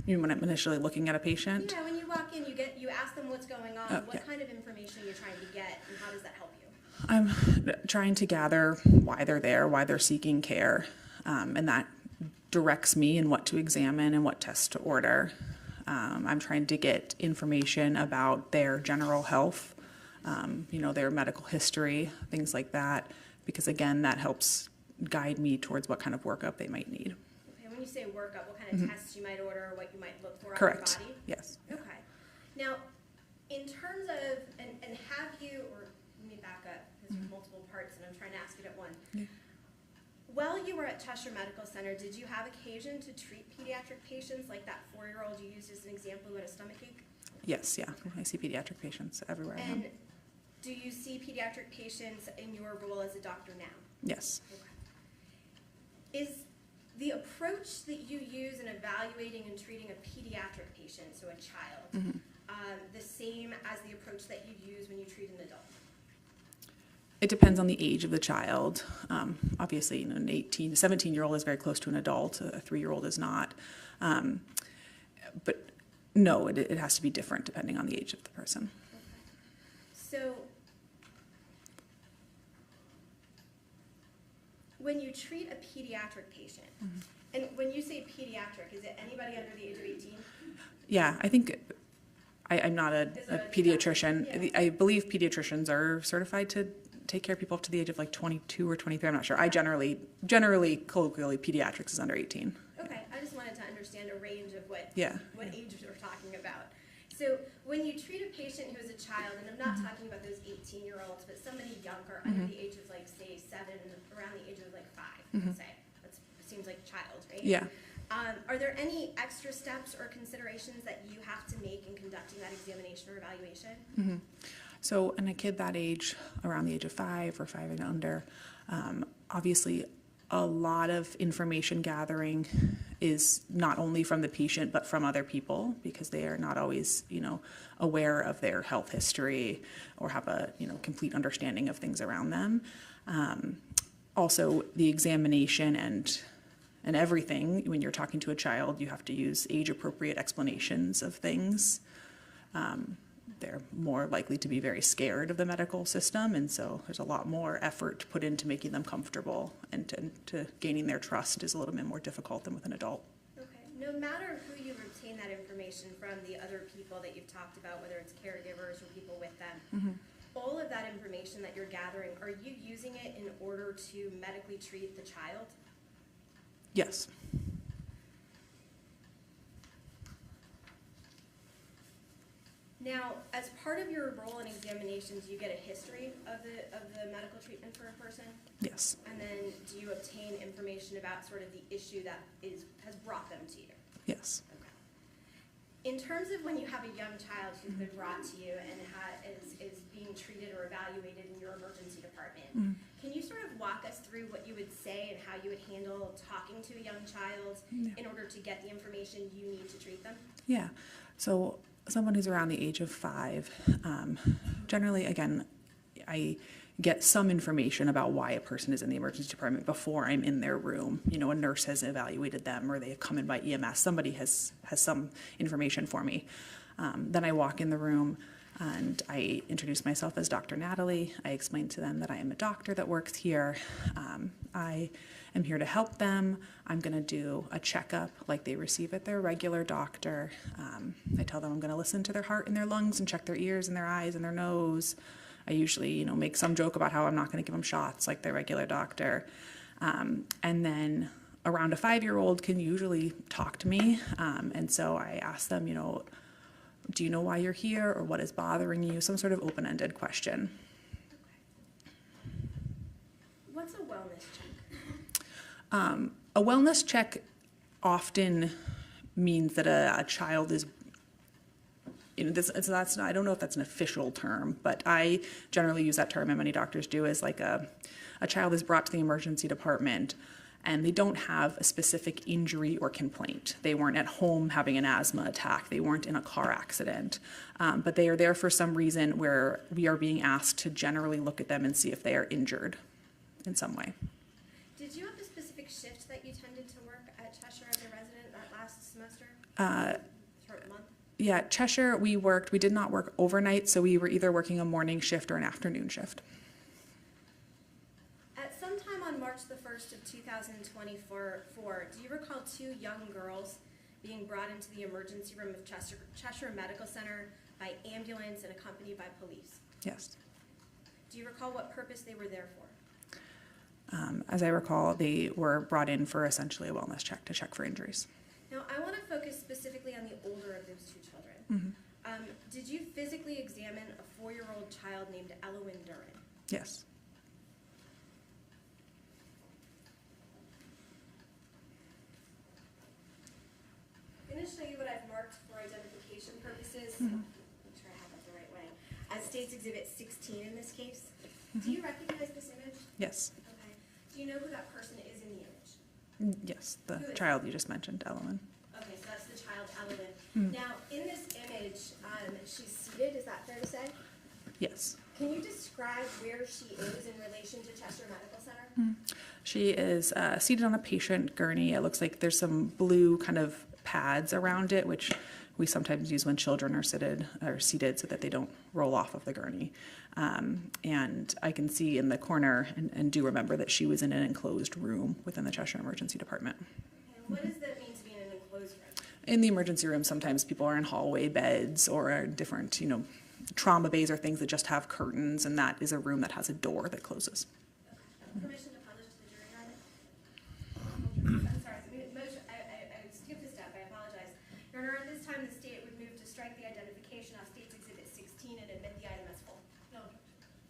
You mean when I'm initially looking at a patient? Yeah, when you walk in, you ask them what's going on, what yeah. kind of information you're trying to get, and how does that help you? I'm trying to gather why they're there, why they're seeking care, and that directs me in what to examine and what tests to order. I'm trying to get information about their general health, their medical history, things like that, because again, that helps guide me towards what kind of workup they might need. Okay, when you say workup, what kind of tests you might order, what you might look for Correct. on your body? Yes. Okay. Now, in terms of, and have you, or let me back up, because there's multiple parts and I'm trying to ask it at one. Yeah. While you were at Cheshire Medical Center, did you have occasion to treat pediatric patients, like that 4-year-old you used as an example who had a stomachache? Yes, yeah. I see pediatric patients everywhere. I am. And do you see pediatric patients in your role as a doctor now? Yes. Okay. Is the approach that you use in evaluating and treating a pediatric patient, so a child, the same as the approach that you use when you treat an adult? It depends on the age of the child. Obviously, an 17-year-old is very close to an adult. A 3-year-old is not. But no, it has to be different depending on the age of the person. Okay. So when you treat a pediatric patient, and when you say pediatric, is it anybody under the age of 18? Yeah, I think I'm not a pediatrician. Yeah. I believe pediatricians are certified to take care of people up to the age of like 22 or 23. I'm not sure. I generally, colloquially, pediatrics is under 18. Okay, I just wanted to understand a range of what Yeah. age we're talking about. So when you treat a patient who is a child, and I'm not talking about those 18-year-olds, but somebody younger, under the age of like, say, 7, around the age of like 5, let's say. That seems like child, right? Yeah. Are there any extra steps or considerations that you have to make in conducting that examination or evaluation? So in a kid that age, around the age of 5 or 5 and under, obviously a lot of information gathering is not only from the patient but from other people, because they are not always, aware of their health history or have a, complete understanding of things around them. Also, the examination and everything, when you're talking to a child, you have to use age-appropriate explanations of things. They're more likely to be very scared of the medical system, and so there's a lot more effort put into making them comfortable, and to gaining their trust is a little bit more difficult than with an adult. Okay. No matter who you obtain that information from, the other people that you've talked about, whether it's caregivers or people with them, all of that information that you're gathering, are you using it in order to medically treat the child? Yes. Now, as part of your role in examinations, you get a history of the medical treatment for a person? Yes. And then do you obtain information about sort of the issue that has brought them to you? Yes. Okay. In terms of when you have a young child who's been brought to you and is being treated or evaluated in your emergency department, can you sort of walk us through what you would say and how you would handle talking to a young child in order to get the information you need to treat them? Yeah. So someone who's around the age of 5, generally, again, I get some information about why a person is in the emergency department before I'm in their room. A nurse has evaluated them, or they have come in by EMS. Somebody has some information for me. Then I walk in the room and I introduce myself as Dr. Natalie. I explain to them that I am a doctor that works here. I am here to help them. I'm going to do a checkup like they receive at their regular doctor. I tell them I'm going to listen to their heart and their lungs and check their ears and their eyes and their nose. I usually, make some joke about how I'm not going to give them shots like their regular doctor. And then around a 5-year-old can usually talk to me. And so I ask them, do you know why you're here, or what is bothering you? Some sort of open-ended question. What's a wellness check? A wellness check often means that a child is, that's not, I don't know if that's an official term, but I generally use that term, and many doctors do, as like a child is brought to the emergency department and they don't have a specific injury or complaint. They weren't at home having an asthma attack. They weren't in a car accident. But they are there for some reason where we are being asked to generally look at them and see if they are injured in some way. Did you have a specific shift that you tended to work at Cheshire as a resident that last semester? Short month? Yeah, Cheshire, we did not work overnight, so we were either working a morning shift or an afternoon shift. At some time on March the 1st of 2024, do you recall 2 young girls being brought into the emergency room of Cheshire Medical Center by ambulance and accompanied by police? Yes. Do you recall what purpose they were there for? As I recall, they were brought in for essentially a wellness check to check for injuries. Now, I want to focus specifically on the older of those 2 children. Did you physically examine a 4-year-old child named Caitlyn Duren? Yes. I'm going to show you what I've marked for identification purposes. Make sure I have that the right way. As State's Exhibit 16 in this case. Do you recognize this image? Yes. Okay. Do you know who that person is in the image? Yes, the Who is child you just mentioned, Caitlyn. Okay, so that's the child, Caitlyn. Now, in this image, she's seated, is that fair to say? Yes. Can you describe where she is in relation to Cheshire Medical Center? She is seated on a patient gurney. It looks like there's some blue kind of pads around it, which we sometimes use when children are seated so that they don't roll off of the gurney. And I can see in the corner, and do remember that she was in an enclosed room within the Cheshire Emergency Department. And what does that mean to be in an enclosed room? In the emergency room, sometimes people are in hallway beds or are different, trauma bays are things that just have curtains, and that is a room that has a door that closes. Permission to publish to the jury on it? I'm sorry, I skipped a step, I apologize. Your Honor, at this time, the state would move to strike the identification of State's Exhibit 16 and admit the item as full. No.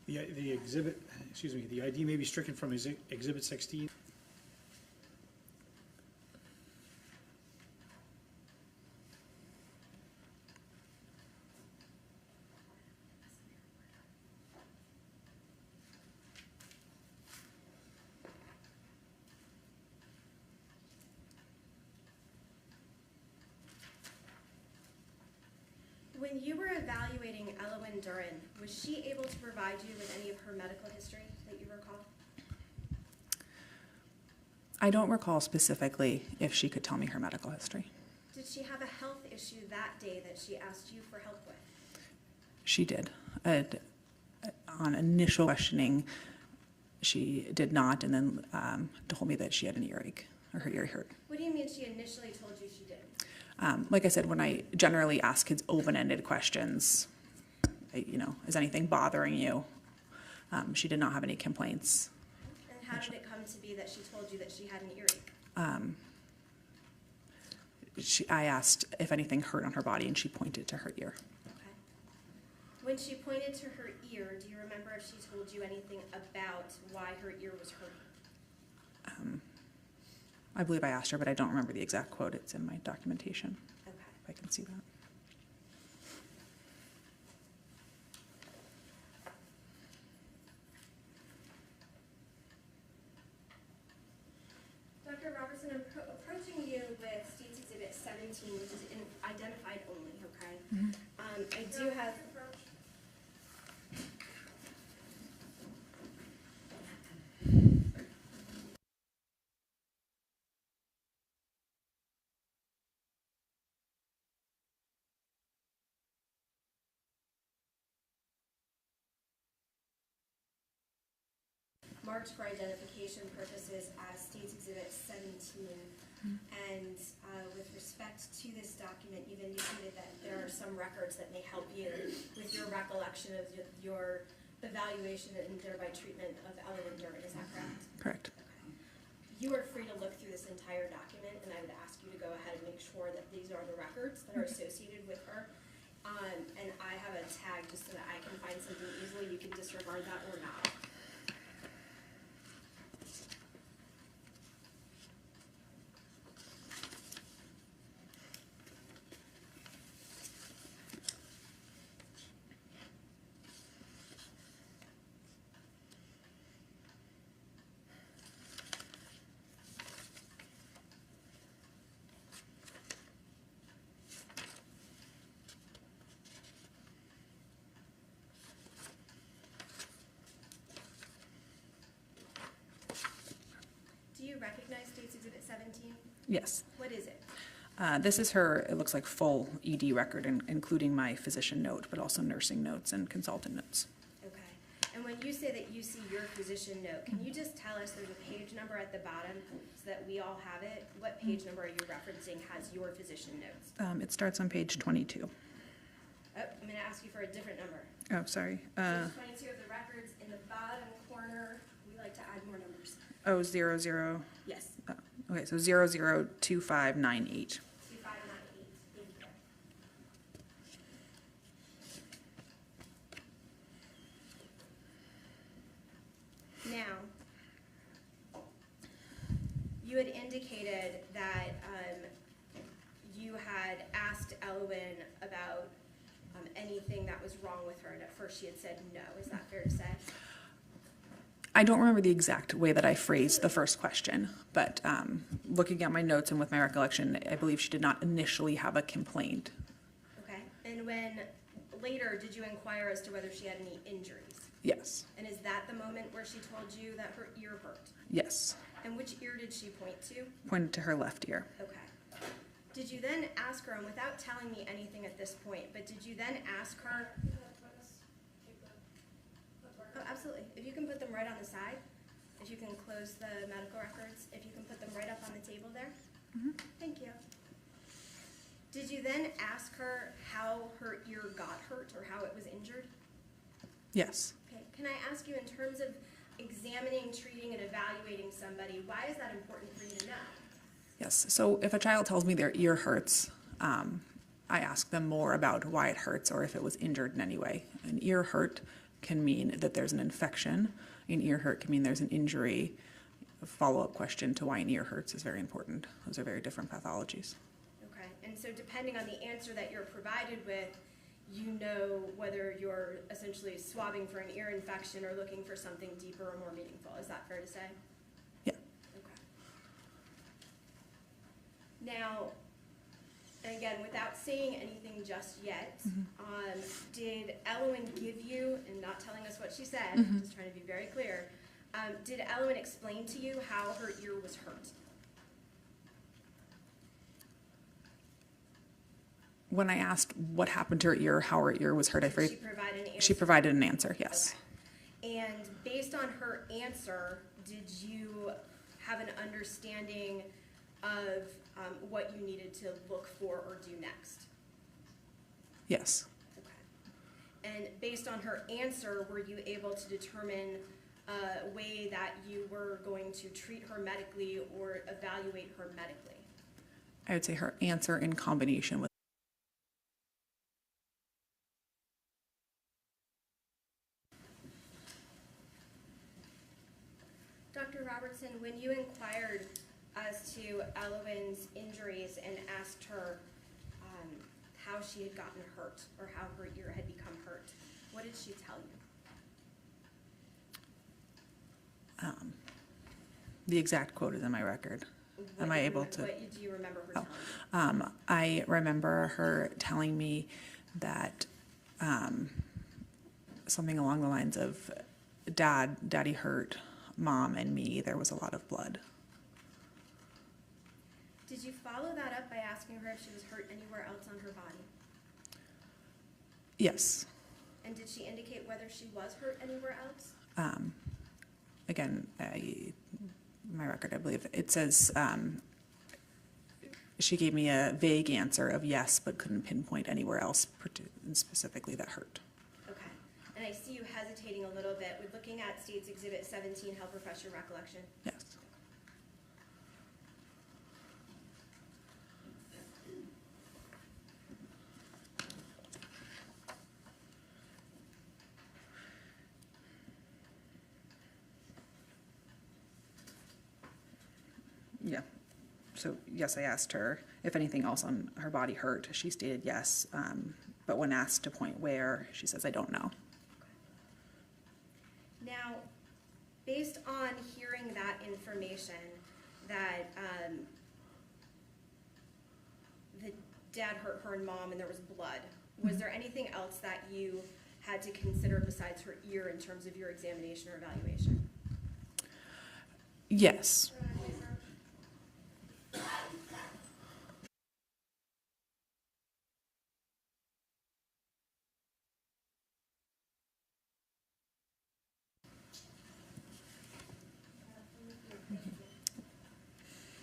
The exhibit, excuse me, the ID may be stricken from Exhibit 16. When you were evaluating Caitlyn Duren, was she able to provide you with any of her medical history that you recall? I don't recall specifically if she could tell me her medical history. Did she have a health issue that day that she asked you for help with? She did. On initial questioning, she did not, and then told me that she had an earache, or her ear hurt. What do you mean she initially told you she did? Like I said, when I generally ask kids open-ended questions, is anything bothering you? She did not have any complaints. And how did it come to be that she told you that she had an earache? I asked if anything hurt on her body, and she pointed to her ear. Okay. When she pointed to her ear, do you remember if she told you anything about why her ear was hurting? I believe I asked her, but I don't remember the exact quote. It's in my documentation. Okay. If I can see that. Dr. Robertson, I'm approaching you with State's Exhibit 17, which is identified only, okay? I do have... marked for identification purposes as State's Exhibit 17. And with respect to this document, you've indicated that there are some records that may help you with your recollection of your evaluation and thereby treatment of Caitlyn Duren. Is that correct? Correct. Okay. You are free to look through this entire document, and I would ask you to go ahead and make sure that these are the records that are associated with her. And I have a tag just so that I can find something easily. You can disregard that or not. Do you recognize State's Exhibit 17? Yes. What is it? This is her, it looks like, full ED record, including my physician note, but also nursing notes and consultant notes. Okay. And when you say that you see your physician note, can you just tell us there's a page number at the bottom so that we all have it? What page number are you referencing has your physician notes? It starts on page 22. Oh, I'm going to ask you for a different number. Oh, sorry. Page 22 of the records in the bottom corner. We like to add more numbers. 00. Yes. Okay, so 002598. 2598. Thank you. Now, you had indicated that you had asked Caitlyn about anything that was wrong with her, and at first she had said no. Is that fair to say? I don't remember the exact way that I phrased the first question, but looking at my notes and with my recollection, I believe she did not initially have a complaint. Okay. And when later, did you inquire as to whether she had any injuries? Yes. And is that the moment where she told you that her ear hurt? Yes. And which ear did she point to? Pointed to her left ear. Okay. Did you then ask her, and without telling me anything at this point, but did you then ask her? Oh, absolutely. If you can put them right on the side, if you can close the medical records, if you can put them right up on the table there. Thank you. Did you then ask her how her ear got hurt or how it was injured? Yes. Okay, can I ask you in terms of examining, treating, and evaluating somebody, why is that important for you to know? Yes. So if a child tells me their ear hurts, I ask them more about why it hurts or if it was injured in any way. An ear hurt can mean that there's an infection. An ear hurt can mean there's an injury. A follow-up question to why an ear hurts is very important. Those are very different pathologies. Okay, and so depending on the answer that you're provided with, you know whether you're essentially swabbing for an ear infection or looking for something deeper or more meaningful. Is that fair to say? Yeah. Okay. Now, and again, without saying anything just yet, did Elowen give you, and not telling us what she said, just trying to be very clear, did Elowen explain to you how her ear was hurt? When I asked what happened to her ear, how her ear was hurt, Did she provide an answer? she provided an answer, yes. Okay. And based on her answer, did you have an understanding of what you needed to look for or do next? Yes. Okay. And based on her answer, were you able to determine a way that you were going to treat her medically or evaluate her medically? I would say her answer in combination with Dr. Robertson, when you inquired as to Elowen's injuries and asked her how she had gotten hurt or how her ear had become hurt, what did she tell you? the exact quote is in my record. Am I able to? What do you remember her telling you? I remember her telling me that something along the lines of, Daddy hurt Mom and me. There was a lot of blood. Did you follow that up by asking her if she was hurt anywhere else on her body? Yes. And did she indicate whether she was hurt anywhere else? Again, my record, I believe, it says she gave me a vague answer of yes, but couldn't pinpoint anywhere else specifically that hurt. Okay. And I see you hesitating a little bit. With looking at State's Exhibit 17, help refresh your recollection. Yes. Yeah. So, yes, I asked her if anything else on her body hurt. She stated yes, but when asked to point where, she says, I don't know. Now, based on hearing that information, that the dad hurt her and Mom and there was blood, was there anything else that you had to consider besides her ear in terms of your examination or evaluation? Yes.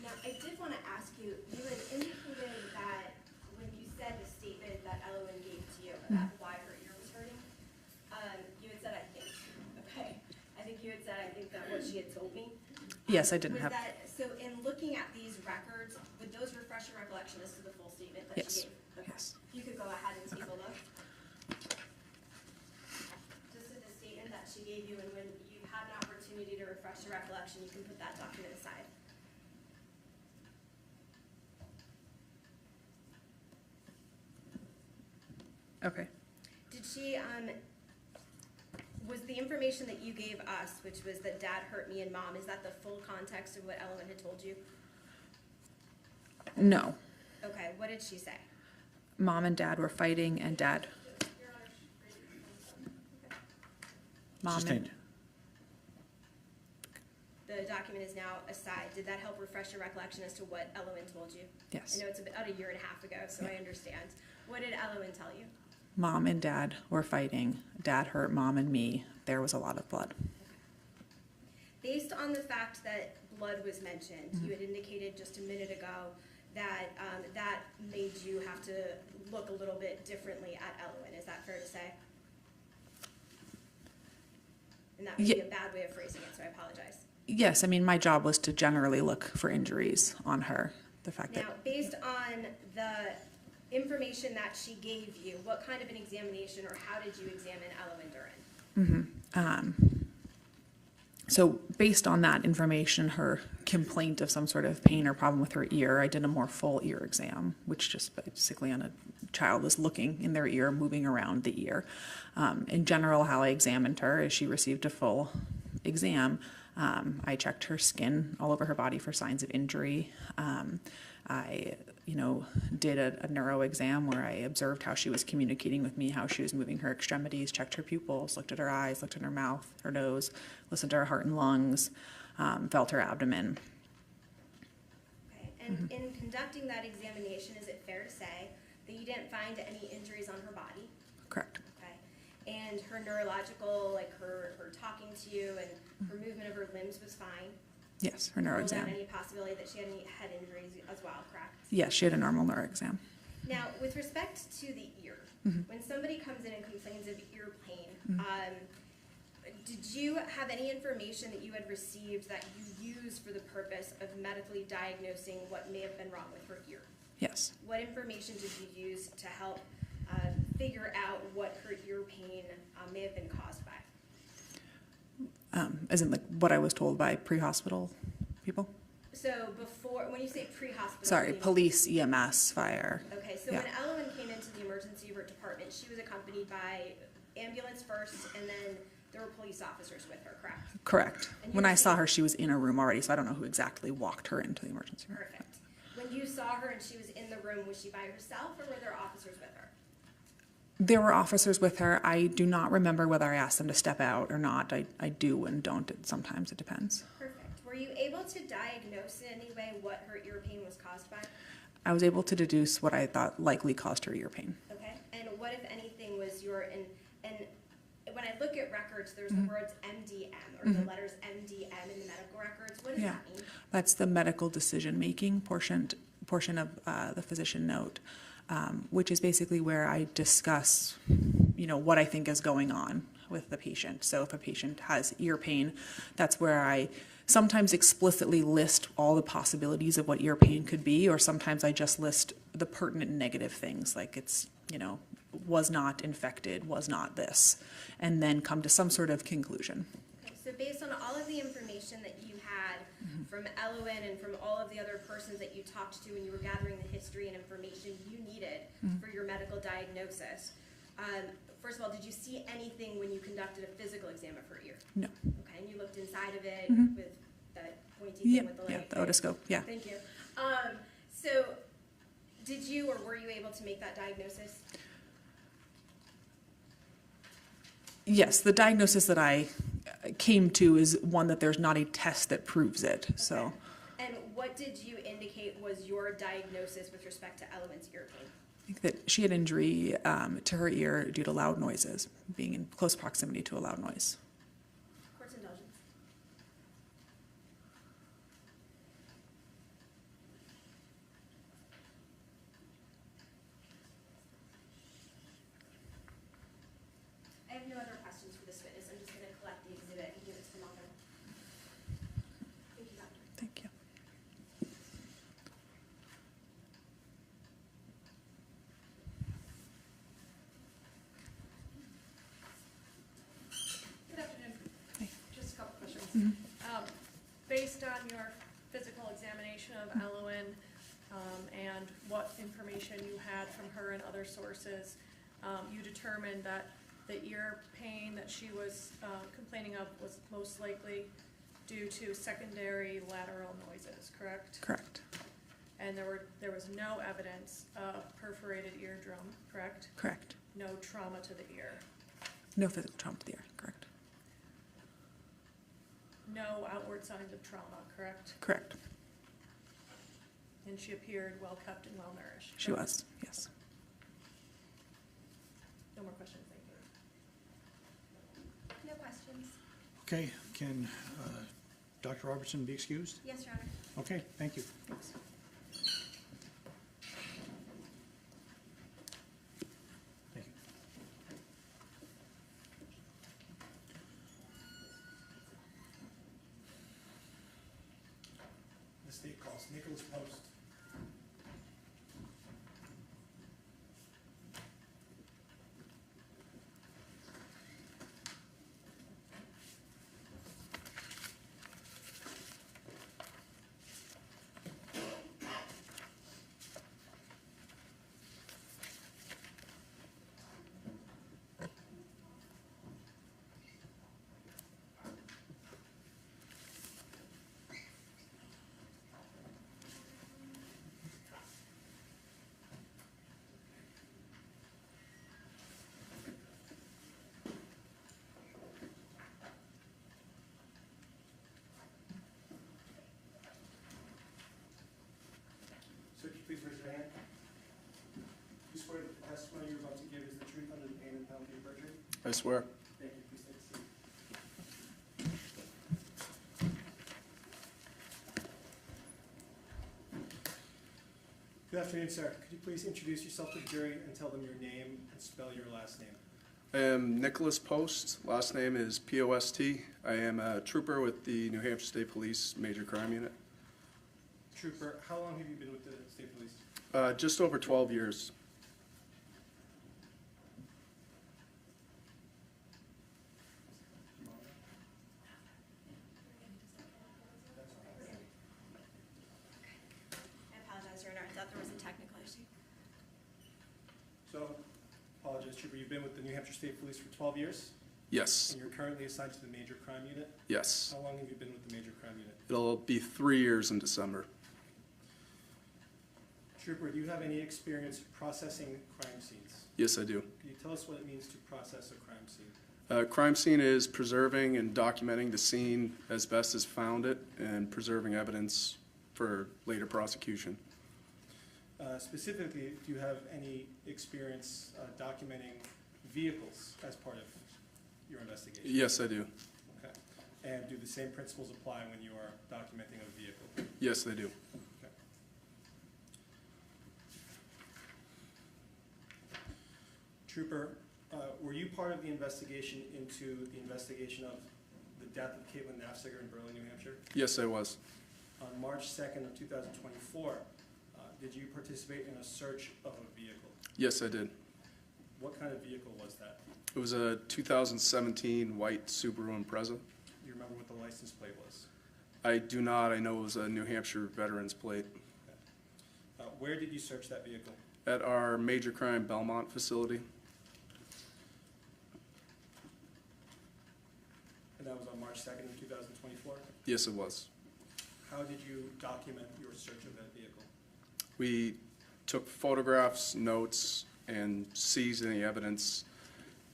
Now, I did want to ask you, you had indicated that when you said the statement that Elowen gave to you about why her ear was hurting, you had said, I think. Okay. I think you had said, I think that what she had told me. Yes, I didn't Was have. that, so in looking at these records, would those refresh your recollection as to the full statement that Yes. she gave? Okay. Yes. You could go ahead and take a look. Just at the statement that she gave you, and when you've had an opportunity to refresh your recollection, you can put that document aside. Okay. Did she, was the information that you gave us, which was that Dad hurt me and Mom, is that the full context of what Elowen had told you? No. Okay, what did she say? Mom and Dad were fighting, and Dad. Mom and. Sustained. The document is now aside. Did that help refresh your recollection as to what Elowen told you? Yes. I know it's about a year and a half ago, so I understand. What did Elowen tell you? Mom and Dad were fighting. Dad hurt Mom and me. There was a lot of blood. Based on the fact that blood was mentioned, you had indicated just a minute ago that that made you have to look a little bit differently at Elowen, is that fair to say? And that would be a bad way of phrasing it, so I apologize. Yes, I mean, my job was to generally look for injuries on her. The fact Now, that, based on the information that she gave you, what kind of an examination, or how did you examine Elowen Duren? so based on that information, her complaint of some sort of pain or problem with her ear, I did a more full ear exam, which just basically on a child is looking in their ear, moving around the ear. In general, how I examined her is she received a full exam. I checked her skin all over her body for signs of injury. I, did a neuro exam where I observed how she was communicating with me, how she was moving her extremities, checked her pupils, looked at her eyes, looked at her mouth, her nose, listened to her heart and lungs, felt her abdomen. Okay, and in conducting that examination, is it fair to say that you didn't find any injuries on her body? Correct. Okay, and her neurological, like her talking to you and her movement of her limbs was fine? Yes, her neuro exam. Without any possibility that she had any head injuries as well, correct? Yes, she had a normal neuro exam. Now, with respect to the ear, when somebody comes in and complains of ear pain, did you have any information that you had received that you used for the purpose of medically diagnosing what may have been wrong with her ear? Yes. What information did you use to help figure out what her ear pain may have been caused by? As in like what I was told by pre-hospital people? So before, when you say pre-hospital. Sorry, you mean- police, EMS, fire. Okay, so Yeah. when Elowen came into the emergency department, she was accompanied by ambulance first, and then there were police officers with her, correct? Correct. And you When I received- saw her, she was in a room already, so I don't know who exactly walked her into the emergency room. Perfect. When you saw her and she was in the room, was she by herself, or were there officers with her? There were officers with her. I do not remember whether I asked them to step out or not. I do and don't. Sometimes it depends. Perfect. Were you able to diagnose in any way what her ear pain was caused by? I was able to deduce what I thought likely caused her ear pain. Okay, and what, if anything, was your, and when I look at records, there's the words MDM, or the letters MDM in the medical records. What does Yeah. that mean? That's the medical decision-making portion of the physician note, which is basically where I discuss, what I think is going on with the patient. So if a patient has ear pain, that's where I sometimes explicitly list all the possibilities of what ear pain could be, or sometimes I just list the pertinent negative things, like it's, was not infected, was not this, and then come to some sort of conclusion. Okay, so based on all of the information that you had from Elowen and from all of the other persons that you talked to when you were gathering the history and information you needed for your medical diagnosis, first of all, did you see anything when you conducted a physical exam of her ear? No. Okay, and you looked inside of it with that pointy thing with the light? Yeah, the otoscope, yeah. Thank you. So did you, or were you able to make that diagnosis? Yes, the diagnosis that I came to is one that there's not a test that proves it, so. Okay. And what did you indicate was your diagnosis with respect to Elowen's ear pain? I think that she had injury to her ear due to loud noises, being in close proximity to a loud noise. Court's indulgence. I have no other questions for this witness. I'm just going to collect the exhibit and give it to the mother. Thank you, Doctor. Thank you. Good afternoon. Hey. Just a couple questions. Based on your physical examination of Elowen, and what information you had from her and other sources, you determined that the ear pain that she was complaining of was most likely due to secondary lateral noises, correct? Correct. And there was no evidence of perforated eardrum, correct? Correct. No trauma to the ear. No physical trauma to the ear, correct. No outward signs of trauma, correct? Correct. And she appeared well-kept and well-nourished. She was, yes. No more questions, thank you. No questions. Okay, can Dr. Robertson be excused? Yes, Your Honor. Okay, thank you. Thanks. else? Nicholas Post. Sir, could you please raise your hand? You swear that the testimony you're about to give is the truth under the pain and penalty of perjury? I swear. Thank you. Please take a seat. Good afternoon, sir. Could you please introduce yourself to the jury and tell them your name and spell your last name? I am Nicholas Post. Last name is P-O-S-T. I am a trooper with the New Hampshire State Police Major Crime Unit. Trooper, how long have you been with the state police? Just over 12 years. I apologize, Your Honor. I thought there was a technical issue. So, apologize, Trooper, you've been with the New Hampshire State Police for 12 years? Yes. And you're currently assigned to the Major Crime Unit? Yes. How long have you been with the Major Crime Unit? It'll be 3 years in December. Trooper, do you have any experience processing crime scenes? Yes, I do. Can you tell us what it means to process a crime scene? Crime scene is preserving and documenting the scene as best as found it and preserving evidence for later prosecution. Specifically, do you have any experience documenting vehicles as part of your investigation? Yes, I do. Okay. And do the same principles apply when you are documenting a vehicle? Yes, they do. Okay. Trooper, were you part of the investigation into the investigation of the death of Caitlyn Naffziger in Berlin, New Hampshire? Yes, I was. On March 2nd of 2024, did you participate in a search of a vehicle? Yes, I did. What kind of vehicle was that? It was a 2017 white Subaru Impreza. Do you remember what the license plate was? I do not. I know it was a New Hampshire veterans plate. Where did you search that vehicle? At our major crime Belmont facility. And that was on March 2nd of 2024? Yes, it was. How did you document your search of that vehicle? We took photographs, notes, and seized any evidence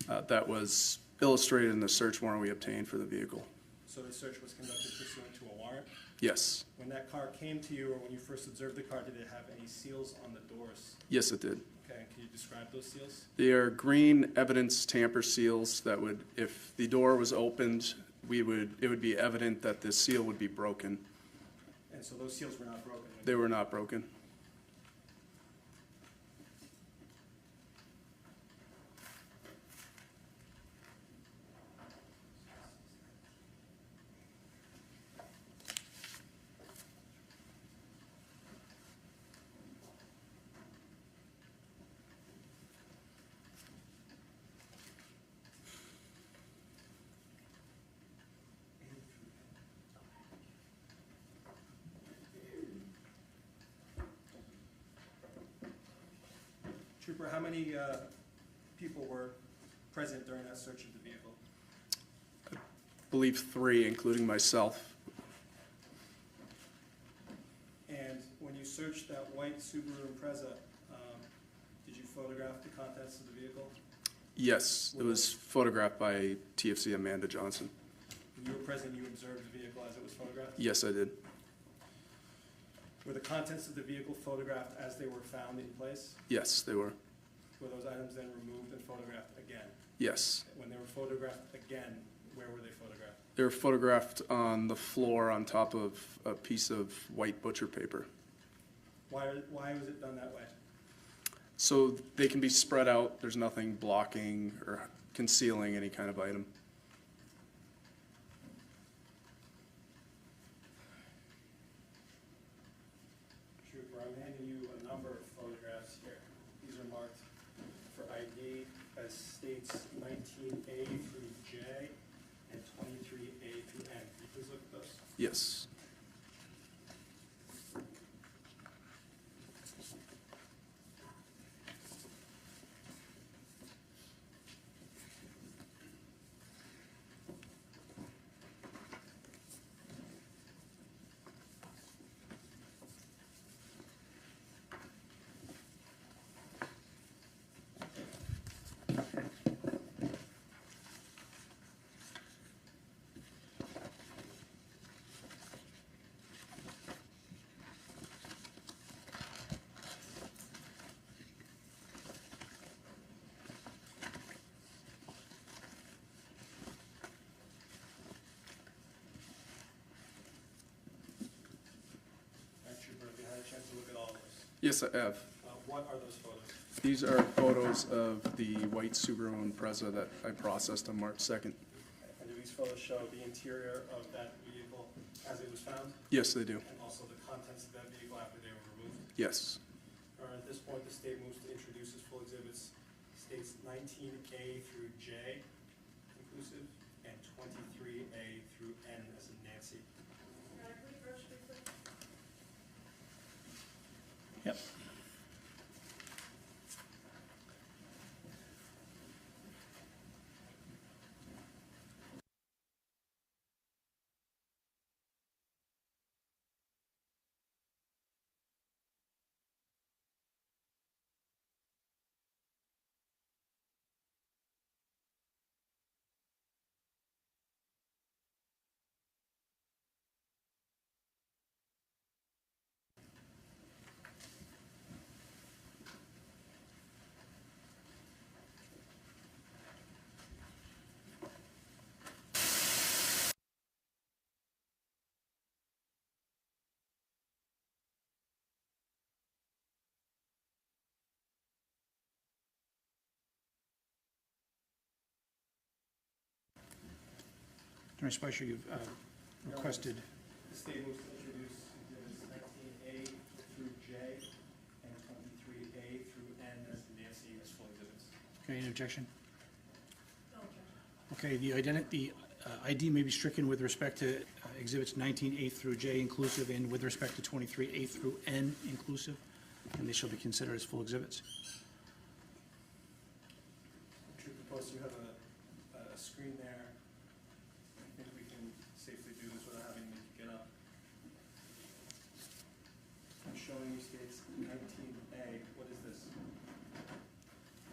that was illustrated in the search warrant we obtained for the vehicle. So the search was conducted pursuant to a warrant? Yes. When that car came to you, or when you first observed the car, did it have any seals on the doors? Yes, it did. Okay, and can you describe those seals? They are green evidence tamper seals that would, if the door was opened, it would be evident that the seal would be broken. And so those seals were not broken? They were not broken. Trooper, how many people were present during that search of the vehicle? I believe 3, including myself. And when you searched that white Subaru Impreza, did you photograph the contents of the vehicle? Yes, it was photographed by TFC Amanda Johnson. When you were present, you observed the vehicle as it was photographed? Yes, I did. Were the contents of the vehicle photographed as they were found in place? Yes, they were. Were those items then removed and photographed again? Yes. When they were photographed again, where were they photographed? They were photographed on the floor on top of a piece of white butcher paper. Why was it done that way? So they can be spread out. There's nothing blocking or concealing any kind of item. ID as states 19A through J and 23A through N. Can you please look at those? Yes. Trooper, have you had a chance to look at all of those? Yes, I have. What are those photos? These are photos of the white Subaru Impreza that I processed on March 2nd. And do these photos show the interior of that vehicle as it was found? Yes, they do. And also the contents of that vehicle after they were removed? Yes. At this point, the state moves to introduce as full exhibits states 19A through J inclusive and 23A through N as in Nancy. Yep. Attorney Spicer, you've requested, The state moves to introduce exhibits 19A through J and 23A through N as in Nancy as full exhibits. okay, any objection? No objection. Okay, the ID may be stricken with respect to exhibits 19A through J inclusive and with respect to 23A through N inclusive, and they shall be considered as full exhibits. Trooper Post, you have a screen there. I think we can safely do this without having to get up. I'm showing you states 19A. What is this?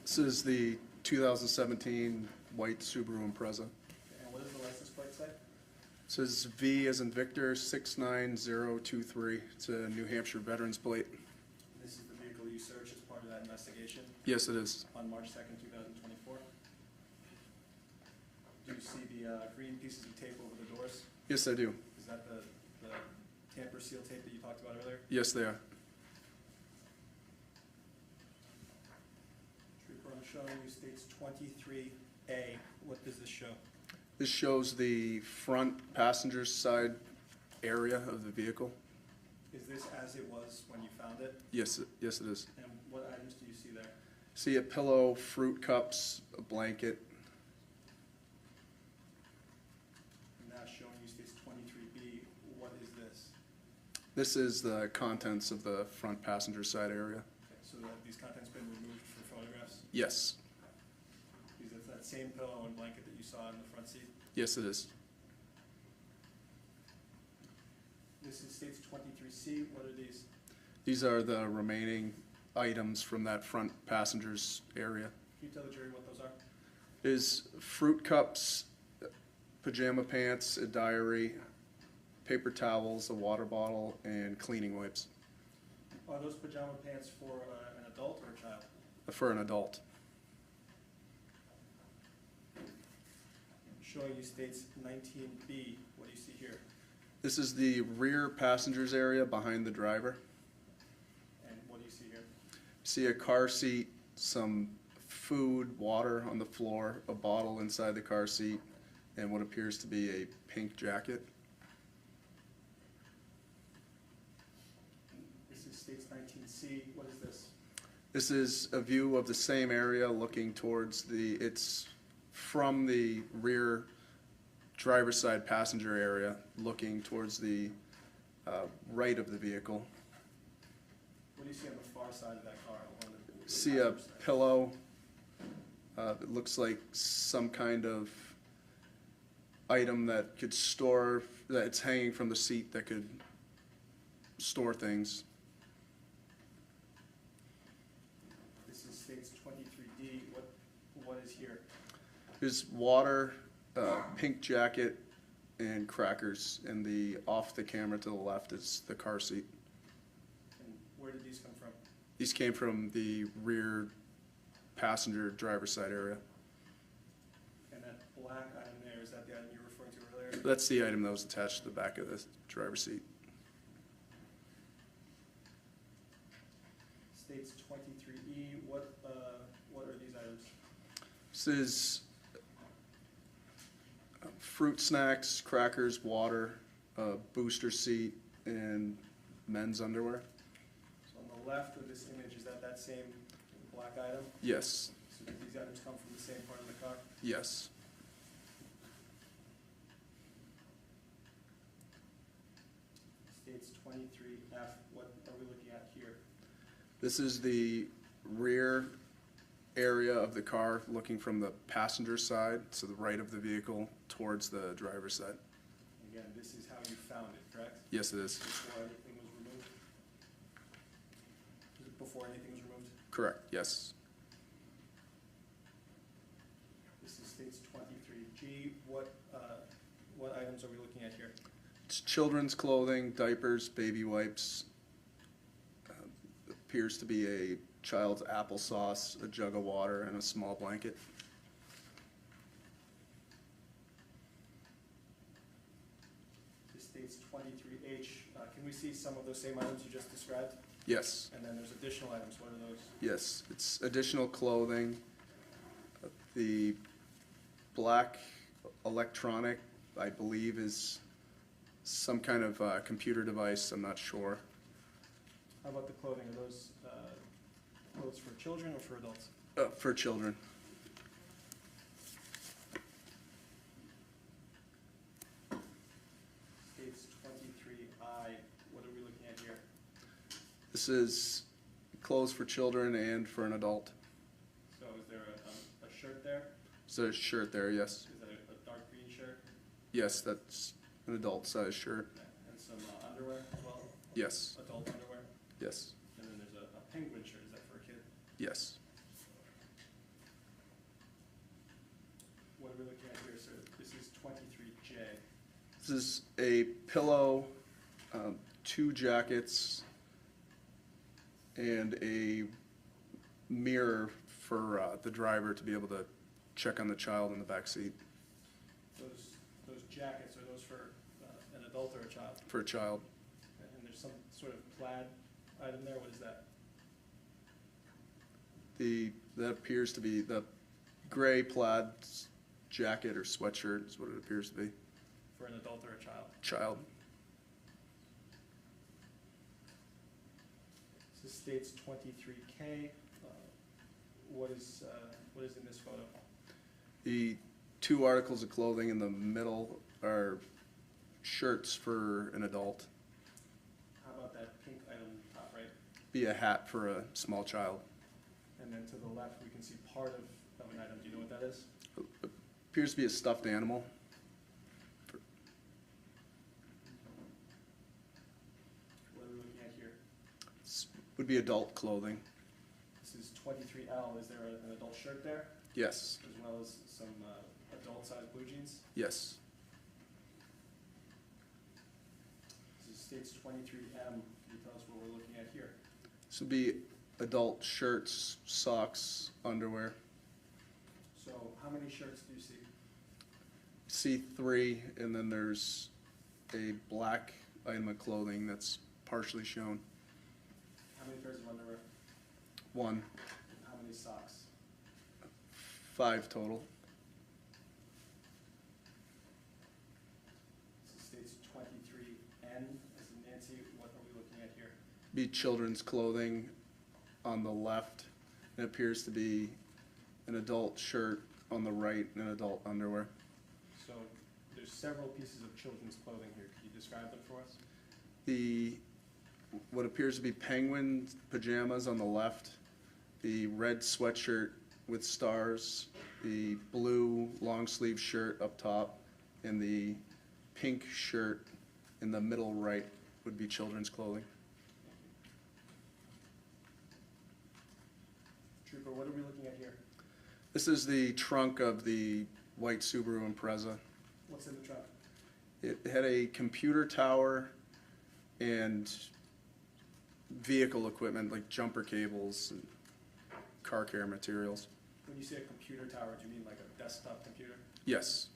This is the 2017 white Subaru Impreza. And what does the license plate say? It says V as in Victor 69023. It's a New Hampshire veterans plate. This is the vehicle you searched as part of that investigation Yes, it is. on March 2nd, 2024. Do you see the green pieces of tape over the doors? Yes, I do. Is that the tamper seal tape that you talked about earlier? Yes, they are. Trooper, I'm showing you states 23A. What does this show? This shows the front passenger side area of the vehicle. Is this as it was when you found it? Yes, yes, it is. And what items do you see there? See a pillow, fruit cups, a blanket. And now showing you states 23B. What is this? This is the contents of the front passenger side area. Okay, so have these contents been removed for photographs? Yes, Is it that same pillow and blanket that you saw in the front seat? yes, it is. This is states 23C. What are these? These are the remaining items from that front passenger's area. Can you tell the jury what those are? Is fruit cups, pajama pants, a diary, paper towels, a water bottle, and cleaning wipes. Are those pajama pants for an adult or a child? For an adult. Showing you states 19B. What do you see here? This is the rear passenger's area behind the driver. And what do you see here? See a car seat, some food, water on the floor, a bottle inside the car seat, and what appears to be a pink jacket. This is states 19C. What is this? This is a view of the same area looking towards it's from the rear driver's side passenger area, looking towards the right of the vehicle. What do you see on the far side of that car? On the See a passenger side? pillow. It looks like some kind of item that could store, that it's hanging from the seat that could store things. This is states 23D. What is here? There's water, pink jacket, and crackers, and the off the camera to the left is the car seat. And where did these come from? These came from the rear passenger driver's side area. And that black item there, is that the item you were referring to earlier? That's the item that was attached to the back of the driver's seat. States 23E. What are these items? This is fruit snacks, crackers, water, booster seat, and men's underwear. So on the left of this image, is that same black item? Yes, So did these items come from the same part of the car? yes. States 23F. What are we looking at here? This is the rear area of the car, looking from the passenger side, to the right of the vehicle, towards the driver's side. Again, this is how you found it, correct? Yes, it is. Before anything was removed? Was it before anything was removed? Correct, yes. This is states 23G. What items are we looking at here? It's children's clothing, diapers, baby wipes. Appears to be a child's applesauce, a jug of water, and a small blanket. This states 23H. Can we see some of those same items you just described? Yes, And then there's additional items. What are those? yes. It's additional clothing. The black electronic, I believe, is some kind of computer device. I'm not sure. How about the clothing? Are those clothes for children or for adults? For children. States 23I. What are we looking at here? This is clothes for children and for an adult. So is there a shirt there? So there's a shirt there, yes. Is that a dark green shirt? Yes, that's an adult size shirt. And some underwear as well? Yes, Adult underwear? yes, And then there's a penguin shirt. Is that for a kid? yes. What are we looking at here, sir? This is 23J. This is a pillow, 2 jackets, and a mirror for the driver to be able to check on the child in the back seat. Those jackets, are those for an adult or a child? For a child. And there's some sort of plaid item there. What is that? That appears to be the gray plaid jacket or sweatshirt is what it appears to be. For an adult or a child? Child. This states 23K. What is in this photo? The 2 articles of clothing in the middle are shirts for an adult. How about that pink item top right? Be a hat for a small child. And then to the left, we can see part of an item. Do you know what that is? Appears to be a stuffed animal. What are we looking at here? This would be adult clothing. This is 23L. Is there an adult shirt there? Yes, As well as some adult-sized blue jeans? yes. This is states 23M. Can you tell us what we're looking at here? This would be adult shirts, socks, underwear. So how many shirts do you see? See 3, and then there's a black item of clothing that's partially shown. How many pairs of underwear? 1, And how many socks? 5 total. This states 23N as in Nancy. What are we looking at here? Be children's clothing, on the left. It appears to be an adult shirt on the right and adult underwear. So there's several pieces of children's clothing here. Could you describe them for us? What appears to be penguin pajamas on the left, the red sweatshirt with stars, the blue long sleeve shirt up top, and the pink shirt in the middle right would be children's clothing. Trooper, what are we looking at here? This is the trunk of the white Subaru Impreza. What's in the trunk? It had a computer tower and vehicle equipment like jumper cables and car care materials. When you say a computer tower, do you mean like a desktop computer? Yes.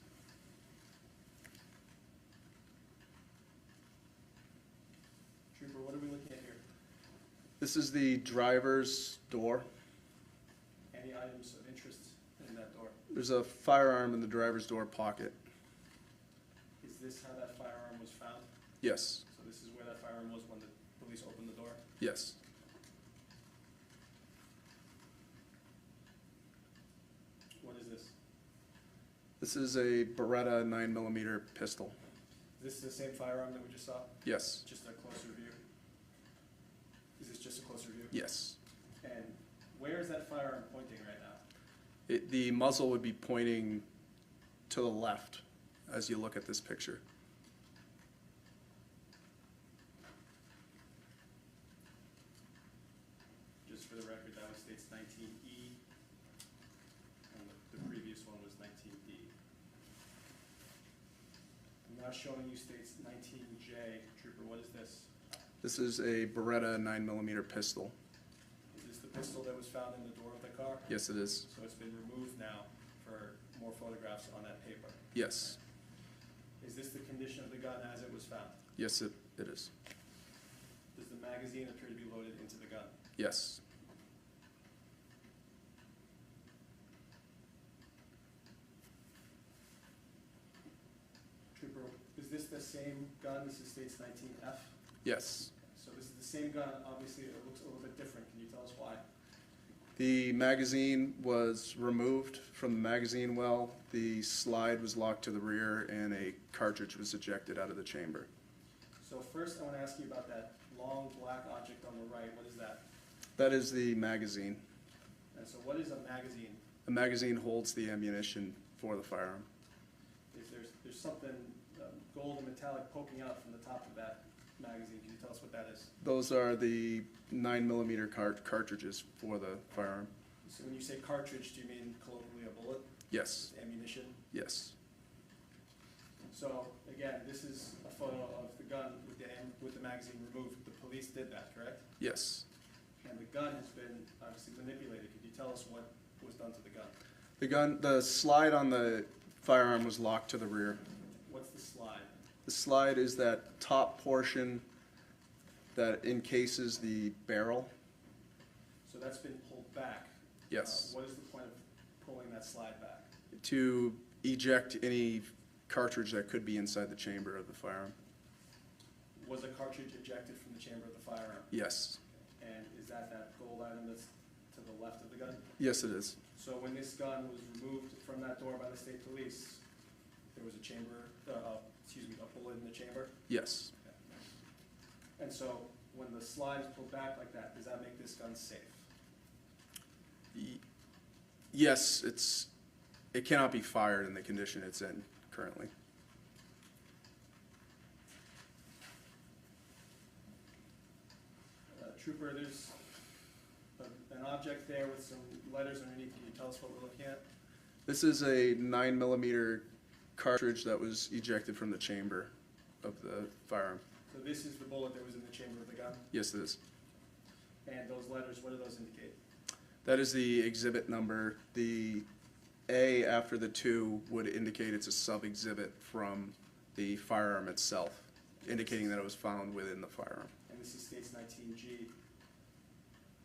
Trooper, what are we looking at here? This is the driver's door. Any items of interest in that door? There's a firearm in the driver's door pocket. Is this how that firearm was found? Yes. So this is where that firearm was when the police opened the door? Yes. What is this? This is a Beretta 9mm pistol. Is this the same firearm that we just saw? Yes. Just a closer view? Is this just a closer view? Yes. And where is that firearm pointing right now? The muzzle would be pointing to the left as you look at this picture. Just for the record, that was states 19E, and the previous one was 19D. I'm now showing you states 19J. Trooper, what is this? This is a Beretta 9mm pistol. Is this the pistol that was found in the door of the car? Yes, it is. So it's been removed now for more photographs on that paper. Yes. Is this the condition of the gun as it was found? Yes, it is. Does the magazine appear to be loaded into the gun? Yes. Trooper, is this the same gun? This is states 19F? Yes. So this is the same gun, obviously it looks a little bit different. Can you tell us why? The magazine was removed from the magazine well. The slide was locked to the rear and a cartridge was ejected out of the chamber. So first I want to ask you about that long black object on the right. What is that? That is the magazine. And so what is a magazine? The magazine holds the ammunition for the firearm. There's something gold and metallic poking out from the top of that magazine. Can you tell us what that is? Those are the 9mm cartridges for the firearm. So when you say cartridge, do you mean colloquially a bullet? Yes. Ammunition? Yes. So again, this is a photo of the gun with the magazine removed. The police did that, correct? Yes. And the gun has been obviously manipulated. Could you tell us what was done to the gun? The slide on the firearm was locked to the rear. What's the slide? The slide is that top portion that encases the barrel. So that's been pulled back. Yes. What is the point of pulling that slide back? To eject any cartridge that could be inside the chamber of the firearm. Was a cartridge ejected from the chamber of the firearm? Yes. And is that gold item that's to the left of the gun? Yes, it is. So when this gun was removed from that door by the state police, there was a chamber, a bullet in the chamber? Yes. And so when the slide is pulled back like that, does that make this gun safe? Yes, it cannot be fired in the condition it's in currently. Trooper, there's an object there with some letters underneath. Can you tell us what we're looking at? This is a 9mm cartridge that was ejected from the chamber of the firearm. So this is the bullet that was in the chamber of the gun? Yes, it is. And those letters, what do those indicate? That is the exhibit number. The A after the 2 would indicate it's a sub-exhibit from the firearm itself, indicating that it was found within the firearm. And this is states 19G.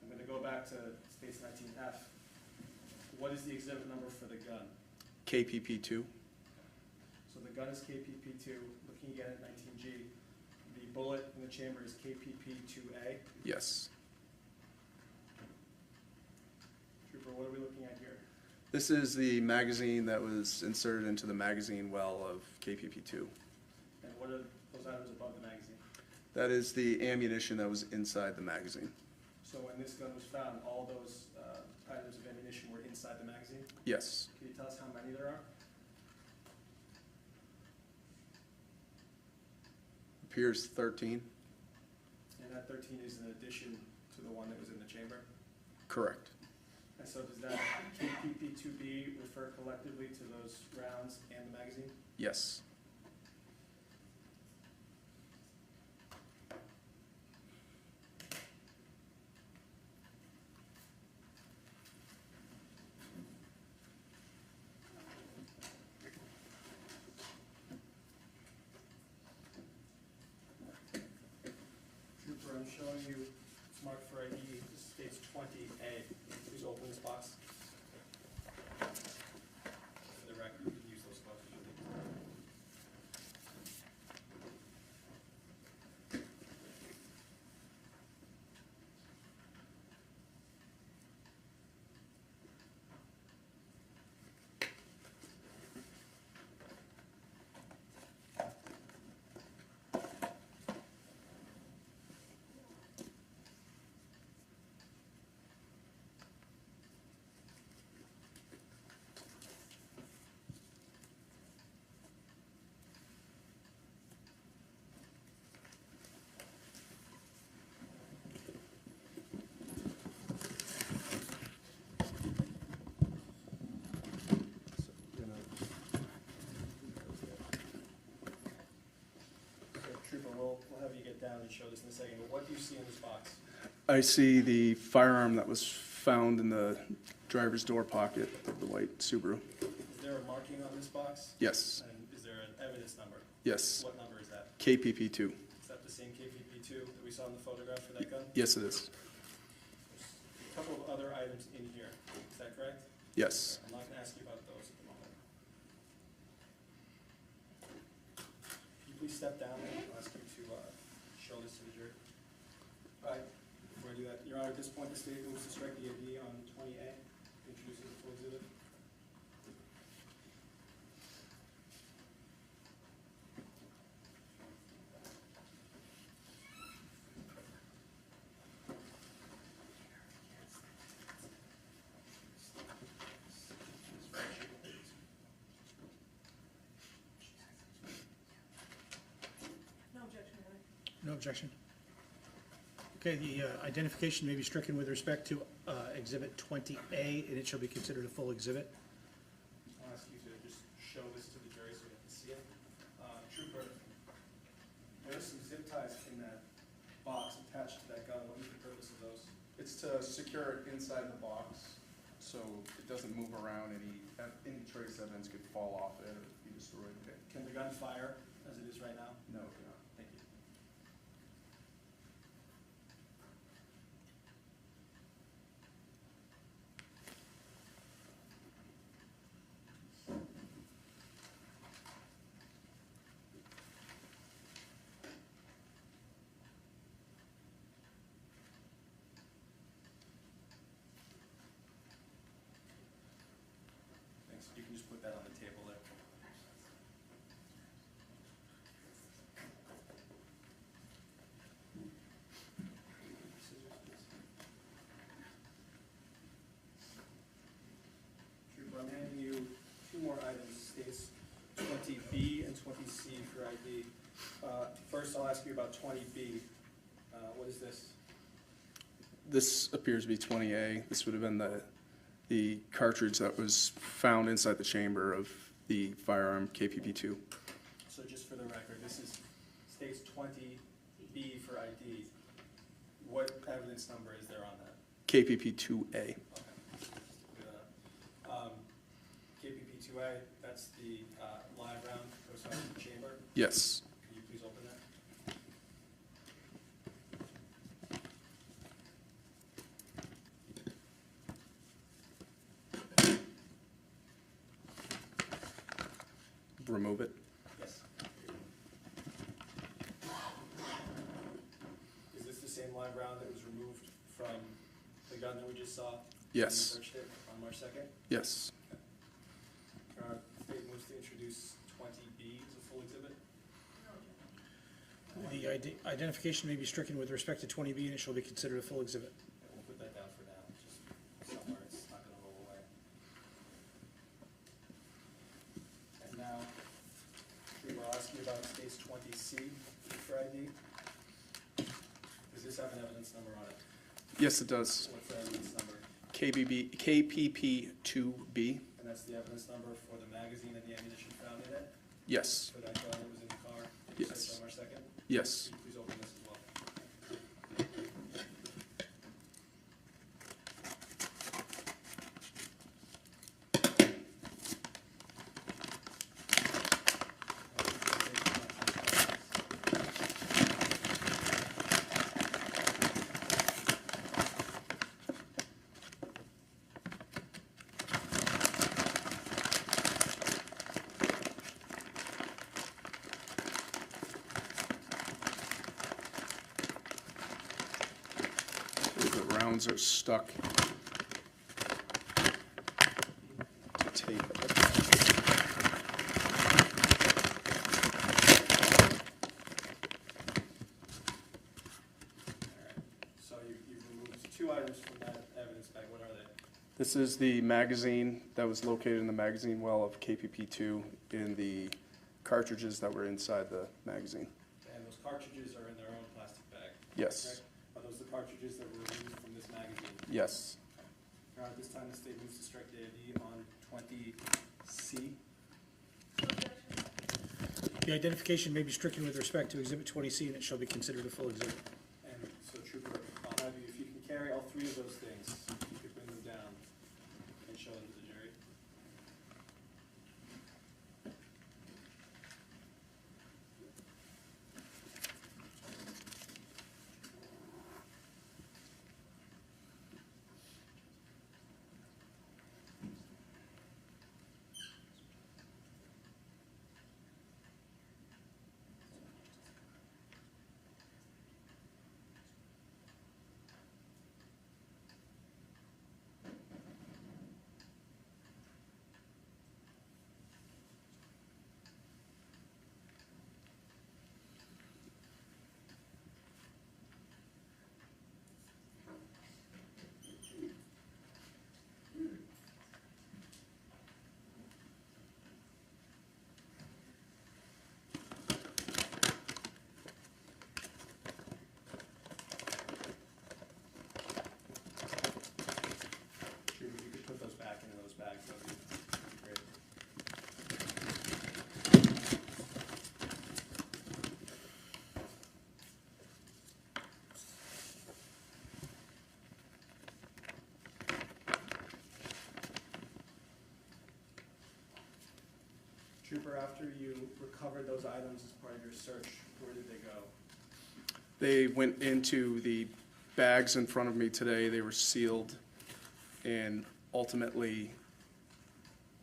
I'm going to go back to states 19F. What is the exhibit number for the gun? KPP2. So the gun is KPP2. Looking again at 19G, the bullet in the chamber is KPP2A. Yes. This is the magazine that was inserted into the magazine well of KPP2. And what are those items above the magazine? That is the ammunition that was inside the magazine. So when this gun was found, all those items of ammunition were inside the magazine? Yes. Can you tell us how many there are? Appears 13. And that 13 is in addition to the one that was in the chamber? Correct. And so does that KPP2B refer collectively to those rounds and the magazine? Yes. Trooper, I'm showing you, it's marked for ID, this states 20A. Please open this box. For the record, you can use those boxes. Trooper, we'll have you get down and show this in a second, but what do you see in this box? I see the firearm that was found in the driver's door pocket of the white Subaru. Is there a marking on this box? Yes. And is there an evidence number? Yes. What number is that? KPP2. Is that the same KPP2 that we saw in the photograph for that gun? Yes, it is. A couple of other items in here, is that correct? Yes. I'm not gonna ask you about those at the moment. Can you please step down, I'll ask you to show this to the jury. All right, before I do that, Your Honor, at this point, the state moves to strike the ID on 20A, introduces the full exhibit. No objection, Your Honor. No objection. Okay, the identification may be stricken with respect to Exhibit 20A, and it shall be considered a full exhibit. I'll ask you to just show this to the jury so you can see it. Trooper, there's some zip ties in that box attached to that gun. What is the purpose of those? It's to secure it inside the box so it doesn't move around. Any trace evidence could fall off it or be destroyed. Can the gun fire as it is right now? No, it cannot. Thank you. Thanks. You can just put that on the table there. Trooper, I'm handing you two more items, states 20B and 20C for ID. First, I'll ask you about 20B. What is this? This appears to be 20A. This would have been the cartridge that was found inside the chamber of the firearm KPP2. So just for the record, this is states 20B for ID. What evidence number is there on that? KPP2A. Okay. KPP2A, that's the live round that was found in the chamber. Yes. Can you please open that? Remove it. Yes. Is this the same live round that was removed from the gun that we just saw? You Yes, searched it on March 2nd? yes. State moves to introduce 20B as a full exhibit. The identification may be stricken with respect to 20B, and it shall be considered a full exhibit. We'll put that down for now, just somewhere it's not gonna roll away. And now, I'll ask you about case 20C for ID. Does this have an evidence number on it? Yes, it does. What's the evidence number? KPP2B. And that's the evidence number for the magazine and the ammunition found in it? Yes, For that gun that was in the car? That you Yes. searched on March 2nd? yes. Please open this as well. The rounds are stuck to tape. So you've removed two items from that evidence bag. What are they? This is the magazine that was located in the magazine well of KPP2 in the cartridges that were inside the magazine. And those cartridges are in their own plastic bag? Yes, correct? Are those the cartridges that were removed from this magazine? yes. At this time, the state moves to strike the ID on 20C. The identification may be stricken with respect to Exhibit 20C, and it shall be considered a full exhibit. And so Trooper, I'll have you, if you can carry all three of those things, you could bring them down and show them to the jury. Trooper, if you could put those back into those bags, that would be great. Trooper, after you recovered those items as part of your search, where did they go? They went into the bags in front of me today. They were sealed and ultimately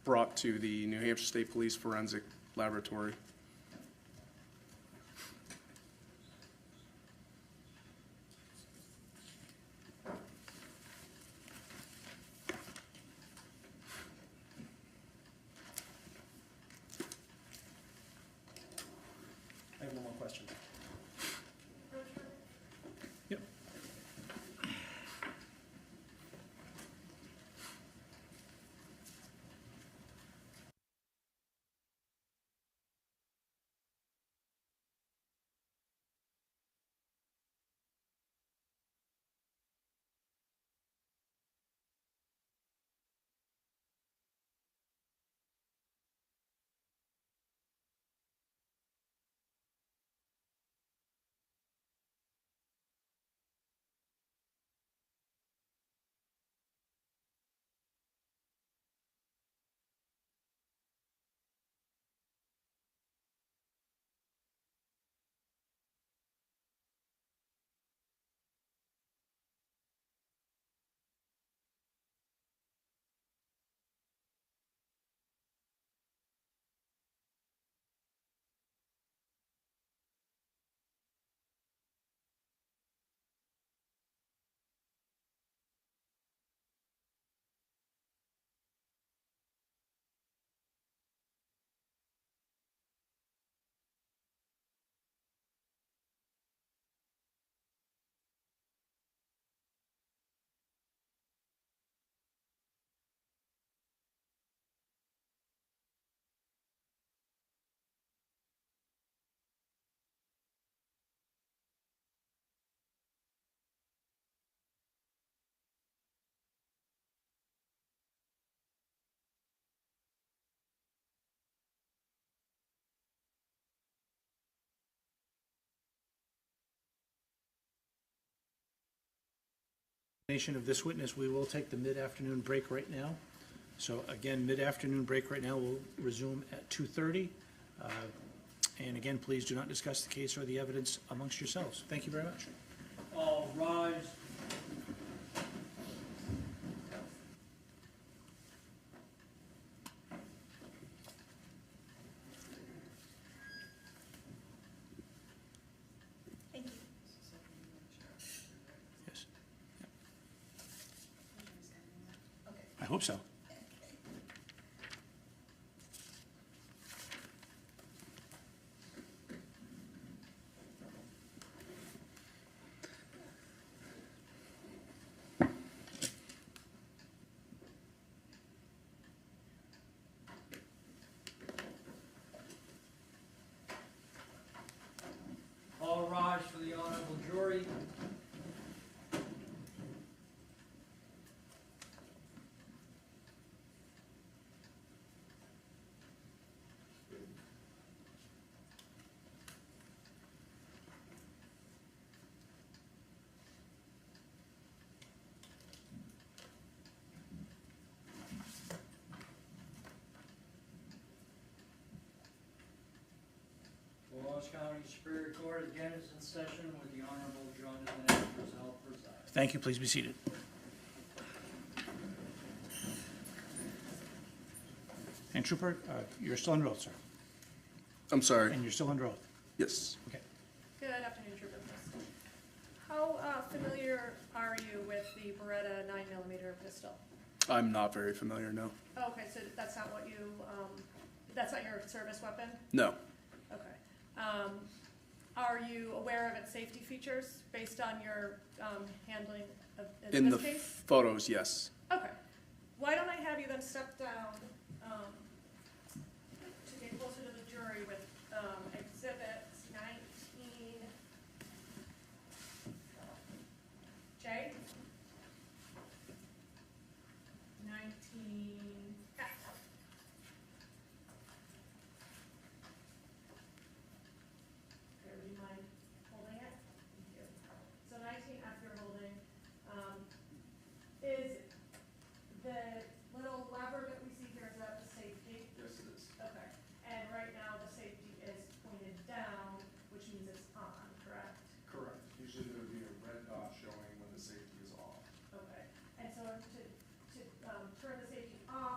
brought to the New Hampshire State Police Forensic Laboratory. I have no more questions. Nation of this witness, we will take the mid-afternoon break right now. So again, mid-afternoon break right now will resume at 2:30. And again, please do not discuss the case or the evidence amongst yourselves. Thank you very much. All rise. Thank you. Yes. I hope so. All rise for the honorable jury. Wabash County Superior Court again is in session with the Honorable Jonathan F. Frizzell presiding. Thank you. Please be seated. And Trooper, you're still under oath, sir. I'm sorry. And you're still under oath. Yes. Okay. Good afternoon, Trooper. How familiar are you with the Beretta 9mm pistol? I'm not very familiar, no. Oh, okay, so that's not what you, that's not your service weapon? No. Okay. Are you aware of its safety features based on your handling of, In this the case? photos, yes. Okay. Why don't I have you then step down to get closer to the jury with exhibits 19. J? 19F. Okay, would you mind holding it? Thank you. So 19F you're holding. Is the little lever that we see here, is that the safety? Yes, it is. Okay. And right now, the safety is pointed down, which means it's on, correct? Correct. Usually there would be a red dot showing when the safety is off. Okay. And so to turn the safety off,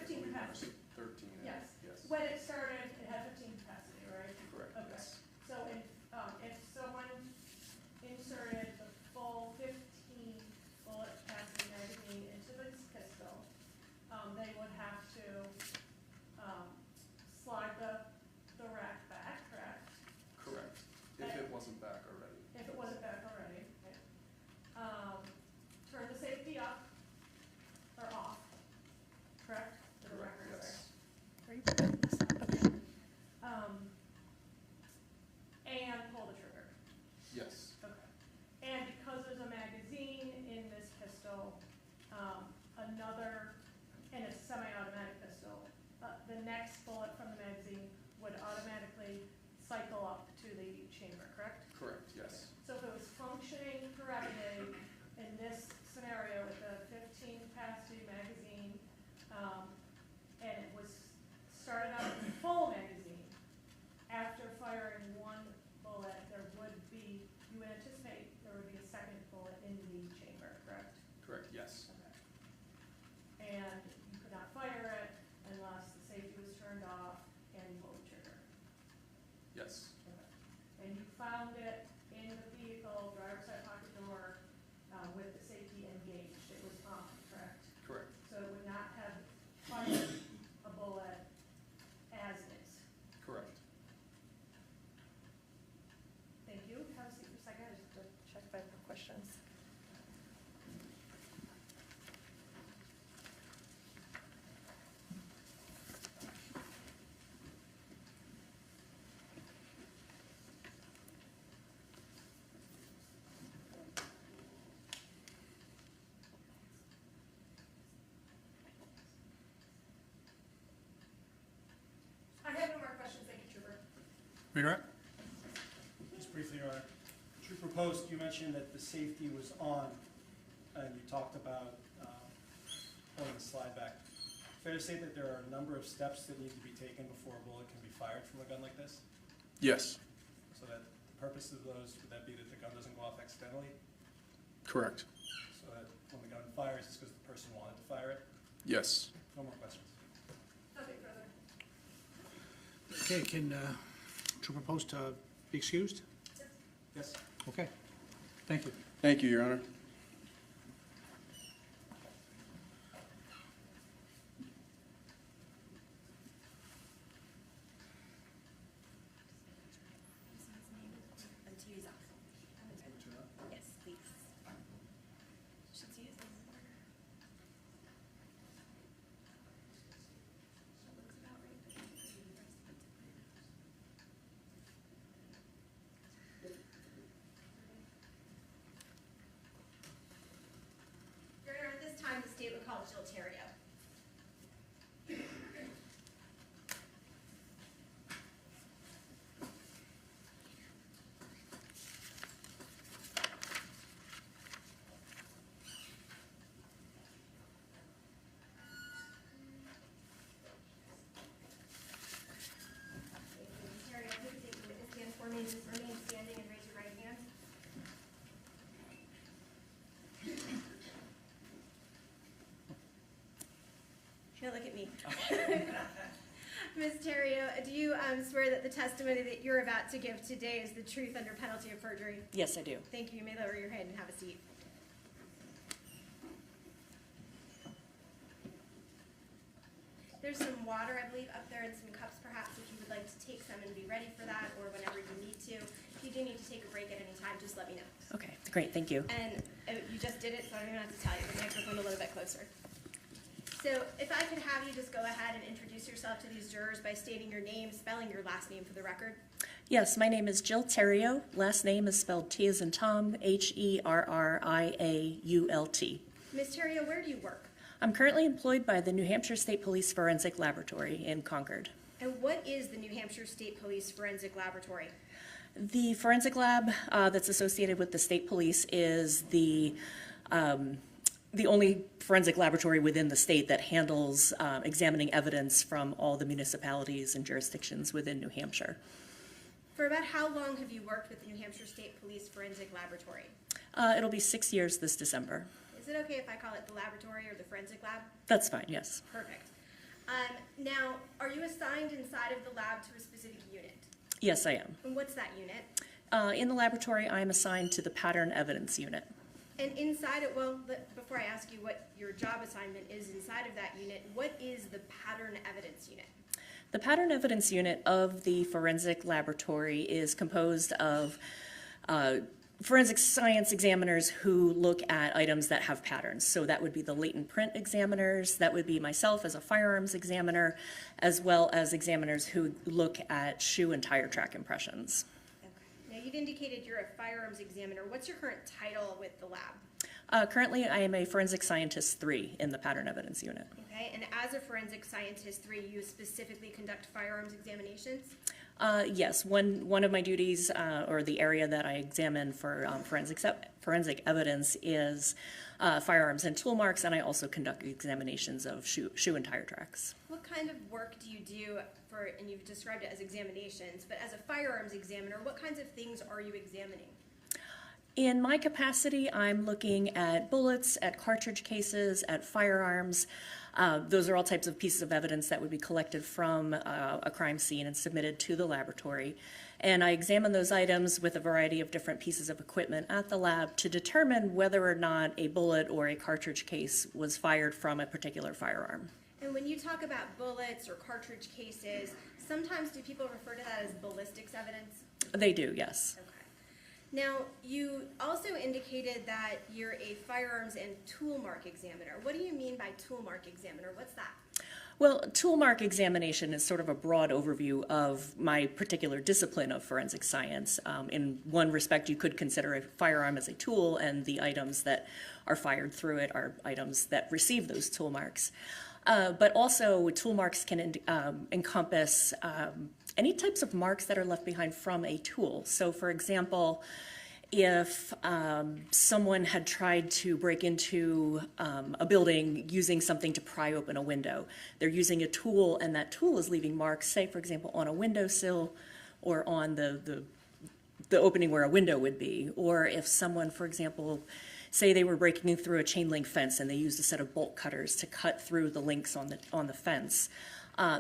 15 capacity. 13, Yes. yes. When it started, it had 15 capacity, right? Correct, Okay. yes. So if someone inserted the full 15 bullet capacity magazine into this pistol, they would have to slide the rack back, correct? Correct, if it wasn't back already. If it wasn't back already. Okay. Turn the safety up or off, correct? For the Correct, record, yes. right? Okay. And pull the trigger. Yes, Okay. And because there's a magazine in this pistol, and it's a semi-automatic pistol, the next bullet from the magazine would automatically cycle up to the chamber, correct? correct, yes. So if it was functioning correctly in this scenario with the 15 capacity magazine, and it was started out with a full magazine, after firing one bullet, you would anticipate there would be a second bullet in the chamber, correct? Correct, yes. Okay. And you could not fire it unless the safety was turned off and you pulled the trigger. Yes, Okay. And you found it in the vehicle, driver's side pocket door, with the safety engaged. It was on, correct? correct. So it would not have fired a bullet as is. Correct. Thank you. Have a seat for a second. I just have to check if I have questions. I have no more questions. Thank you, Trooper. Redirect? Just briefly, Your Honor. Trooper Post, you mentioned that the safety was on, and you talked about pulling the slide back. Fair to say that there are a number of steps that need to be taken before a bullet can be fired from a gun like this? Yes, So that the purpose of those, would that be that the gun doesn't go off accidentally? correct. So that when the gun fires, it's because the person wanted to fire it? Yes. No more questions. Nothing further. Okay, can Trooper Post be excused? Yes? Okay, thank you. Thank you, Your Honor. Yes, please. Should see his name. Your Honor, at this time, the state would call Jill Therriault. Therriault, please take the witness stand for me. Just remain standing and raise your right hand. Here, look at me. Ms. Therriault, do you swear that the testimony that you're about to give today is the truth under penalty of perjury? Yes, I do. Thank you. You may lower your head and have a seat. There's some water, I believe, up there and some cups perhaps if you would like to take some and be ready for that or whenever you need to. If you do need to take a break at any time, just let me know. Okay, great, thank you. And you just did it, so I don't even have to tell you. The microphone a little bit closer. So if I could have you just go ahead and introduce yourself to these jurors by stating your name, spelling your last name for the record. Yes, my name is Jill Therriault. Last name is spelled T as in Tom, Herriault. Ms. Therriault, where do you work? I'm currently employed by the New Hampshire State Police Forensic Laboratory in Concord. And what is the New Hampshire State Police Forensic Laboratory? The forensic lab that's associated with the state police is the only forensic laboratory within the state that handles examining evidence from all the municipalities and jurisdictions within New Hampshire. For about how long have you worked with the New Hampshire State Police Forensic Laboratory? It'll be 6 years this December. Is it okay if I call it the laboratory or the forensic lab? That's fine, yes. Perfect. Now, are you assigned inside of the lab to a specific unit? Yes, I am. And what's that unit? In the laboratory, I'm assigned to the pattern evidence unit. And inside it, well, before I ask you what your job assignment is inside of that unit, what is the pattern evidence unit? The pattern evidence unit of the forensic laboratory is composed of forensic science examiners who look at items that have patterns. So that would be the latent print examiners, that would be myself as a firearms examiner, as well as examiners who look at shoe and tire track impressions. Okay. Now, you've indicated you're a firearms examiner. What's your current title with the lab? Currently, I am a forensic scientist 3 in the pattern evidence unit. Okay, and as a forensic scientist 3, you specifically conduct firearms examinations? Yes, one of my duties, or the area that I examine for forensic evidence is firearms and tool marks, and I also conduct examinations of shoe and tire tracks. What kind of work do you do for, and you've described it as examinations, but as a firearms examiner, what kinds of things are you examining? In my capacity, I'm looking at bullets, at cartridge cases, at firearms. Those are all types of pieces of evidence that would be collected from a crime scene and submitted to the laboratory. And I examine those items with a variety of different pieces of equipment at the lab to determine whether or not a bullet or a cartridge case was fired from a particular firearm. And when you talk about bullets or cartridge cases, sometimes do people refer to that as ballistics evidence? They do, yes. Okay. Now, you also indicated that you're a firearms and tool mark examiner. What do you mean by tool mark examiner? What's that? Well, tool mark examination is sort of a broad overview of my particular discipline of forensic science. In one respect, you could consider a firearm as a tool, and the items that are fired through it are items that receive those tool marks. But also, tool marks can encompass any types of marks that are left behind from a tool. So, for example, if someone had tried to break into a building using something to pry open a window, they're using a tool, and that tool is leaving marks, say, for example, on a windowsill or on the opening where a window would be. Or if someone, for example, say they were breaking through a chain link fence and they used a set of bolt cutters to cut through the links on the fence.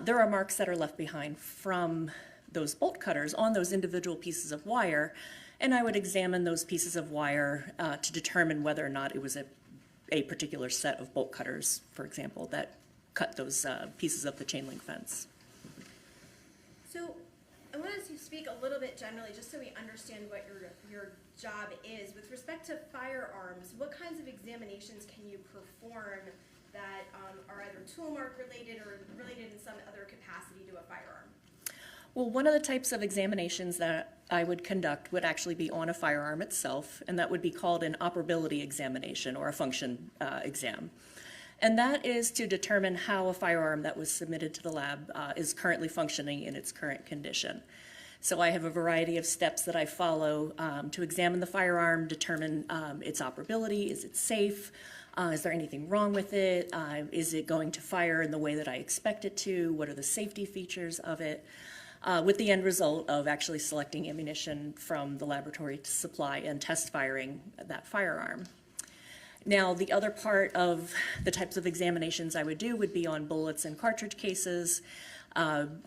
There are marks that are left behind from those bolt cutters on those individual pieces of wire, and I would examine those pieces of wire to determine whether or not it was a particular set of bolt cutters, for example, that cut those pieces of the chain link fence. So I want to speak a little bit generally, just so we understand what your job is. With respect to firearms, what kinds of examinations can you perform that are either tool mark related or related in some other capacity to a firearm? Well, one of the types of examinations that I would conduct would actually be on a firearm itself, and that would be called an operability examination or a function exam. And that is to determine how a firearm that was submitted to the lab is currently functioning in its current condition. So I have a variety of steps that I follow to examine the firearm, determine its operability, is it safe, is there anything wrong with it, is it going to fire in the way that I expect it to, what are the safety features of it, with the end result of actually selecting ammunition from the laboratory to supply and test firing that firearm. Now, the other part of the types of examinations I would do would be on bullets and cartridge cases,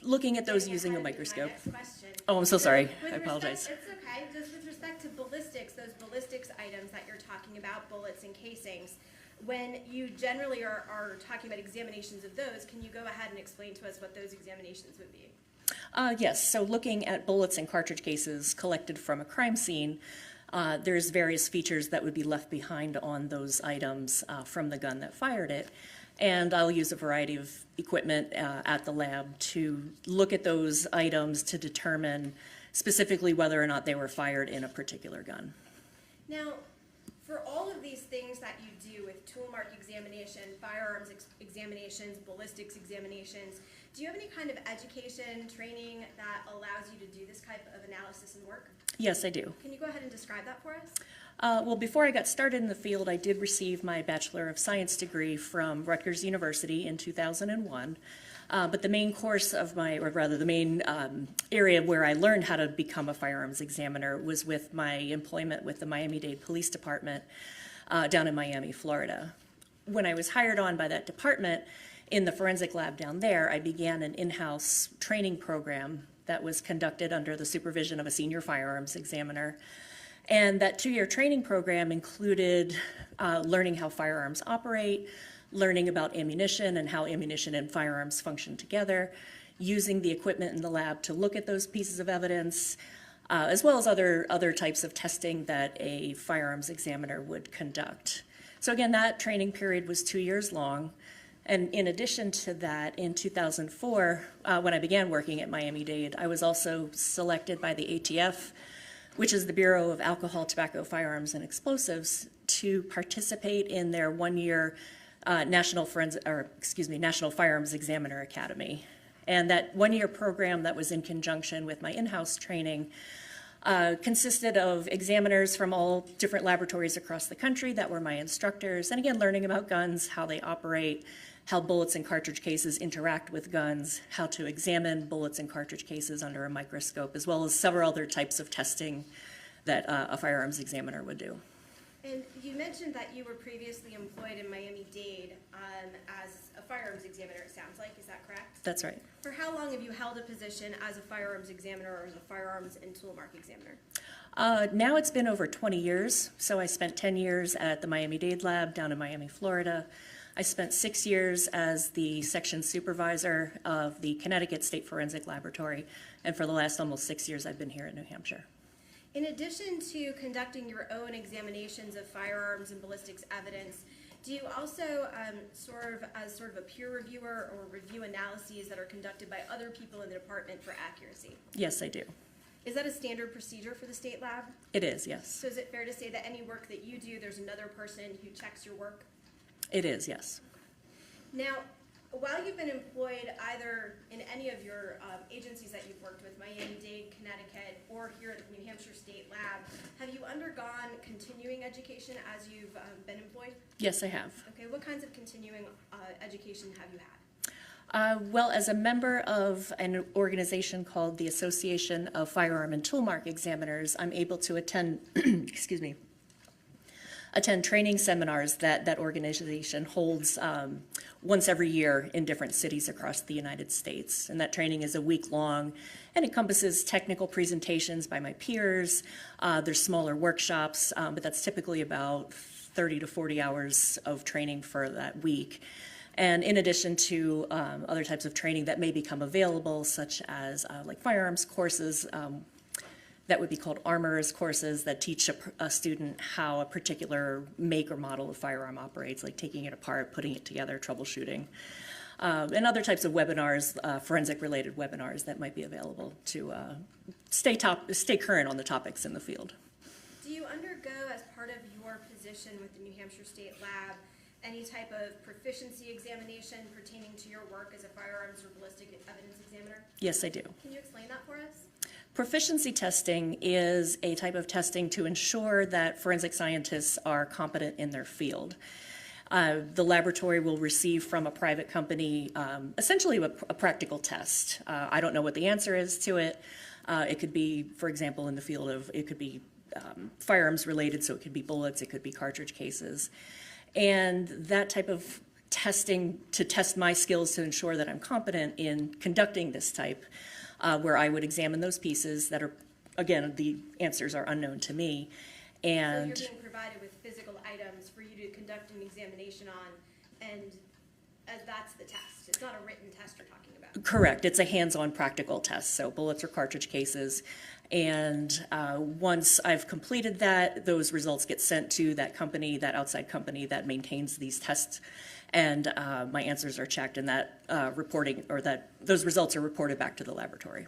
looking at those using a microscope. Oh, I'm so sorry. I apologize. It's okay. Just with respect to ballistics, those ballistics items that you're talking about, bullets and casings, when you generally are talking about examinations of those, can you go ahead and explain to us what those examinations would be? Yes, so looking at bullets and cartridge cases collected from a crime scene, there's various features that would be left behind on those items from the gun that fired it. And I'll use a variety of equipment at the lab to look at those items to determine specifically whether or not they were fired in a particular gun. Now, for all of these things that you do with tool mark examination, firearms examinations, ballistics examinations, do you have any kind of education, training that allows you to do this type of analysis and work? Yes, I do. Can you go ahead and describe that for us? Well, before I got started in the field, I did receive my Bachelor of Science degree from Rutgers University in 2001. But the main course of the main area where I learned how to become a firearms examiner was with my employment with the Miami-Dade Police Department down in Miami, Florida. When I was hired on by that department, in the forensic lab down there, I began an in-house training program that was conducted under the supervision of a senior firearms examiner. And that 2-year training program included learning how firearms operate, learning about ammunition and how ammunition and firearms function together, using the equipment in the lab to look at those pieces of evidence, as well as other types of testing that a firearms examiner would conduct. So again, that training period was 2 years long. And in addition to that, in 2004, when I began working at Miami-Dade, I was also selected by the ATF, which is the Bureau of Alcohol, Tobacco, Firearms, and Explosives, to participate in their 1-year National Firearms Examiner Academy. And that 1-year program that was in conjunction with my in-house training consisted of examiners from all different laboratories across the country that were my instructors, and again, learning about guns, how they operate, how bullets and cartridge cases interact with guns, how to examine bullets and cartridge cases under a microscope, as well as several other types of testing that a firearms examiner would do. And you mentioned that you were previously employed in Miami-Dade as a firearms examiner, it sounds like. Is that correct? That's right. For how long have you held a position as a firearms examiner or as a firearms and toolmark examiner? Now it's been over 20 years. So I spent 10 years at the Miami-Dade lab down in Miami, Florida. I spent 6 years as the section supervisor of the Connecticut State Forensic Laboratory. And for the last almost 6 years, I've been here in New Hampshire. In addition to conducting your own examinations of firearms and ballistics evidence, do you also serve as sort of a peer reviewer or review analyses that are conducted by other people in the department for accuracy? Yes, I do. Is that a standard procedure for the state lab? It is, yes. So is it fair to say that any work that you do, there's another person who checks your work? It is, yes. Now, while you've been employed either in any of your agencies that you've worked with, Miami-Dade, Connecticut, or here at the New Hampshire State Lab, have you undergone continuing education as you've been employed? Yes, I have. Okay, what kinds of continuing education have you had? Well, as a member of an organization called the Association of Firearm and Toolmark Examiners, I'm able to attend, attend training seminars that organization holds once every year in different cities across the United States. And that training is a week long and encompasses technical presentations by my peers. There's smaller workshops, but that's typically about 30 to 40 hours of training for that week. And in addition to other types of training that may become available, such as like firearms courses, that would be called armorers courses that teach a student how a particular make or model of firearm operates, like taking it apart, putting it together, troubleshooting, and other types of webinars, forensic-related webinars that might be available to stay current on the topics in the field. Do you undergo, as part of your position with the New Hampshire State Lab, any type of proficiency examination pertaining to your work as a firearms or ballistic evidence examiner? Yes, I do. Can you explain that for us? Proficiency testing is a type of testing to ensure that forensic scientists are competent in their field. The laboratory will receive from a private company essentially a practical test. I don't know what the answer is to it. It could be, for example, in the field of, it could be firearms related, so it could be bullets, it could be cartridge cases. And that type of testing to test my skills to ensure that I'm competent in conducting this type, where I would examine those pieces that are, again, the answers are unknown to me. And so you're being provided with physical items for you to conduct an examination on, and that's the test. It's not a written test you're talking about. Correct. It's a hands-on practical test, so bullets or cartridge cases. And once I've completed that, those results get sent to that company, that outside company that maintains these tests, and my answers are checked, and that reporting, or that those results are reported back to the laboratory.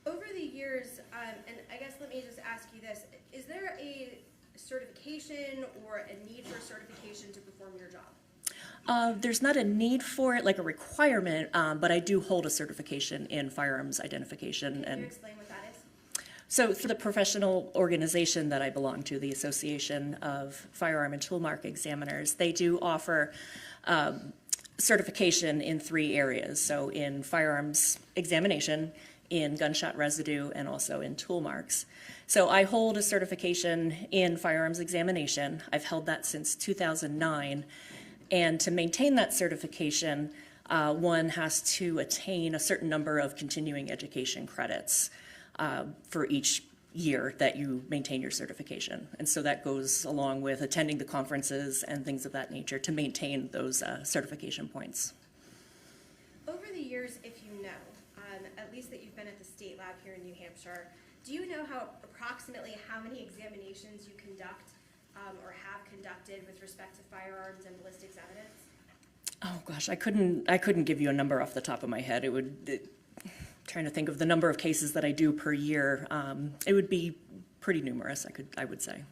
Over the years, and I guess let me just ask you this, is there a certification or a need for certification to perform your job? There's not a need for it, like a requirement, but I do hold a certification in firearms identification. Can you explain what that is? So for the professional organization that I belong to, the Association of Firearm and Toolmark Examiners, they do offer certification in 3 areas. So in firearms examination, in gunshot residue, and also in tool marks. So I hold a certification in firearms examination. I've held that since 2009. And to maintain that certification, one has to attain a certain number of continuing education credits for each year that you maintain your certification. And so that goes along with attending the conferences and things of that nature to maintain those certification points. Over the years, if you know, at least that you've been at the state lab here in New Hampshire, do you know approximately how many examinations you conduct or have conducted with respect to firearms and ballistics evidence? Oh gosh, I couldn't give you a number off the top of my head. Trying to think of the number of cases that I do per year, it would be pretty numerous, I would say.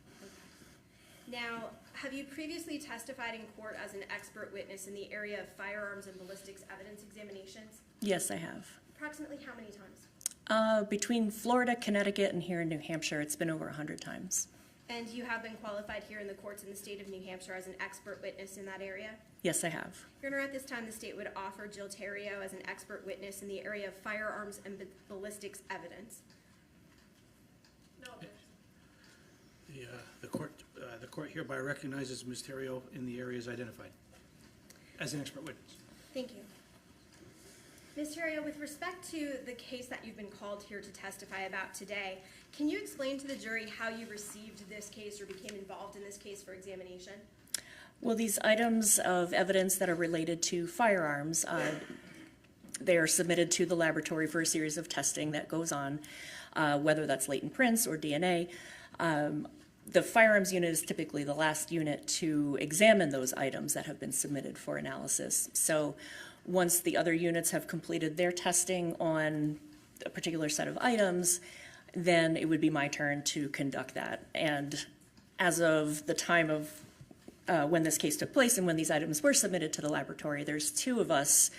Now, have you previously testified in court as an expert witness in the area of firearms and ballistics evidence examinations? Yes, I have. Approximately how many times? Between Florida, Connecticut, and here in New Hampshire, it's been over 100 times. And you have been qualified here in the courts in the state of New Hampshire as an expert witness in that area? Yes, I have. Your Honor, at this time, the state would offer Jill Therriault as an expert witness in the area of firearms and ballistics evidence. No objection. The court hereby recognizes Ms. Therriault in the areas identified as an expert witness. Thank you. Ms. Therriault, with respect to the case that you've been called here to testify about today, can you explain to the jury how you received this case or became involved in this case for examination? Well, these items of evidence that are related to firearms, they are submitted to the laboratory for a series of testing that goes on, whether that's latent prints or DNA. The firearms unit is typically the last unit to examine those items that have been submitted for analysis. So once the other units have completed their testing on a particular set of items, then it would be my turn to conduct that. And as of the time of when this case took place and when these items were submitted to the laboratory, there's 2 of us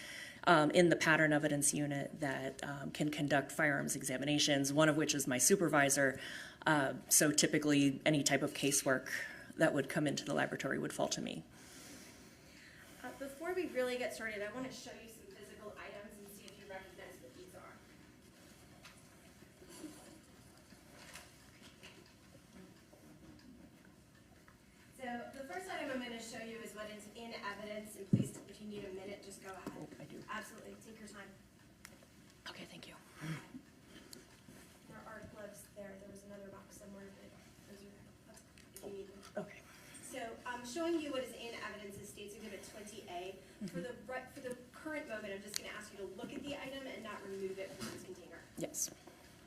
in the pattern evidence unit that can conduct firearms examinations, one of which is my supervisor. So typically any type of casework that would come into the laboratory would fall to me. Before we really get started, I want to show you some physical items and see if you recognize what these are. So the first item I'm going to show you is what is in evidence, and please, if you need a minute, just go ahead. I do. Absolutely, take your time. Okay, thank you. There are gloves there. There was another box somewhere, but those are there. If you need them. Okay. So I'm showing you what is in evidence as State's Exhibit 20A. For the current moment, I'm just going to ask you to look at the item and not remove it from its container. Yes.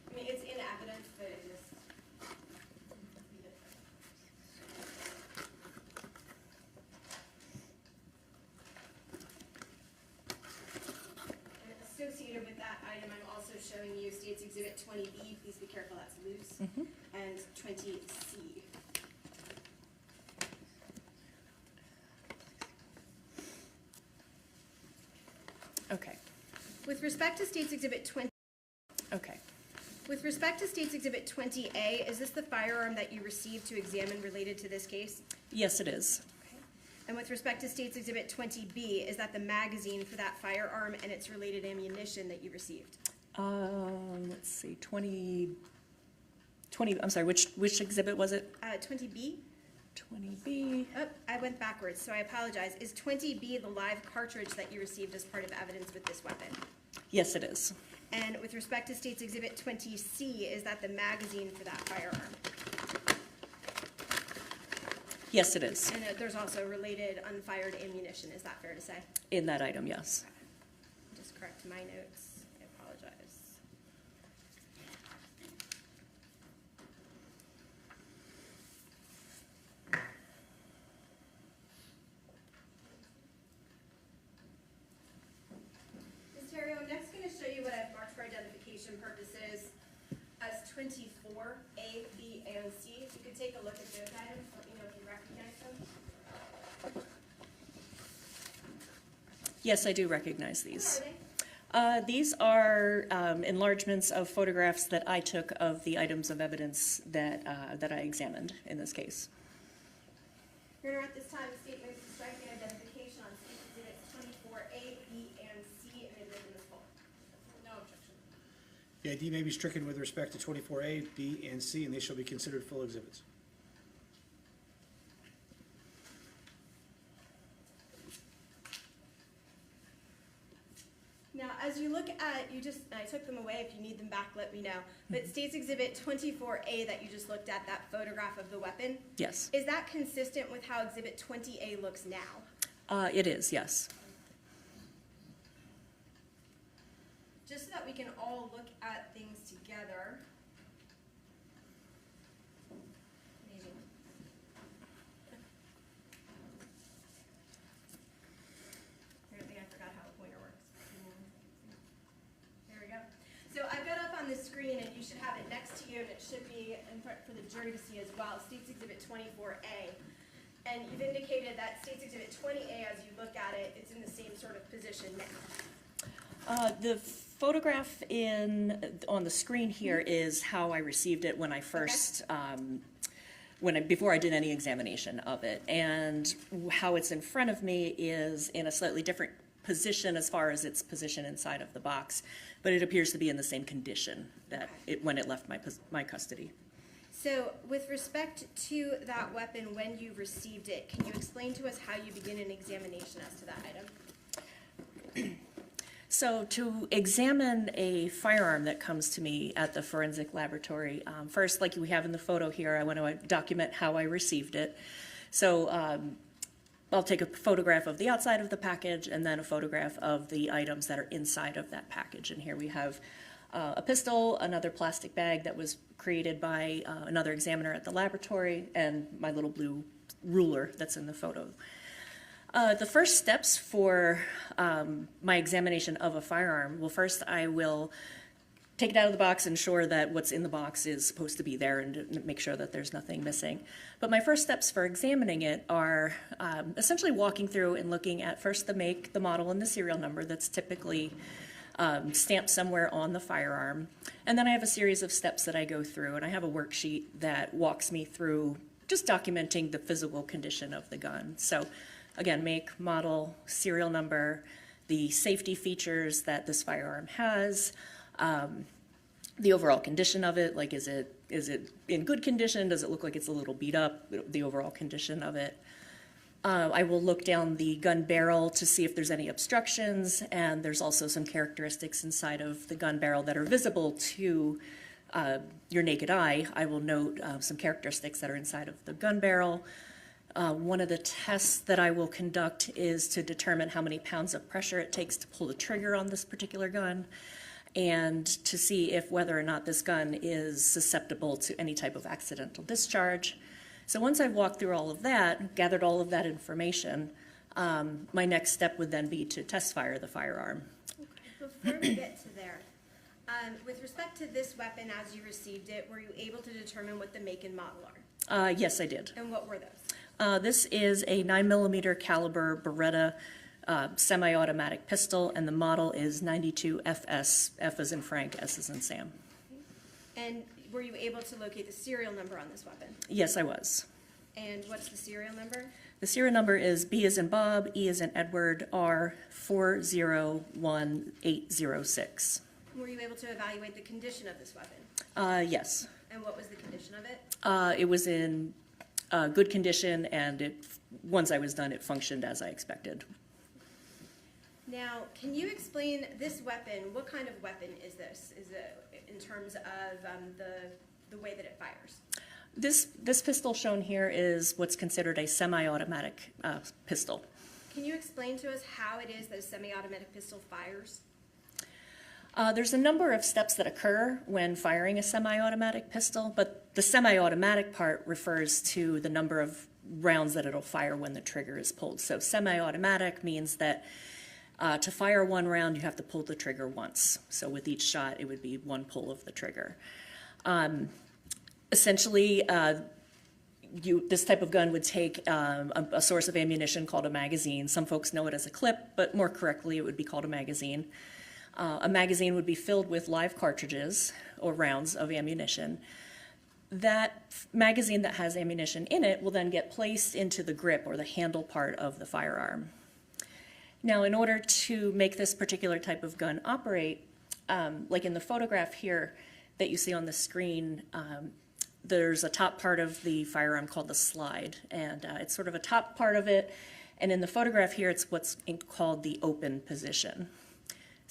I mean, it's in evidence, but it just. And associated with that item, I'm also showing you State's Exhibit 20B. Please be careful, that's loose. And 20C. Okay. With respect to State's Exhibit 20. Okay. With respect to State's Exhibit 20A, is this the firearm that you received to examine related to this case? Yes, it is. Okay. And with respect to State's Exhibit 20B, is that the magazine for that firearm and its related ammunition that you received? Let's see, 20, I'm sorry, which exhibit was it? 20B? 20B. Oh, I went backwards, so I apologize. Is 20B the live cartridge that you received as part of evidence with this weapon? Yes, it is. And with respect to State's Exhibit 20C, is that the magazine for that firearm? Yes, it is. And there's also related unfired ammunition, is that fair to say? In that item, yes. Just correct my notes. I apologize. Ms. Therriault, I'm next going to show you what I've marked for identification purposes as 24A, B, and C. If you could take a look at those items, let me know if you recognize them. Yes, I do recognize these. What are they? These are enlargements of photographs that I took of the items of evidence that I examined in this case. Your Honor, at this time, the state moves to strike the identification on State Exhibits 24A, B, and C, and admit them as full. No objection. The ID may be stricken with respect to 24A, B, and C, and they shall be considered full exhibits. you look at, I took them away, if you need them back, let me know. But State's Exhibit 24A that you just looked at, that photograph of the weapon, Yes, is that consistent with how Exhibit 20A looks now? it is, yes. Just so that we can all look at things together. Maybe. Apparently I forgot how a pointer works. There we go. So I've got up on the screen, and you should have it next to you, and it should be in front for the jury to see as well, State's Exhibit 24A. And you've indicated that State's Exhibit 20A, as you look at it, it's in the same sort of position now. The photograph on the screen here is how I received it when I first, before I did any examination of it. And how it's in front of me is in a slightly different position as far as its position inside of the box, but it appears to be in the same condition that when it left my custody. So with respect to that weapon, when you received it, can you explain to us how you begin an examination as to that item? So to examine a firearm that comes to me at the forensic laboratory, first, like we have in the photo here, I want to document how I received it. So I'll take a photograph of the outside of the package and then a photograph of the items that are inside of that package. And here we have a pistol, another plastic bag that was created by another examiner at the laboratory, and my little blue ruler that's in the photo. The first steps for my examination of a firearm, well, first I will take it out of the box, ensure that what's in the box is supposed to be there, and make sure that there's nothing missing. But my first steps for examining it are essentially walking through and looking at first the make, the model, and the serial number that's typically stamped somewhere on the firearm. And then I have a series of steps that I go through, and I have a worksheet that walks me through just documenting the physical condition of the gun. So again, make, model, serial number, the safety features that this firearm has, the overall condition of it, like is it in good condition, does it look like it's a little beat up, the overall condition of it. I will look down the gun barrel to see if there's any obstructions, and there's also some characteristics inside of the gun barrel that are visible to your naked eye. I will note some characteristics that are inside of the gun barrel. One of the tests that I will conduct is to determine how many pounds of pressure it takes to pull the trigger on this particular gun, and to see if whether or not this gun is susceptible to any type of accidental discharge. So once I've walked through all of that, gathered all of that information, my next step would then be to test fire the firearm. Before we get to there, with respect to this weapon as you received it, were you able to determine what the make and model are? Yes, I did. And what were those? This is a 9mm caliber Beretta semi-automatic pistol, and the model is 92FS, F as in Frank, S as in Sam. And were you able to locate the serial number on this weapon? Yes, I was. And what's the serial number? The serial number is B as in Bob, E as in Edward, R 401806. Were you able to evaluate the condition of this weapon? Yes. And what was the condition of it? It was in good condition, and once I was done, it functioned as I expected. Now, can you explain this weapon? What kind of weapon is this? Is it in terms of the way that it fires? This pistol shown here is what's considered a semi-automatic pistol. Can you explain to us how it is that a semi-automatic pistol fires? There's a number of steps that occur when firing a semi-automatic pistol, but the semi-automatic part refers to the number of rounds that it'll fire when the trigger is pulled. So semi-automatic means that to fire one round, you have to pull the trigger once. So with each shot, it would be one pull of the trigger. Essentially, this type of gun would take a source of ammunition called a magazine. Some folks know it as a clip, but more correctly, it would be called a magazine. A magazine would be filled with live cartridges or rounds of ammunition. That magazine that has ammunition in it will then get placed into the grip or the handle part of the firearm. Now, in order to make this particular type of gun operate, like in the photograph here that you see on the screen, there's a top part of the firearm called the slide, and it's sort of a top part of it, and in the photograph here, it's what's called the open position.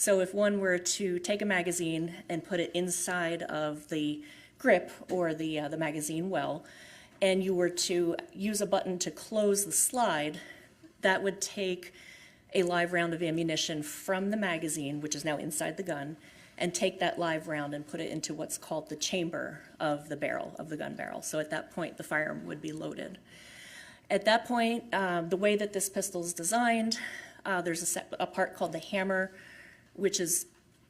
So if one were to take a magazine and put it inside of the grip or the magazine well, and you were to use a button to close the slide, that would take a live round of ammunition from the magazine, which is now inside the gun, and take that live round and put it into what's called the chamber of the barrel, of the gun barrel. So at that point, the firearm would be loaded. At that point, the way that this pistol is designed, there's a part called the hammer, which is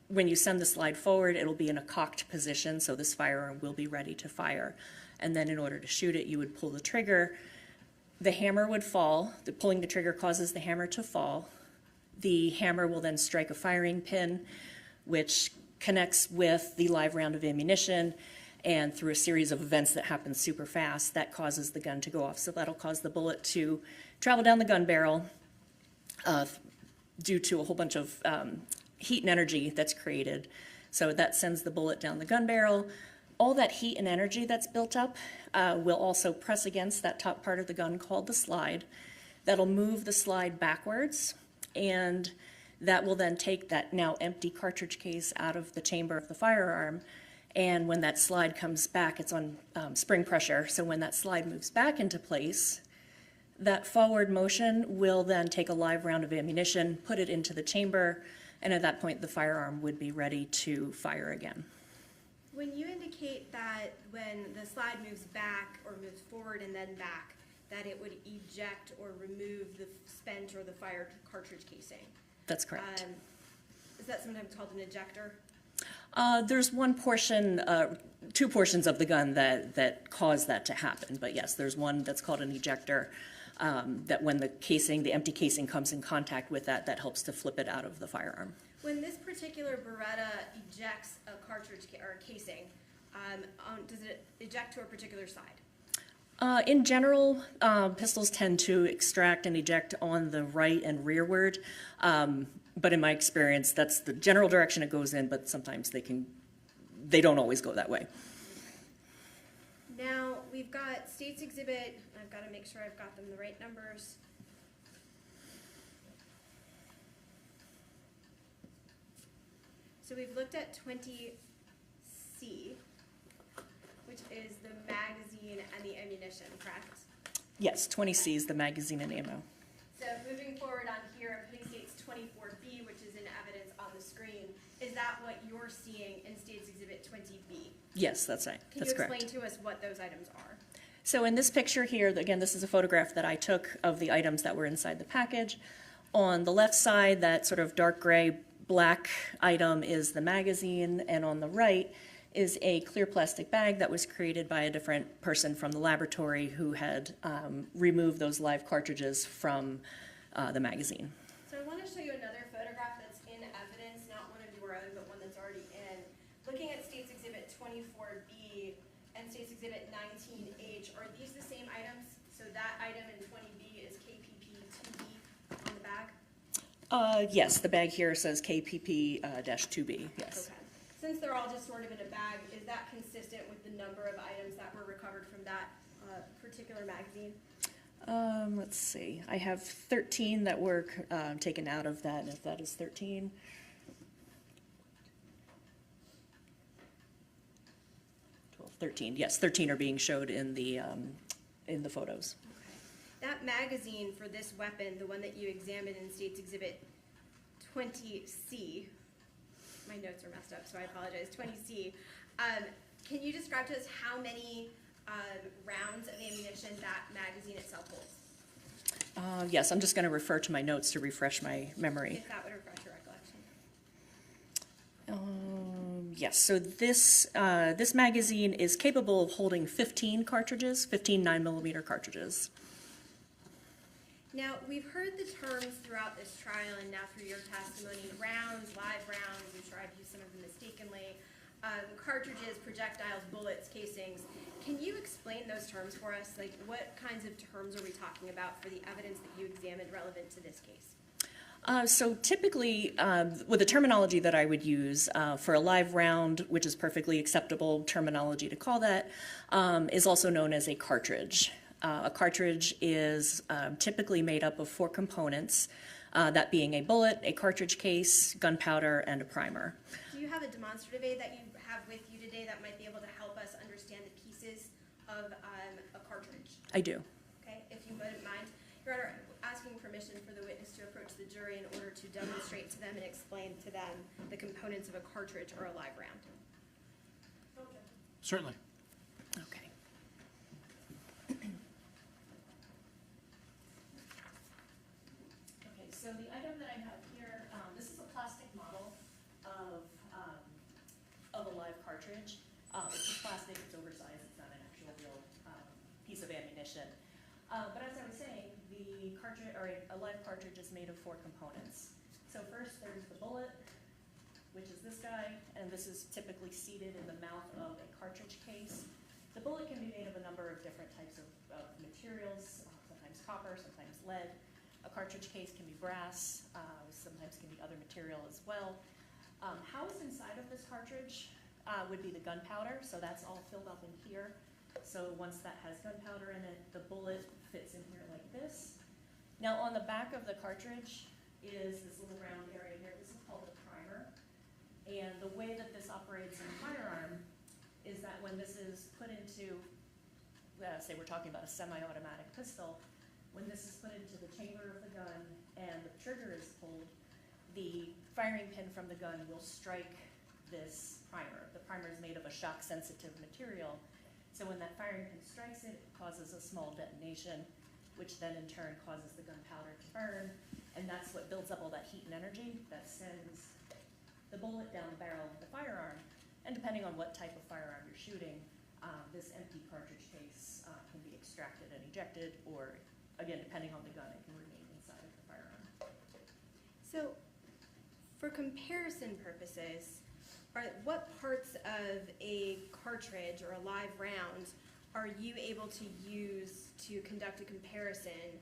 when you send the slide forward, it'll be in a cocked position, so this firearm will be ready to fire. And then in order to shoot it, you would pull the trigger. The hammer would fall. Pulling the trigger causes the hammer to fall. The hammer will then strike a firing pin, which connects with the live round of ammunition, and through a series of events that happen super fast, that causes the gun to go off. So that'll cause the bullet to travel down the gun barrel due to a whole bunch of heat and energy that's created. So that sends the bullet down the gun barrel. All that heat and energy that's built up will also press against that top part of the gun called the slide. That'll move the slide backwards, and that will then take that now empty cartridge case out of the chamber of the firearm. And when that slide comes back, it's on spring pressure. So when that slide moves back into place, that forward motion will then take a live round of ammunition, put it into the chamber, and at that point, the firearm would be ready to fire again. When you indicate that when the slide moves back or moves forward and then back, that it would eject or remove the spent or the fired cartridge casing. That's correct. Is that sometimes called an ejector? There's one portion, two portions of the gun that cause that to happen. But yes, there's one that's called an ejector, that when the casing, the empty casing comes in contact with that, that helps to flip it out of the firearm. When this particular Beretta ejects a cartridge or a casing, does it eject to a particular side? In general, pistols tend to extract and eject on the right and rearward. But in my experience, that's the general direction it goes in, but sometimes they don't always go that way. Now, we've got States Exhibit, I've got to make sure I've got them the right numbers. So we've looked at 20C, which is the magazine and the ammunition, correct? Yes, 20C is the magazine and ammo. So moving forward on here, I'm putting States 24B, which is in evidence on the screen. Is that what you're seeing in States Exhibit 20B? Yes, that's right. That's correct. Can you explain to us what those items are? So in this picture here, again, this is a photograph that I took of the items that were inside the package. On the left side, that sort of dark gray black item is the magazine, and on the right is a clear plastic bag that was created by a different person from the laboratory who had removed those live cartridges from the magazine. So I want to show you another photograph that's in evidence, not one of your own, but one that's already in. Looking at States Exhibit 24B and States Exhibit 19H, are these the same items? So that item in 20B is KPP-2B on the bag? Yes, the bag here says KPP-2B, yes. Okay. Since they're all just sort of in a bag, is that consistent with the number of items that were recovered from that particular magazine? Let's see. I have 13 that were taken out of that, if that is 13. Well, 13, yes, 13 are being showed in the photos. Okay. That magazine for this weapon, the one that you examined in States Exhibit 20C, my notes are messed up, so I apologize, 20C. Can you describe to us how many rounds of ammunition that magazine itself holds? Yes, I'm just going to refer to my notes to refresh my memory. If that would refresh your recollection. Yes, so this magazine is capable of holding 15 cartridges, 15 9mm cartridges. Now, we've heard the terms throughout this trial and now through your testimony, rounds, live rounds, I'm sure I've used some of them mistakenly, cartridges, projectiles, bullets, casings. Can you explain those terms for us? Like, what kinds of terms are we talking about for the evidence that you examined relevant to this case? So typically, with the terminology that I would use for a live round, which is perfectly acceptable terminology to call that, is also known as a cartridge. A cartridge is typically made up of 4 components. that being a bullet, a cartridge case, gunpowder, and a primer. Do you have a demonstrative aid that you have with you today that might be able to help us understand the pieces of a cartridge? I do. Okay, if you wouldn't mind. Your Honor, asking permission for the witness to approach the jury in order to demonstrate to them and explain to them the components of a cartridge or a live round. Certainly. Okay. Okay, so the item that I have here, this is a plastic model of a live cartridge. It's just plastic, it's oversized, it's not an actual real piece of ammunition. But as I was saying, the cartridge, or a live cartridge, is made of 4 components. So first there's the bullet, which is this guy, and this is typically seated in the mouth of a cartridge case. The bullet can be made of a number of different types of materials, sometimes copper, sometimes lead. A cartridge case can be brass, sometimes can be other material as well. Housed inside of this cartridge would be the gunpowder, so that's all filled up in here. So once that has gunpowder in it, the bullet fits in here like this. Now on the back of the cartridge is this little round area here. This is called the primer. And the way that this operates in a firearm is that when this is put into, say we're talking about a semi-automatic pistol, when this is put into the chamber of the gun and the trigger is pulled, the firing pin from the gun will strike this primer. The primer is made of a shock-sensitive material. So when that firing pin strikes it, it causes a small detonation, which then in turn causes the gunpowder to burn, and that's what builds up all that heat and energy that sends the bullet down the barrel of the firearm. And depending on what type of firearm you're shooting, this empty cartridge case can be extracted and ejected, or again, depending on the gun, it can remain inside of the firearm. So for comparison purposes, what parts of a cartridge or a live round are you able to use to conduct a comparison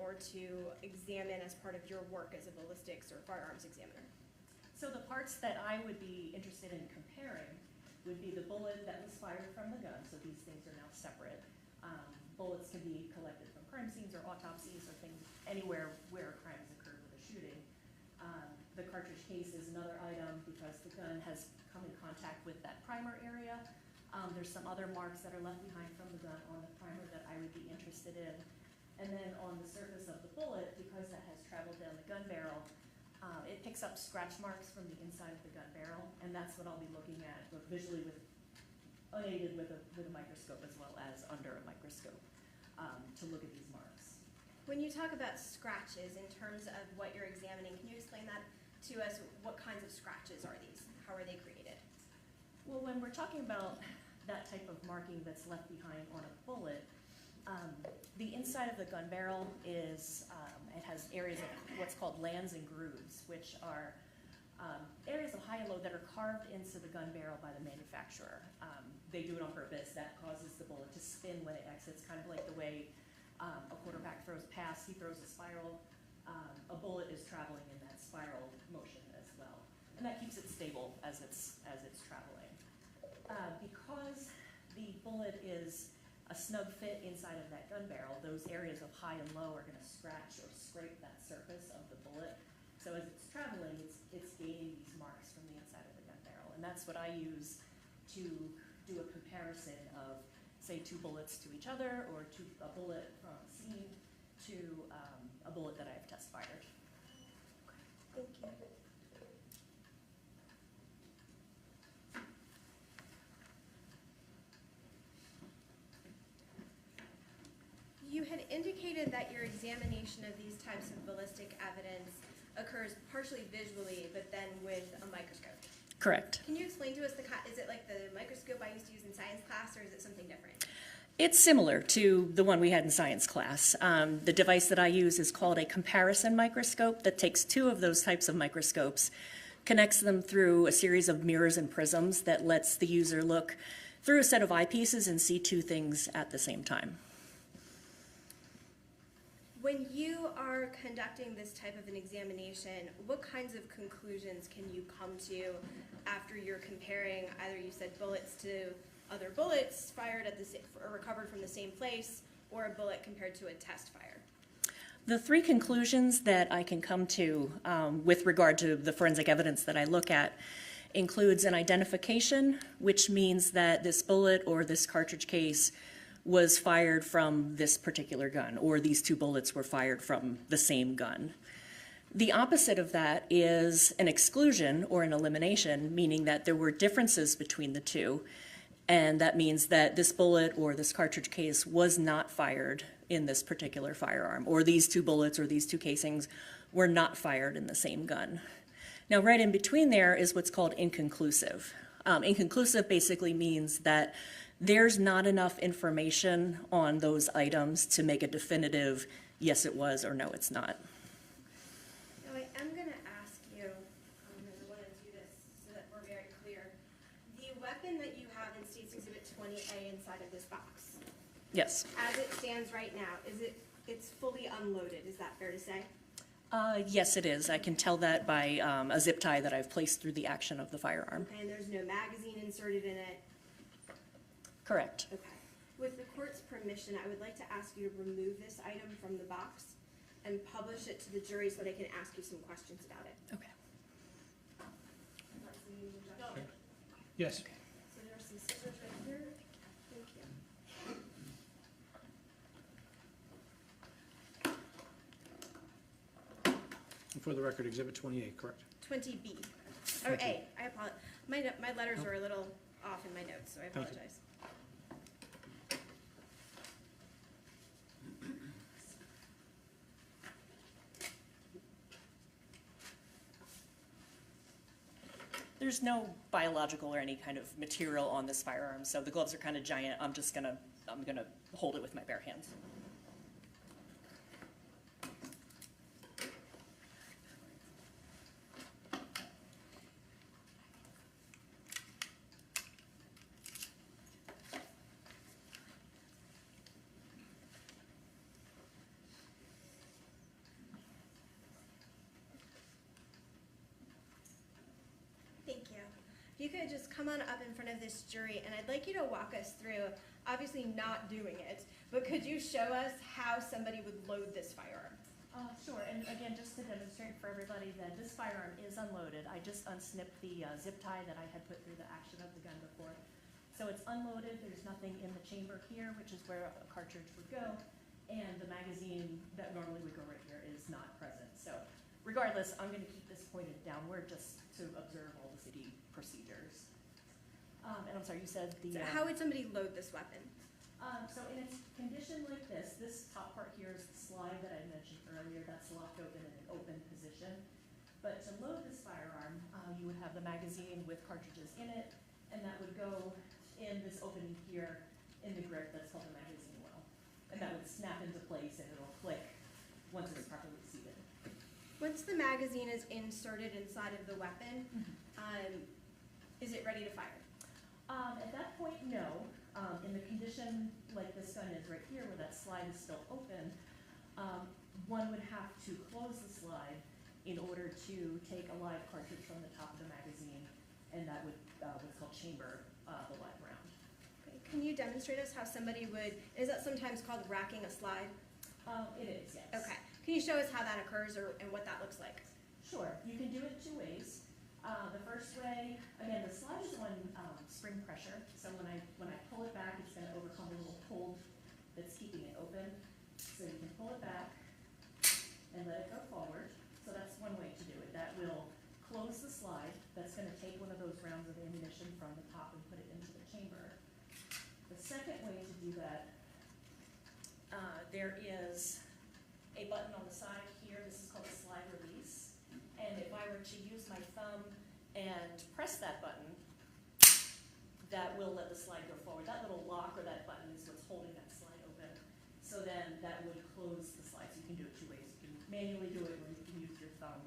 or to examine as part of your work as a ballistics or firearms examiner? So the parts that I would be interested in comparing would be the bullet that was fired from the gun, so these things are now separate. Bullets can be collected from crime scenes or autopsies or things anywhere where a crime has occurred with a shooting. The cartridge case is another item because the gun has come in contact with that primer area. There's some other marks that are left behind from the gun on the primer that I would be interested in. And then on the surface of the bullet, because that has traveled down the gun barrel, it picks up scratch marks from the inside of the gun barrel, and that's what I'll be looking at, both visually unaided with a microscope as well as under a microscope to look at these marks. When you talk about scratches in terms of what you're examining, can you explain that to us? What kinds of scratches are these? How are they created? Well, when we're talking about that type of marking that's left behind on a bullet, the inside of the gun barrel is, it has areas of what's called lands and grooves, which are areas of high and low that are carved into the gun barrel by the manufacturer. They do it on purpose. That causes the bullet to spin when it exits, kind of like the way a quarterback throws a pass, he throws a spiral. A bullet is traveling in that spiral motion as well. And that keeps it stable as it's traveling. Because the bullet is a snug fit inside of that gun barrel, those areas of high and low are going to scratch or scrape that surface of the bullet. So as it's traveling, it's gaining these marks from the inside of the gun barrel. And that's what I use to do a comparison of, say, 2 bullets to each other, or a bullet from a scene to a bullet that I have test fired. Thank you. You had indicated that your examination of these types of ballistic evidence occurs partially visually, but then with a microscope. Correct. Can you explain to us, is it like the microscope I used to use in science class, or is it something different? It's similar to the one we had in science class. The device that I use is called a comparison microscope that takes 2 of those types of microscopes, connects them through a series of mirrors and prisms that lets the user look through a set of eyepieces and see 2 things at the same time. When you are conducting this type of an examination, what kinds of conclusions can you come to after you're comparing, either you said bullets to other bullets fired at or recovered from the same place, or a bullet compared to a test fire? The three conclusions that I can come to with regard to the forensic evidence that I look at includes an identification, which means that this bullet or this cartridge case was fired from this particular gun, or these two bullets were fired from the same gun. The opposite of that is an exclusion or an elimination, meaning that there were differences between the two, and that means that this bullet or this cartridge case was not fired in this particular firearm, or these two bullets or these two casings were not fired in the same gun. Now, right in between there is what's called inconclusive. Inconclusive basically means that there's not enough information on those items to make a definitive yes it was or no it's not. Now, I am going to ask you, and I want to do this so that we're very clear. The weapon that you have in State's Exhibit 20A inside of this box, Yes. as it stands right now, it's fully unloaded, is that fair to say? Yes, it is. I can tell that by a zip tie that I've placed through the action of the firearm. Okay, and there's no magazine inserted in it? Correct. Okay. With the court's permission, I would like to ask you to remove this item from the box and publish it to the jury so that I can ask you some questions about it. Okay. Yes. So there are some scissors right here. Thank you. And for the record, Exhibit 28, correct? 20B. Oh, A. I apologize. My letters are a little off in my notes, so I Thank you. apologize. There's no biological or any kind of material on this firearm, so the gloves are kind of giant. I'm gonna hold it with my bare hands. Thank you. If you could just come on up in front of this jury, and I'd like you to walk us through, obviously not doing it, but could you show us how somebody would load this firearm? Sure, and again, just to demonstrate for everybody that this firearm is unloaded, I just unsnipped the zip tie that I had put through the action of the gun before. So it's unloaded, there's nothing in the chamber here, which is where a cartridge would go, and the magazine that normally would go right here is not present. So regardless, I'm gonna keep this pointed downward just to observe all the city procedures. And I'm sorry, you said the... So how would somebody load this weapon? So in its condition like this top part here is the slide that I mentioned earlier. That's locked open in an open position. But to load this firearm, you would have the magazine with cartridges in it, and that would go in this opening here in the grip that's called the magazine well. And that would snap into place and it'll click once it's properly seated. Once the magazine is inserted inside of the weapon, is it ready to fire? At that point, no. In the condition like this gun is right here, where that slide is still open, one would have to close the slide in order to take a live cartridge from the top of the magazine, and that would what's called chamber the live round. Okay. Can you demonstrate us how somebody would, is that sometimes called racking a slide? It is, yes. Okay. Can you show us how that occurs and what that looks like? Sure. You can do it two ways. The first way, again, the slide is on spring pressure, so when I pull it back, it's going to overcome a little hold that's keeping it open. So you can pull it back and let it go forward. So that's one way to do it. That will close the slide. That's going to take one of those rounds of ammunition from the top and put it into the chamber. The second way to do that, there is a button on the side here. This is called a slide release. And if I were to use my thumb and press that button, that will let the slide go forward. That little lock or that button is what's holding that slide open. So then that would close the slide. So you can do it two ways. You can manually do it, or you can use your thumb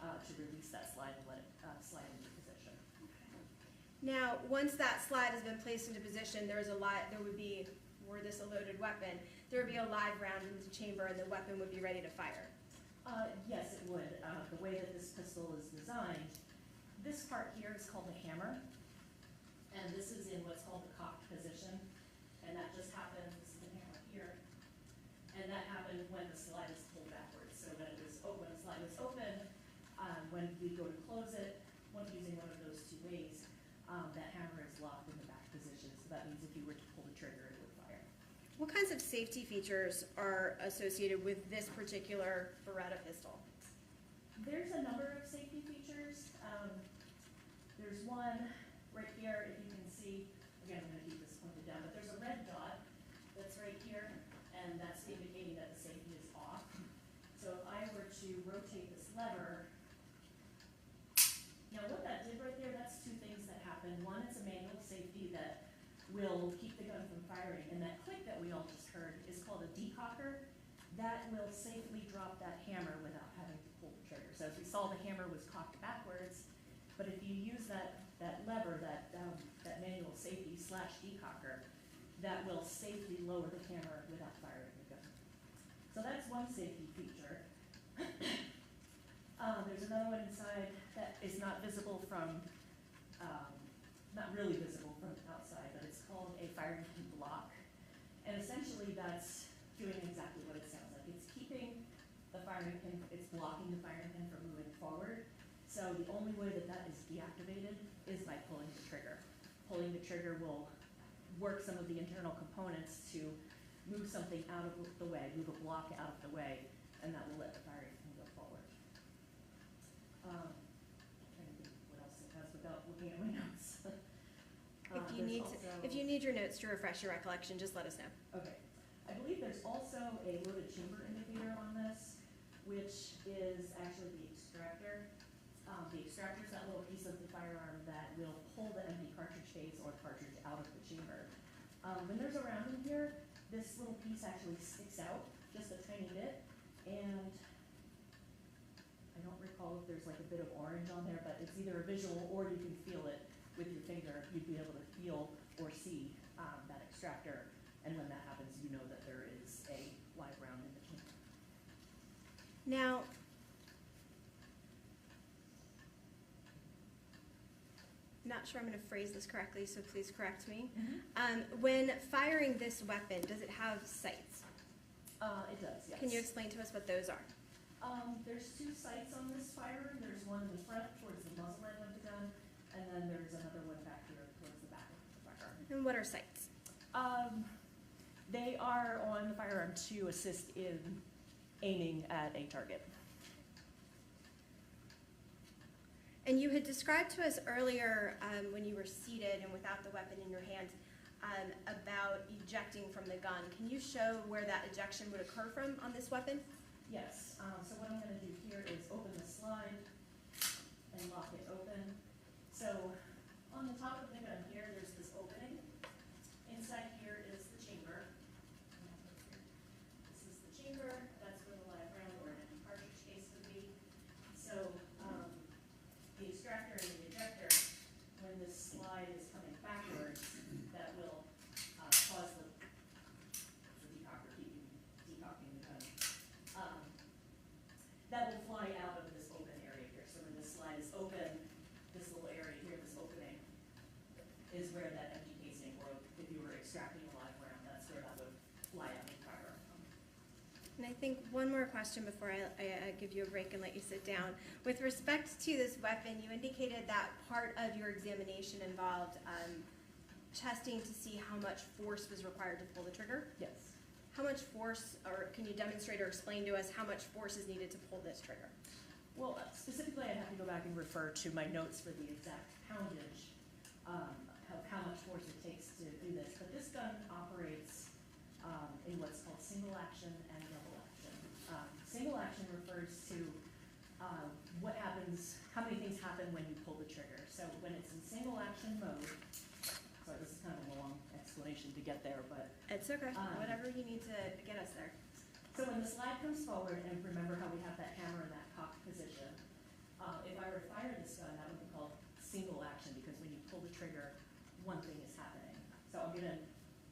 to release that slide and let it slide into position. Now, once that slide has been placed into position, there would be, were this a loaded weapon, there would be a live round into the chamber and the weapon would be ready to fire. Yes, it would. The way that this pistol is designed, this part here is called the hammer, and this is in what's called the cocked position, and that just happens, this is the hammer here, and that happens when the slide is pulled when we go to close it, using one of those two ways, that hammer is locked in the back position. So that means if you were to pull the trigger, it would fire. What kinds of safety features are associated with this particular Beretta pistol? There's a number of safety features. There's one right here, if you can see, again, I'm going to keep this pointed down, but there's a red dot that's right here, and that's indicating that the safety is off. So if I were to rotate this lever, now what that did right there, that's two things that happen. One, it's a manual safety that will keep the gun from firing, and that click that we all just heard is called a decocker. That will safely drop that hammer without having to pull the trigger. So as we saw, the hammer was cocked backwards, but if you use that lever, that manual safety / decocker, that will safely lower the hammer without firing the gun. So that's one safety feature. There's another one inside that is not visible from, not really visible from outside, but it's called a firing pin block. And essentially that's doing exactly what it sounds like. It's keeping the firing pin, it's blocking the firing pin from moving forward. So the only way that that is deactivated is by pulling the trigger. Pulling the trigger will work some of the internal components to move something out of the way, move a block out of the way, and that will let the firing pin go forward. I'm trying to think what else it has without looking at my notes. If you need your notes to refresh your recollection, just let us know. Okay. I believe there's also a loaded chamber indicator on this, which is actually the extractor. The extractor is that little piece of the firearm that will pull the empty cartridge case or cartridge out of the chamber. When there's a round in here, this little piece actually sticks out just a tiny bit, and I don't recall if there's like a bit of orange on there, but it's either a visual or you can feel it with your finger. You'd be able to feel or see that extractor, and when that happens, you know that there is a live round in the chamber. Now, not sure I'm going to phrase this correctly, so please correct me. When firing this weapon, does it have sights? It does, yes. Can you explain to us what those are? There's two sights on this firearm. There's one in the front towards the muzzle end of the gun, and then there's another one back here towards the back of the firearm. And what are sights? They are on the firearm to assist in aiming at a target. And you had described to us earlier when you were seated and without the weapon in your hand about ejecting from the gun. Can you show where that ejection would occur from on this weapon? Yes. So what I'm going to do here is open the slide and lock it open. So on the top of the gun here, there's this opening. Inside here is the chamber. This is the chamber. That's where the live round or an cartridge case would be. So the extractor and the ejector, when this slide is coming backwards, that will cause the decocker, decocking the gun. That will fly out of this open area here. So when this slide is open, this little area here, this opening, is where that empty casing, or if you were extracting a live round, that's where that would fly out of the firearm. And I think one more question before I give you a break and let you sit down. With respect to this weapon, you indicated that part of your examination involved testing to see how much force was required to pull the trigger. Yes. How much force, or can you demonstrate or explain to us how much force is needed to pull this trigger? Well, specifically, I'd have to go back and refer to my notes for the exact poundage of how much force it takes to do this. But this gun operates in what's called single action and double action. Single action refers to what happens, how many things happen when you pull the trigger. So when it's in single action mode, sorry, this is kind of a long explanation to get there, but It's okay, whatever you need to get us there. so when the slide comes forward, and remember how we have that hammer in that cocked position, if I were to fire this gun, that would be called single action, because when you pull the trigger, one thing is happening. So I'm gonna,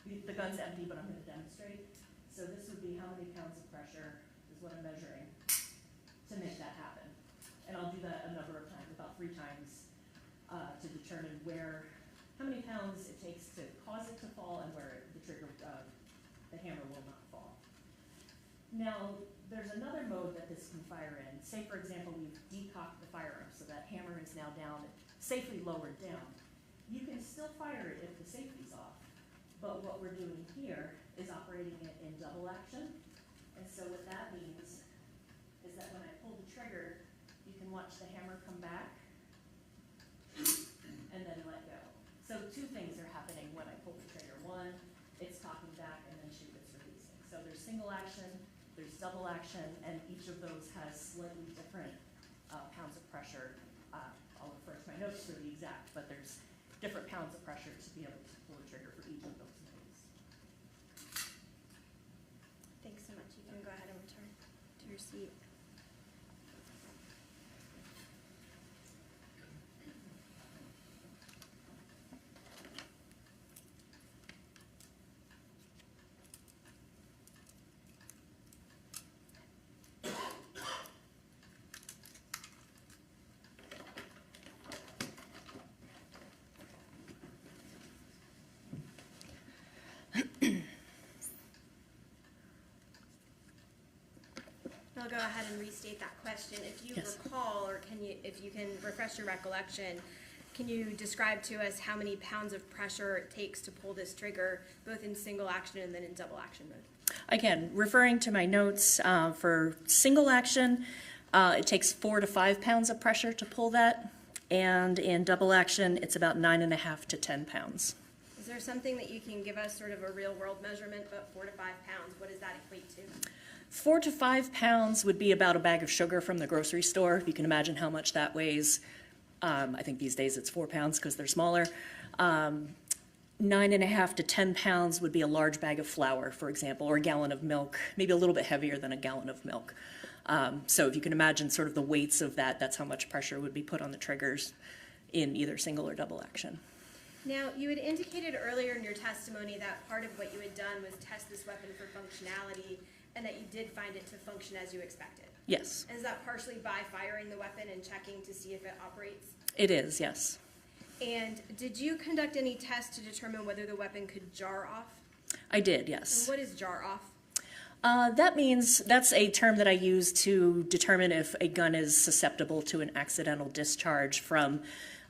the gun's empty, but I'm gonna demonstrate. So this would be how many pounds of pressure is what I'm measuring to make that happen. And I'll do that a number of times, about 3 times, to determine how many pounds it takes to cause it to fall and where the trigger, the hammer will not fall. Now, there's another mode that this can fire in. Say, for example, we've decocked the firearm so that hammer is now down, safely lowered down. You can still fire it if the safety's off, but what we're doing here is operating it in double action. And so what that means is that when I pull the trigger, you can watch the hammer come back and then let go. So two things are happening when I pull the trigger. One, it's cocking back, and then shoot, it's releasing. So there's single action, there's double action, and each of those has slightly different pounds of pressure. I'll refer to my notes for the exact, but there's different pounds of pressure to be able to pull the trigger for each of those modes. Thanks so much. You can go ahead and return to your seat. I'll go ahead and restate that question. If you Yes. recall, or if you can refresh your recollection, can you describe to us how many pounds of pressure it takes to pull this trigger, both in single action and then in double action mode? Again, referring to my notes, for single action, it takes 4 to 5 pounds of pressure to pull that, and in double action, it's about 9.5 to 10 pounds. Is there something that you can give us, sort of a real-world measurement, but 4 to 5 pounds, what does that equate to? 4 to 5 pounds would be about a bag of sugar from the grocery store. If you can imagine how much that weighs. I think these days it's 4 pounds because they're smaller. 9.5 to 10 pounds would be a large bag of flour, for example, or a gallon of milk, maybe a little bit heavier than a gallon of milk. So if you can imagine sort of the weights of that, that's how much pressure would be put on the triggers in either single or double action. Now, you had indicated earlier in your testimony that part of what you had done was test this weapon for functionality, and that you did find it to function as you expected. Yes, And is that partially by firing the weapon and checking to see if it operates? it is, yes. And did you conduct any tests to determine whether the weapon could jar off? I did, And yes. what is jar off? That means, that's a term that I use to determine if a gun is susceptible to an accidental discharge from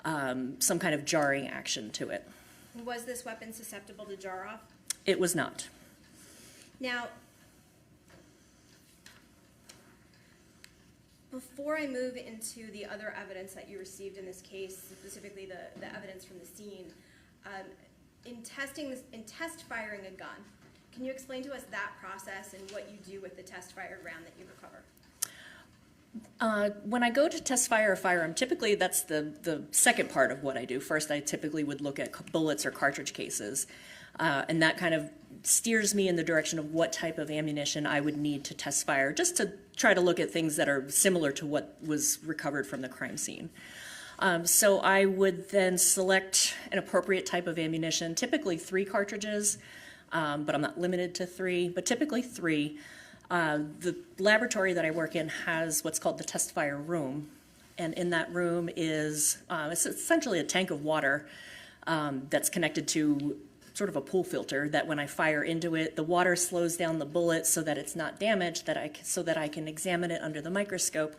some kind of jarring action to it. Was this weapon susceptible to jar off? It was not. Now, before I move into the other evidence that you received in this case, specifically the evidence from the scene, in test firing a gun, can you explain to us that process and what you do with the test fired round that you recover? When I go to test fire a firearm, typically that's the second part of what I do. First, I typically would look at bullets or cartridge cases, and that kind of steers me in the direction of what type of ammunition I would need to test fire, just to try to look at things that are similar to what was recovered from the crime scene. So I would then select an appropriate type of ammunition, typically 3 cartridges, but I'm not limited to 3, but typically 3. The laboratory that I work in has what's called the test fire room, and in that room is it's essentially a tank of water that's connected to sort of a pool filter that when I fire into it, the water slows down the bullet so that it's not damaged, so that I can examine it under the microscope.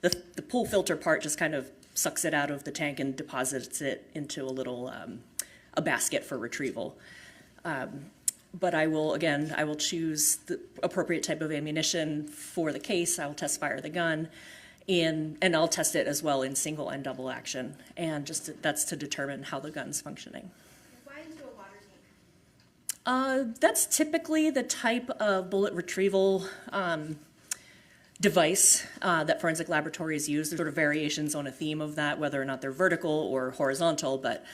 The pool filter part just kind of sucks it out of the tank and deposits it into a little a basket for retrieval. But I will choose the appropriate type of ammunition for the case. I will test fire the gun, and I'll test it as well in single and double action. And that's to determine how the gun's functioning. Why into a water tank? That's typically the type of bullet retrieval device that forensic laboratories use. There's sort of variations on a theme of that, whether or not they're vertical or horizontal, but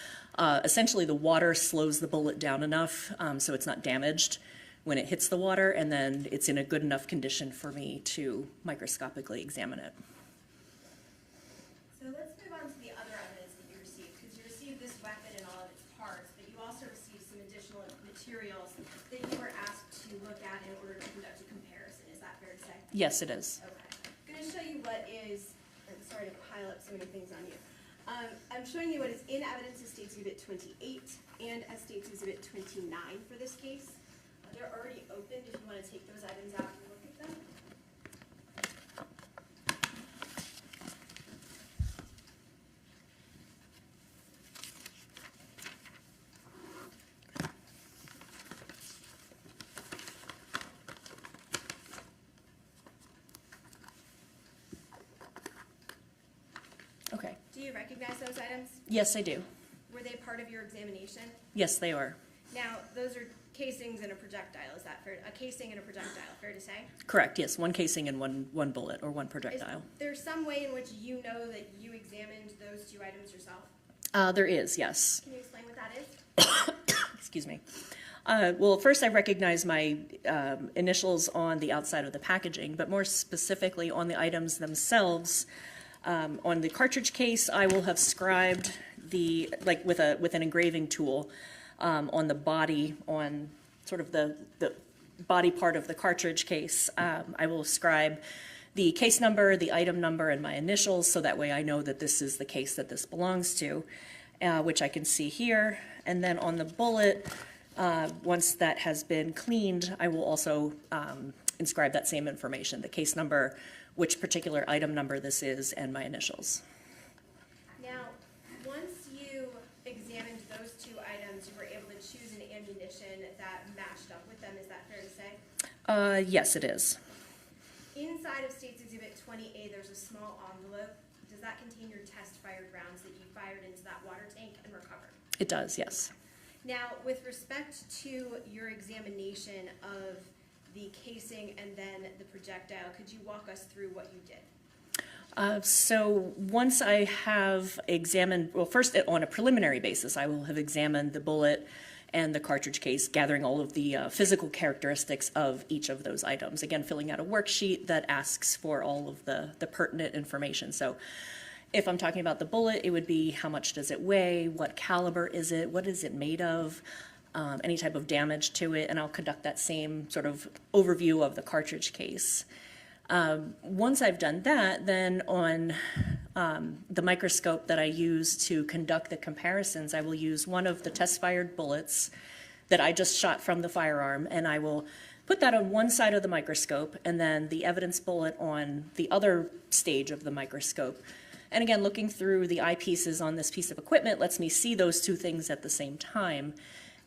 essentially the water slows the bullet down enough so it's not damaged when it hits the water, and then it's in a good enough condition for me to microscopically examine it. So let's move on to the other evidence that you received, because you received this weapon and all of its parts, but you also received some additional materials that you were asked to look at in order to conduct a comparison. Is that fair to say? Yes, it is. Okay. I'm going to show you what is, I'm sorry to pile up so many things on you. I'm showing you what is in evidence as State's Exhibit 28 and as State's Exhibit 29 for this case. They're already opened if you want to take those items out and look at them. fully recognize those items? Yes, I do. Were they part of your examination? Yes, they are. Now, those are casings and a projectile, is that fair? A casing and a projectile, fair to say? Correct, yes, one casing and one bullet, or one Is projectile. there some way in which you know that you examined those two items yourself? There is, yes. Can you explain what that is? Excuse me. Well, first I recognize my initials on the outside of the packaging, but more specifically on the items themselves. On the cartridge case, I will have scribed like with an engraving tool on the body, on sort of the body part of the cartridge case. I will scribe the case number, the item number, and my initials, so that way I know that this is the case that this belongs to, which I can see here. And then on the bullet, once that has been cleaned, I will also inscribe that same information, the case number, which particular item number this is, and my initials. Now, once you examined those two items, you were able to choose an ammunition that matched up with them, is that fair to say? Yes, it is. Inside of State's Exhibit 20A, there's a small envelope. Does that contain your test-fired rounds that you fired into that water tank and recovered? It does, yes. Now, with respect to your examination of the casing and then the projectile, could you walk us through what you did? So once I have examined, well, first on a preliminary basis, I will have examined the bullet and the cartridge case, gathering all of the physical characteristics of each of those items. Again, filling out a worksheet that asks for all of the pertinent information. So if I'm talking about the bullet, it would be how much does it weigh, what caliber is it, what is it made of, any type of damage to it, and I'll conduct that same sort of overview of the cartridge case. Once I've done that, then on the microscope that I use to conduct the comparisons, I will use one of the test-fired bullets that I just shot from the firearm, and I will put that on one side of the microscope, and then the evidence bullet on the other stage of the microscope. And again, looking through the eyepieces on this piece of equipment lets me see those two things at the same time.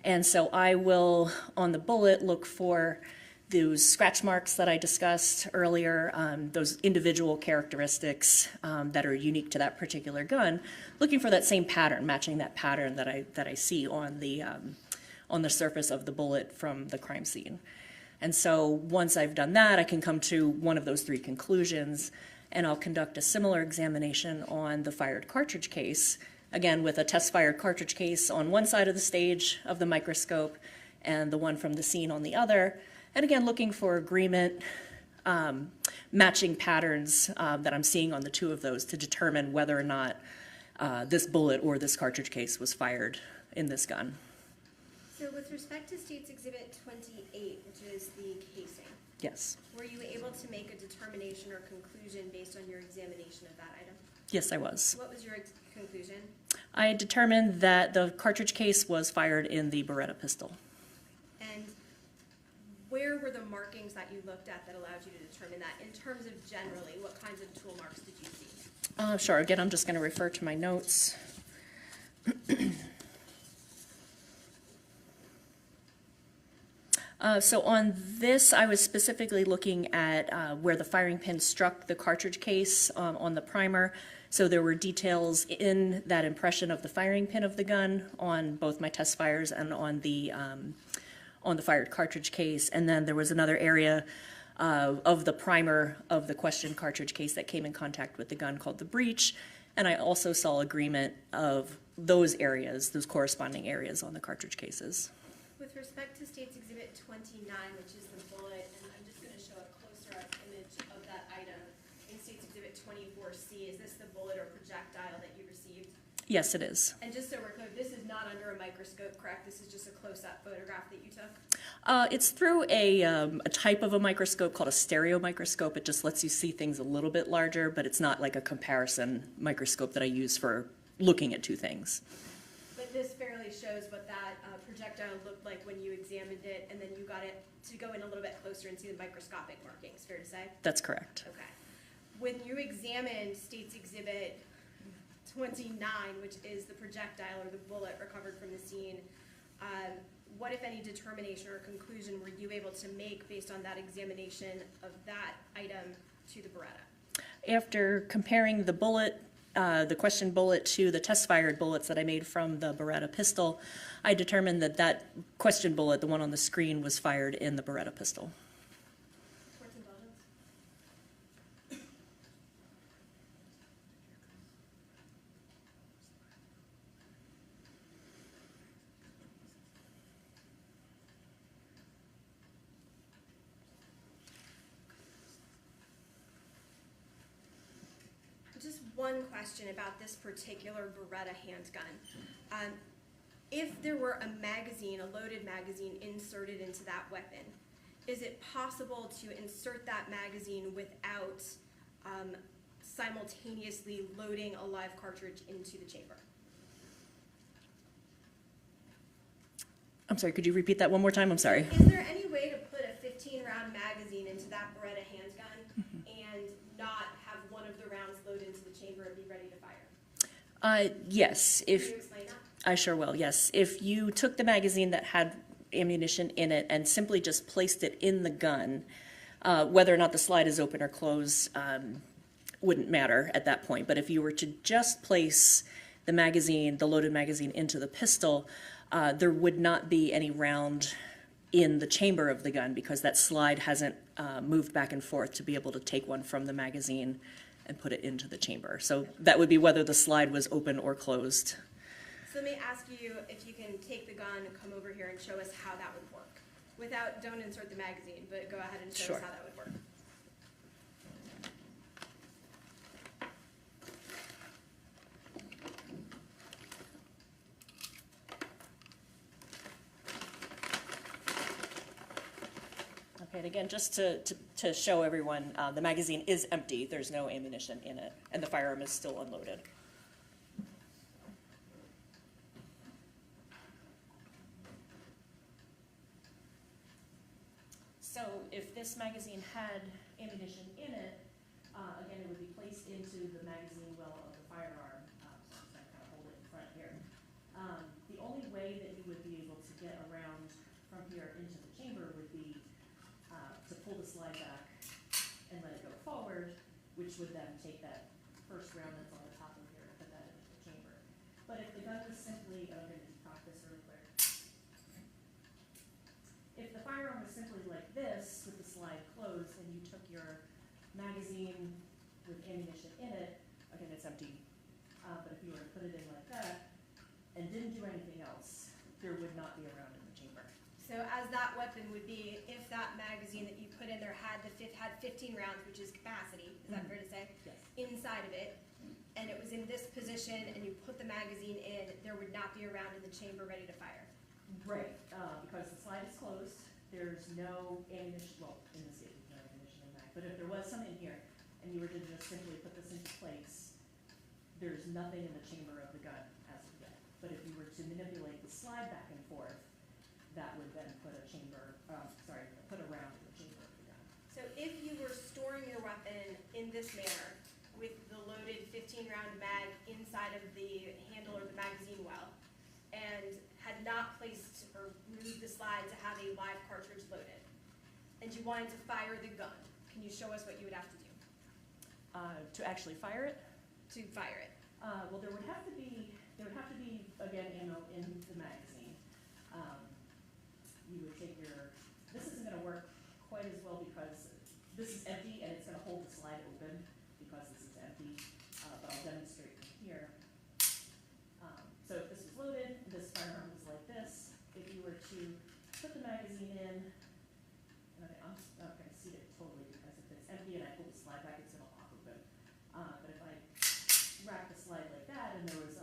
And so I will, on the bullet, look for those scratch marks that I discussed earlier, those individual characteristics that are unique to that particular gun, looking for that same pattern, matching that pattern that I see on the surface of the bullet from the crime scene. And so once I've done that, I can come to one of those three conclusions, and I'll conduct a similar examination on the fired cartridge case, again with a test-fired cartridge case on one side of the stage of the microscope and the one from the scene on the other. And again, looking for agreement, matching patterns that I'm seeing on the two of those to determine whether or not this bullet or this cartridge case was fired in this gun. So with respect to State's Exhibit 28, which is the casing, Yes. were you able to make a determination or conclusion based on your examination of that item? Yes, I was. What was your conclusion? I determined that the cartridge case was fired in the Beretta pistol. And where were the markings that you looked at that allowed you to determine that? In terms of generally, what kinds of tool marks did you see? Sure. Again, I'm just going to refer to my notes. So on this, I was specifically looking at where the firing pin struck the cartridge case on the primer. So there were details in that impression of the firing pin of the gun on both my test fires and on the fired cartridge case. And then there was another area of the primer of the question cartridge case that came in contact with the gun called the breech. And I also saw agreement of those areas, those corresponding areas on the cartridge cases. With respect to State's Exhibit 29, which is the bullet, and I'm just going to show a closer-up image of that item. In State's Exhibit 24C, is this the bullet or projectile that you received? Yes, it is. And just so we're clear, this is not under a microscope, correct? This is just a close-up photograph that you took? It's through a type of a microscope called a stereo microscope. It just lets you see things a little bit larger, but it's not like a comparison microscope that I use for looking at two things. But this fairly shows what that projectile looked like when you examined it, and then you got it to go in a little bit closer and see the microscopic markings, fair to say? That's correct. Okay. When you examined State's Exhibit 29, which is the projectile or the bullet recovered from the scene, what, if any, determination or conclusion were you able to make based on that examination of that item to the Beretta? After comparing the bullet the question bullet to the test-fired bullets that I made from the Beretta pistol, I determined that that question bullet, the one on the screen, was fired in the Beretta pistol. Court's indulgence? Just one question about this particular Beretta handgun. If there were a magazine, a loaded magazine inserted into that weapon, is it possible to insert that magazine without simultaneously loading a live cartridge into the chamber? I'm sorry, could you repeat that one more time? I'm sorry. Is there any way to put a 15-round magazine into that Beretta handgun and not have one of the rounds load into the chamber and be ready to fire? Yes, Can if you explain that? I sure will, yes. If you took the magazine that had ammunition in it and simply just placed it in the gun, whether or not the slide is open or closed wouldn't matter at that point. But if you were to just place the magazine, the loaded magazine, into the pistol, there would not be any round in the chamber of the gun because that slide hasn't moved back and forth to be able to take one from the magazine and put it into the chamber. So that would be whether the slide was open or closed. So let me ask you if you can take the gun and come over here and show us how that would work. Don't insert the magazine, but go ahead and show Sure. us how that would work. Okay, and again, just to show everyone, the magazine is empty. There's no ammunition in it, and the firearm is still unloaded. So if this magazine had ammunition in it, again, it would be placed into the magazine well of the firearm. So I'm just going to kind of hold it in front here. The only way that you would be able to get around from here into the chamber would be to pull the slide back and let it go forward, which would then take that first round that's on the top of here and put that into the chamber. But if the gun was simply, I'm going to talk this real quick. If the firearm was simply like this, with the slide closed, and you took your magazine with ammunition in it, again, it's empty. But if you were to put it in like that and didn't do anything else, there would not be a round in the chamber. So as that weapon would be, if that magazine that you put in there had 15 rounds, which is capacity, is that fair to say? Yes. Inside of it, and it was in this position, and you put the magazine in, there would not be a round in the chamber ready to fire. Right, because the slide is closed, there's no ammunition, well, in this case, there's no ammunition in that, but if there was some in here, and you were to just simply put this into place, there's nothing in the chamber of the gun as of yet. But if you were to manipulate the slide back and forth, that would then put a put a round in the chamber of the gun. So if you were storing your weapon in this manner, with the loaded 15-round mag inside of the handle or the magazine well, and had not placed or moved the slide to have a live cartridge loaded, and you wanted to fire the gun, can you show us what you would have to do To actually fire it? to fire it? Well, there would have to be, again, ammo in the magazine. You would take this isn't gonna work quite as well because this is empty and it's gonna hold the slide open because this is empty, but I'll demonstrate from here. So if this was loaded, this firearm was like this, if you were to put the magazine in, okay, I'm not gonna seat it totally because if it's empty and I pull the slide back, it's gonna pop open. But if I rack the slide like that and there was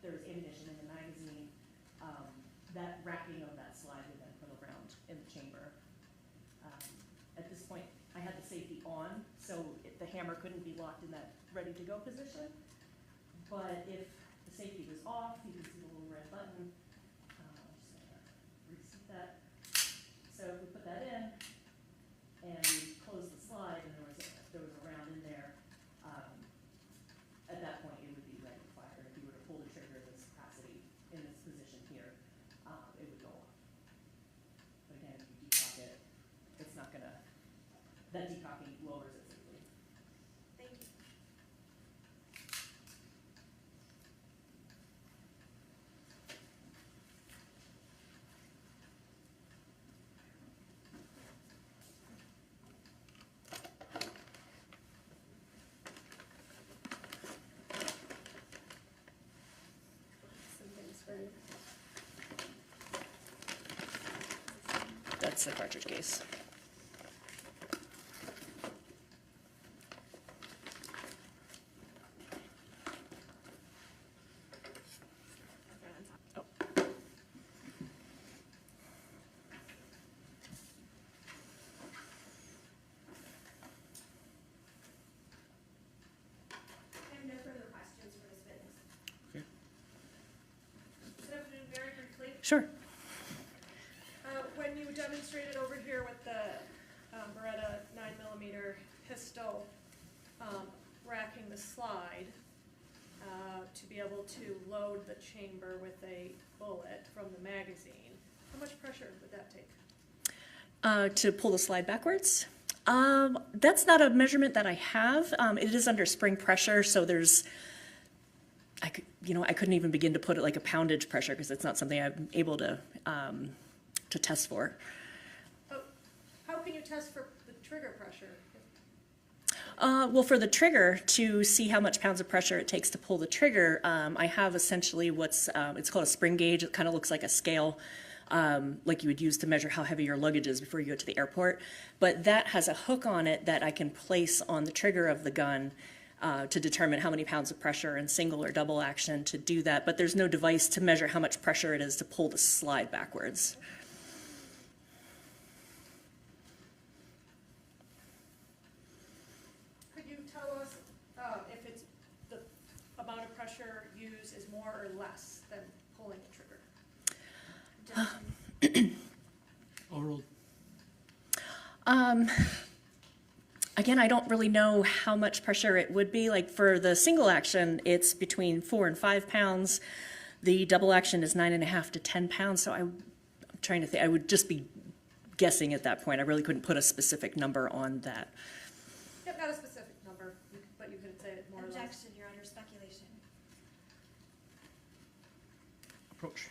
ammunition in the magazine, that racking of that slide would then put a round in the chamber. At this point, I had the safety on, so the hammer couldn't be locked in that ready-to-go position. But if the safety was off, you can see the little red button. I'm just going to reset that. So if we put that in and we close the slide and there was a round in there, at that point it would be ready to fire. If you were to pull the trigger in this capacity, in this position here, it would go off. But again, if you decock it, it's not going to, that decocking lowers it safely. Thank you. That's the cartridge case. I have no further questions for this witness. Okay. So very briefly, Sure. when you demonstrated over here with the Beretta 9mm pistol, racking the slide to be able to load the chamber with a bullet from the magazine, how much pressure would that take? To pull the slide backwards? That's not a measurement that I have. It is under spring pressure, so there's, I couldn't even begin to put it like a poundage pressure because it's not something I'm able to test for. Oh, how can you test for the trigger pressure? Well, for the trigger, to see how much pounds of pressure it takes to pull the trigger, I have essentially what's, it's called a spring gauge. It kind of looks like a scale, like you would use to measure how heavy your luggage is before you go to the airport. But that has a hook on it that I can place on the trigger of the gun to determine how many pounds of pressure in single or double action to do that. But there's no device to measure how much pressure it is to pull the slide backwards. Could you tell us if it's the amount of pressure used is more or less than pulling the trigger? Overall, Again, I don't really know how much pressure it would be. Like for the single action, it's between 4 and 5 pounds. The double action is 9.5 to 10 pounds. So I'm trying to think, I would just be guessing at that point. I really couldn't put a specific number on that. Yep, not a specific number, but you could say it more or less. Objection, Your Honor, speculation. approach.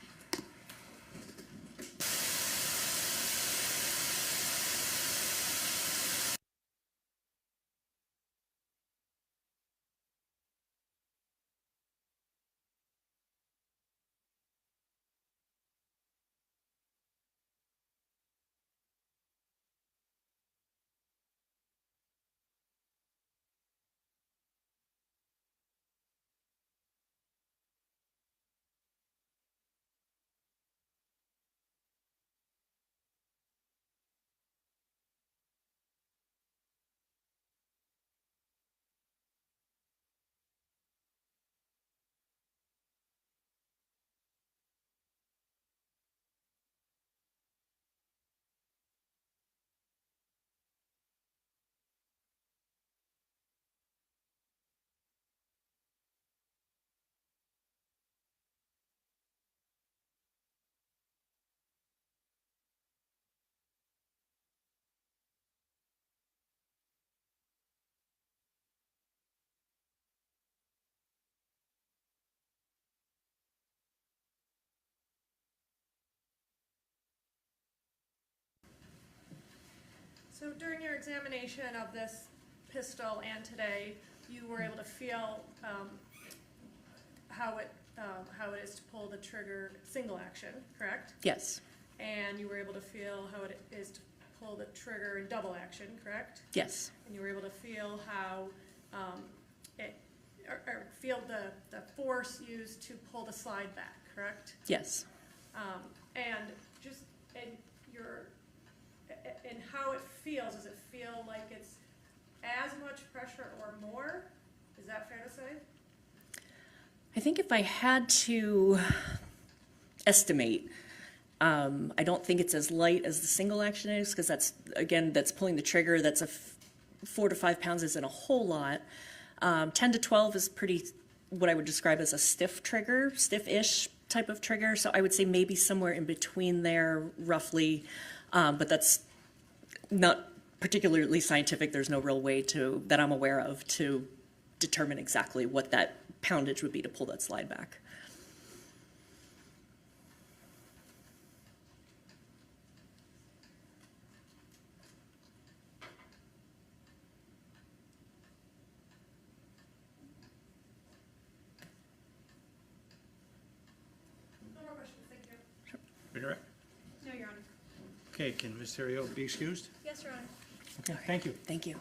So during your examination of this pistol and today, you were able to feel how it is to pull the trigger single action, correct? Yes. And you were able to feel how it is to pull the trigger in double action, correct? Yes. And you were able to feel how feel the force used to pull the slide back, correct? Yes. And just in how it feels, does it feel like it's as much pressure or more? Is that fair to say? I think if I had to estimate, I don't think it's as light as the single action is, because that's pulling the trigger. That's 4 to 5 pounds isn't a whole lot. 10 to 12 is pretty, what I would describe as a stiff trigger, stiff-ish type of trigger. So I would say maybe somewhere in between there, roughly. But that's not particularly scientific. There's no real way that I'm aware of to determine exactly what that poundage would be to pull that slide back. No more questions, thank you. Redirect. No, Your Honor. Okay, can Ms. Therriault be excused? Yes, Your Honor. Okay, thank you. Thank you.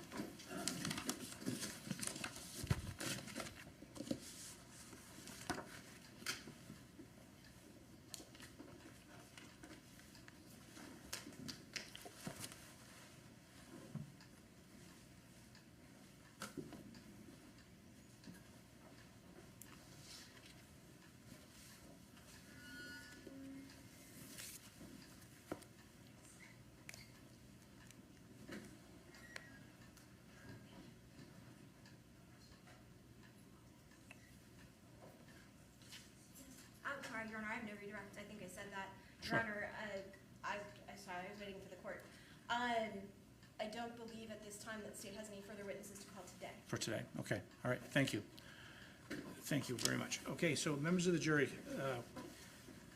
I'm sorry, Your Honor, I have no redirect. I think I said that. Sure. Your Honor, I'm sorry, I was waiting for the court. I don't believe at this time that the state has any further witnesses to call today. For today, okay, all right, thank you. Thank you very much. Okay, so members of the jury,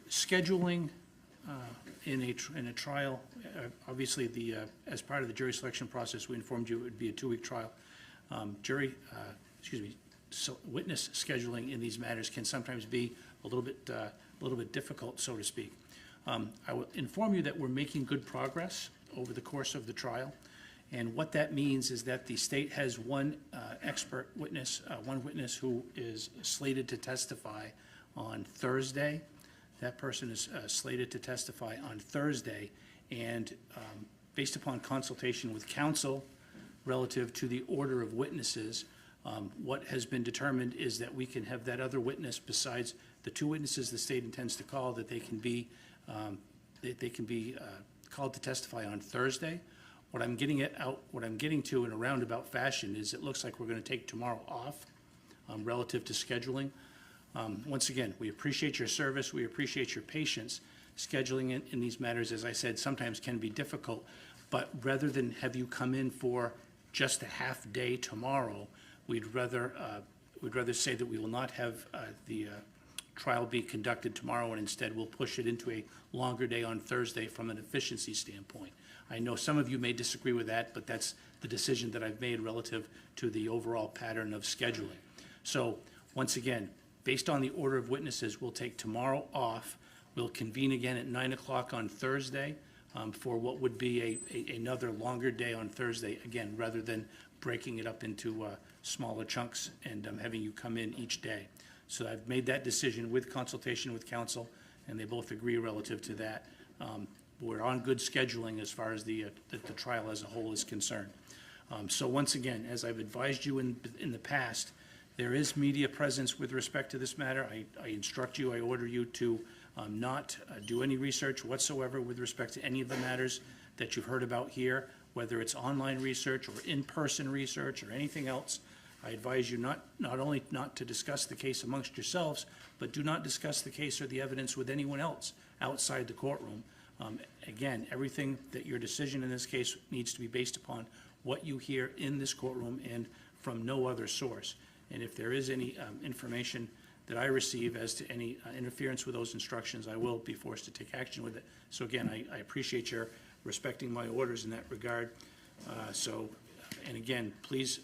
scheduling in a trial, obviously as part of the jury selection process, we informed you it would be a 2-week trial. Witness scheduling in these matters can sometimes be a little bit difficult, so to speak. I will inform you that we're making good progress over the course of the trial. And what that means is that the state has one expert witness, one witness who is slated to testify on Thursday. That person is slated to testify on Thursday. And based upon consultation with counsel relative to the order of witnesses, what has been determined is that we can have that other witness besides the 2 witnesses the state intends to call, that they can be called to testify on Thursday. What I'm getting to in a roundabout fashion is it looks like we're going to take tomorrow off relative to scheduling. Once again, we appreciate your service. We appreciate your patience. Scheduling in these matters, as I said, sometimes can be difficult. But rather than have you come in for just a half day tomorrow, we'd rather say that we will not have the trial be conducted tomorrow, and instead we'll push it into a longer day on Thursday from an efficiency standpoint. I know some of you may disagree with that, but that's the decision that I've made relative to the overall pattern of scheduling. So once again, based on the order of witnesses, we'll take tomorrow off. We'll convene again at 9 o'clock on Thursday for what would be another longer day on Thursday, again, rather than breaking it up into smaller chunks and having you come in each day. So I've made that decision with consultation with counsel, and they both agree relative to that. We're on good scheduling as far as the trial as a whole is concerned. So once again, as I've advised you in the past, there is media presence with respect to this matter. I instruct you, I order you to not do any research whatsoever with respect to any of the matters that you've heard about here, whether it's online research or in-person research or anything else. I advise you not only not to discuss the case amongst yourselves, but do not discuss the case or the evidence with anyone else outside the courtroom. Again, everything that your decision in this case needs to be based upon what you hear in this courtroom and from no other source. And if there is any information that I receive as to any interference with those instructions, I will be forced to take action with it. So again, I appreciate your respecting my orders in that regard. And again, please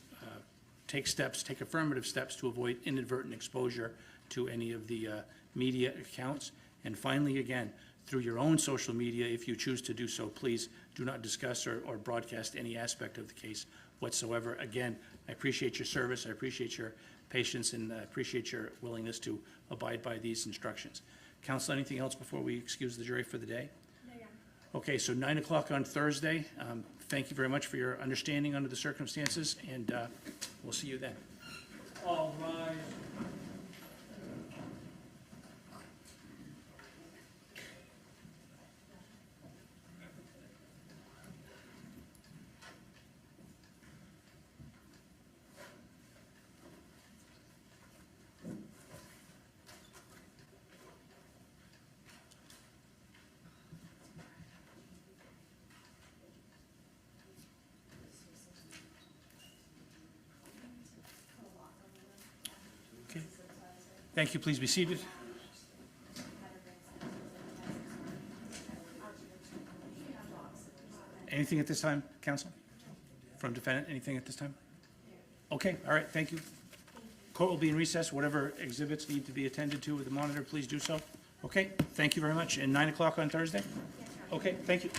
take affirmative steps to avoid inadvertent exposure to any of the media accounts. And finally, again, through your own social media, if you choose to do so, please do not discuss or broadcast any aspect of the case whatsoever. Again, I appreciate your service, I appreciate your patience, and I appreciate your willingness to abide by these instructions. Counsel, anything else before we excuse the jury for the day? No, Your Honor. Okay, so 9 o'clock on Thursday. Thank you very much for your understanding under the circumstances, and we'll see you then. All rise. Okay. Thank you. Please be seated. Anything at this time, counsel? From defendant, anything at this time? Okay, all right, thank you. Court will be in recess. Whatever exhibits need to be attended to with the monitor, please do so. Okay, thank you very much. And 9 o'clock on Thursday? Okay, thank you.